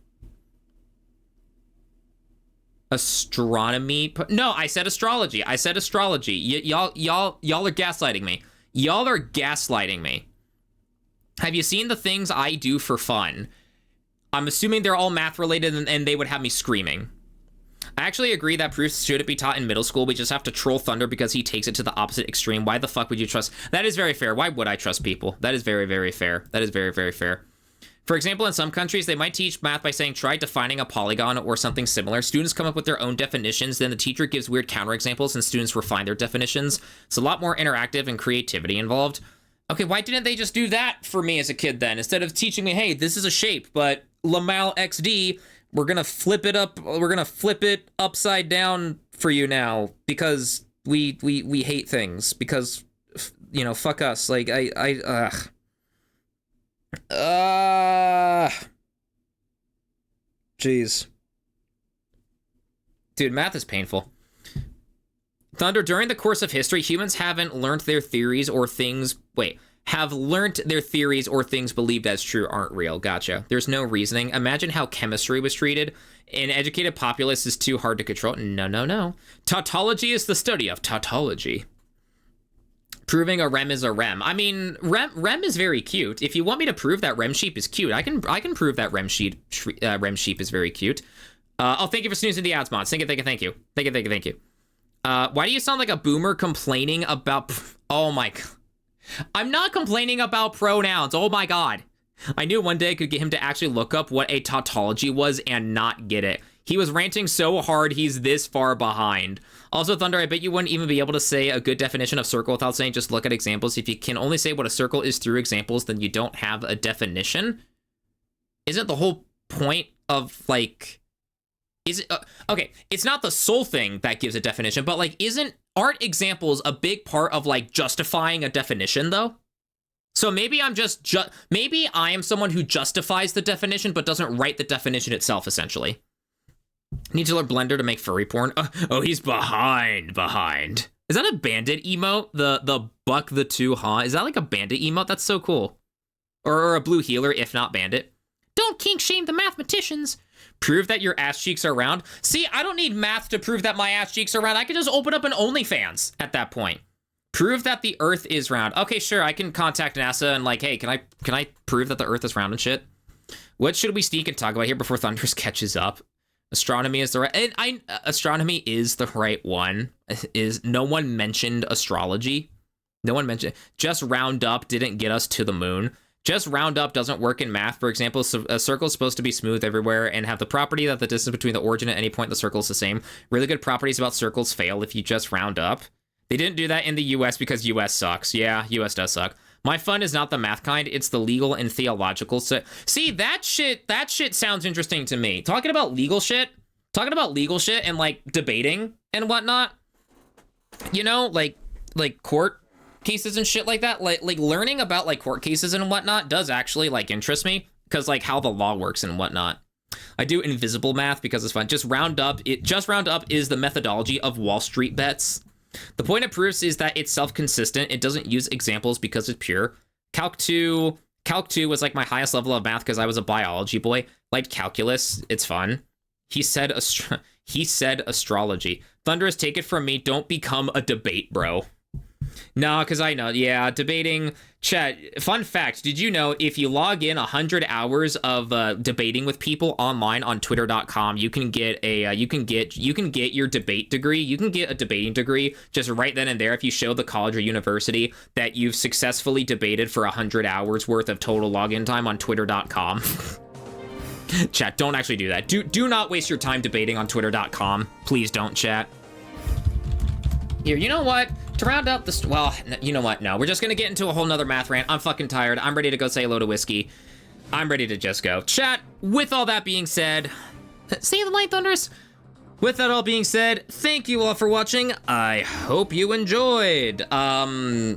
Astronomy? No, I said astrology. I said astrology. Y'all are gaslighting me. Y'all are gaslighting me. Have you seen the things I do for fun? I'm assuming they're all math related and they would have me screaming. I actually agree that proofs shouldn't be taught in middle school. We just have to troll Thunder because he takes it to the opposite extreme. Why the fuck would you trust? That is very fair. Why would I trust people? That is very, very fair. That is very, very fair. For example, in some countries, they might teach math by saying, try defining a polygon or something similar. Students come up with their own definitions. Then the teacher gives weird counterexamples and students refine their definitions. It's a lot more interactive and creativity involved. Okay, why didn't they just do that for me as a kid then? Instead of teaching me, hey, this is a shape, but Lamal XD, we're gonna flip it up. We're gonna flip it upside down for you now because we hate things because, you know, fuck us. Like jeez. Dude, math is painful. Thunder, during the course of history, humans haven't learned their theories or things... Wait. Have learned their theories or things believed as true aren't real. Gotcha. There's no reasoning. Imagine how chemistry was treated. An educated populace is too hard to control. No, no, no. Tautology is the study of tautology. Proving a REM is a REM. I mean, REM is very cute. If you want me to prove that REM sheep is cute, I can prove that REM sheep is very cute. Oh, thank you for snoozing the ads, mods. Thank you. Why do you sound like a boomer complaining about... Oh my god. I'm not complaining about pronouns. Oh my god. I knew one day I could get him to actually look up what a tautology was and not get it. He was ranting so hard he's this far behind. Also, Thunder, I bet you wouldn't even be able to say a good definition of circle without saying just look at examples. If you can only say what a circle is through examples, then you don't have a definition. Isn't the whole point of, like... Is it... okay, it's not the sole thing that gives a definition, but, like, aren't examples a big part of, like, justifying a definition, though? So maybe I'm maybe I am someone who justifies the definition but doesn't write the definition itself, essentially. Need to learn Blender to make furry porn. Oh, he's behind. Is that a bandit emote? The buck the two, huh? Is that like a bandit emote? That's so cool. Or a blue healer, if not bandit. Don't kink shame the mathematicians. Prove that your ass cheeks are round. See, I don't need math to prove that my ass cheeks are round. I can just open up an OnlyFans at that point. Prove that the Earth is round. Okay, sure, I can contact NASA and like, hey, can I prove that the Earth is round and shit? What should we sneak and talk about here before Thunders catches up? Astronomy is the right... astronomy is the right one. No one mentioned astrology. No one mentioned... Just round up didn't get us to the moon. Just round up doesn't work in math. For example, so a circle is supposed to be smooth everywhere and have the property that the distance between the origin at any point in the circle is the same. Really good properties about circles fail if you just round up. They didn't do that in the US because US sucks. Yeah, US does suck. My fun is not the math kind, it's the legal and theological. So, see, that shit sounds interesting to me. Talking about legal shit and, like, debating and whatnot. You know, like court cases and shit like that. Like learning about, like, court cases and whatnot does actually, like, interest me. Because, like, how the law works and whatnot. I do invisible math because it's fun. Just round up is the methodology of Wall Street bets. The point it proves is that it's self-consistent. It doesn't use examples because it's pure. Calc 2 was like my highest level of math because I was a biology boy. Liked calculus. It's fun. He said astrology. Thunderous, take it from me. Don't become a debate, bro. No, because I know. Yeah, debating. Chat, fun fact. Did you know if you log in 100 hours of debating with people online on twitter.com, you can get a you can get your debate degree. You can get a debating degree just right then and there if you show the college or university that you've successfully debated for 100 hours worth of total login time on twitter.com. Chat, don't actually do that. Do not waste your time debating on twitter.com. Please don't, chat. Here, you know what? To round out this, well, you know what? No, we're just gonna get into a whole nother math rant. I'm fucking tired. I'm ready to go say hello to Whiskey. I'm ready to just go. Chat, with all that being said, see the light, Thunders? With that all being said, thank you all for watching. I hope you enjoyed. Yeah,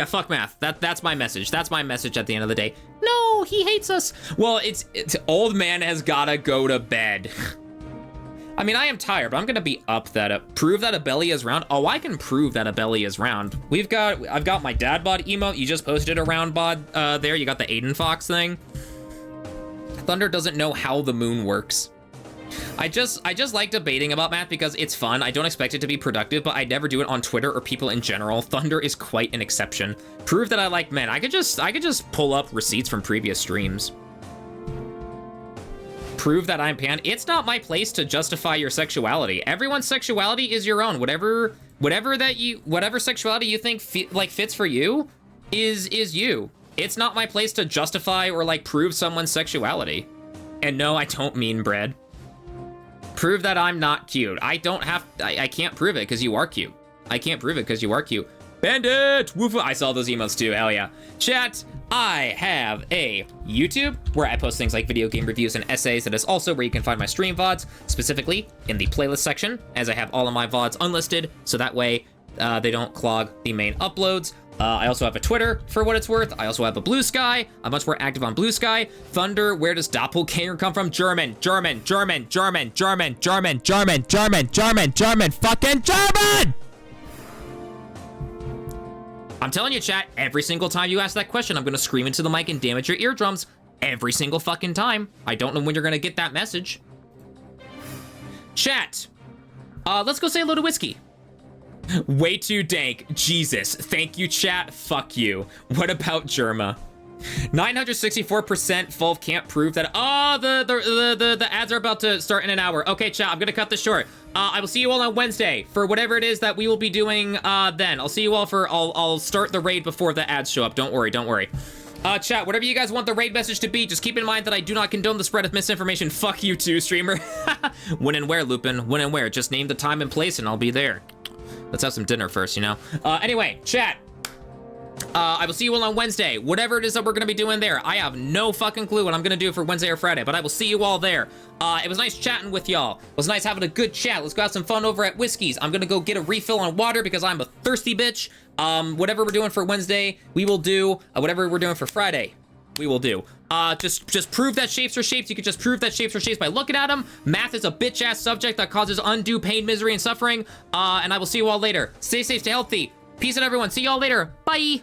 fuck math. That's my message. That's my message at the end of the day. No, he hates us. Well, it's old man has gotta go to bed. I mean, I am tired, but I'm gonna be up prove that a belly is round. Oh, I can prove that a belly is round. I've got my dad bod emote. You just posted a round bod there. You got the Aiden Fox thing. Thunder doesn't know how the moon works. I just like debating about math because it's fun. I don't expect it to be productive, but I never do it on Twitter or people in general. Thunder is quite an exception. Prove that I like men. I could just pull up receipts from previous streams. Prove that I'm pan. It's not my place to justify your sexuality. Everyone's sexuality is your own. Whatever sexuality you think fits for you is you. It's not my place to justify or like prove someone's sexuality. And no, I don't mean bread. Prove that I'm not cute. I can't prove it because you are cute. I can't prove it because you are cute. Bandit! Woofa! I saw those emotes too, hell yeah. Chat, I have a YouTube where I post things like video game reviews and essays. That is also where you can find my stream VODs, specifically in the playlist section, as I have all of my VODs unlisted, so that way they don't clog the main uploads. I also have a Twitter, for what it's worth. I also have a Blue Sky. I'm much more active on Blue Sky. Thunder, where does doppelganger come from? German, fucking German! I'm telling you, chat, every single time you ask that question, I'm gonna scream into the mic and damage your eardrums. Every single fucking time. I don't know when you're gonna get that message. Chat, let's go say hello to Whiskey. Way too dank. Jesus. Thank you, chat. Fuck you. What about Germa? 964% Fulv can't prove that. Oh, the ads are about to start in an hour. Okay, chat, I'm gonna cut this short. I will see you all on Wednesday for whatever it is that we will be doing then. I'll see you all for, I'll start the raid before the ads show up. Don't worry, don't worry. Chat, whatever you guys want the raid message to be, just keep in mind that I do not condone the spread of misinformation. Fuck you too, streamer. When and where, Lupin? When and where? Just name the time and place and I'll be there. Let's have some dinner first, you know? Anyway, chat. I will see you all on Wednesday. Whatever it is that we're gonna be doing there, I have no fucking clue what I'm gonna do for Wednesday or Friday, but I will see you all there. It was nice chatting with y'all. It was nice having a good chat. Let's go have some fun over at Whiskey's. I'm gonna go get a refill on water because I'm a thirsty bitch. Whatever we're doing for Wednesday, we will do. Whatever we're doing for Friday, we will do. Just prove that shapes are shapes. You can just prove that shapes are shapes by looking at them. Math is a bitch-ass subject that causes undue pain, misery, and suffering. And I will see you all later. Stay safe, stay healthy. Peace out, everyone. See y'all later. Bye.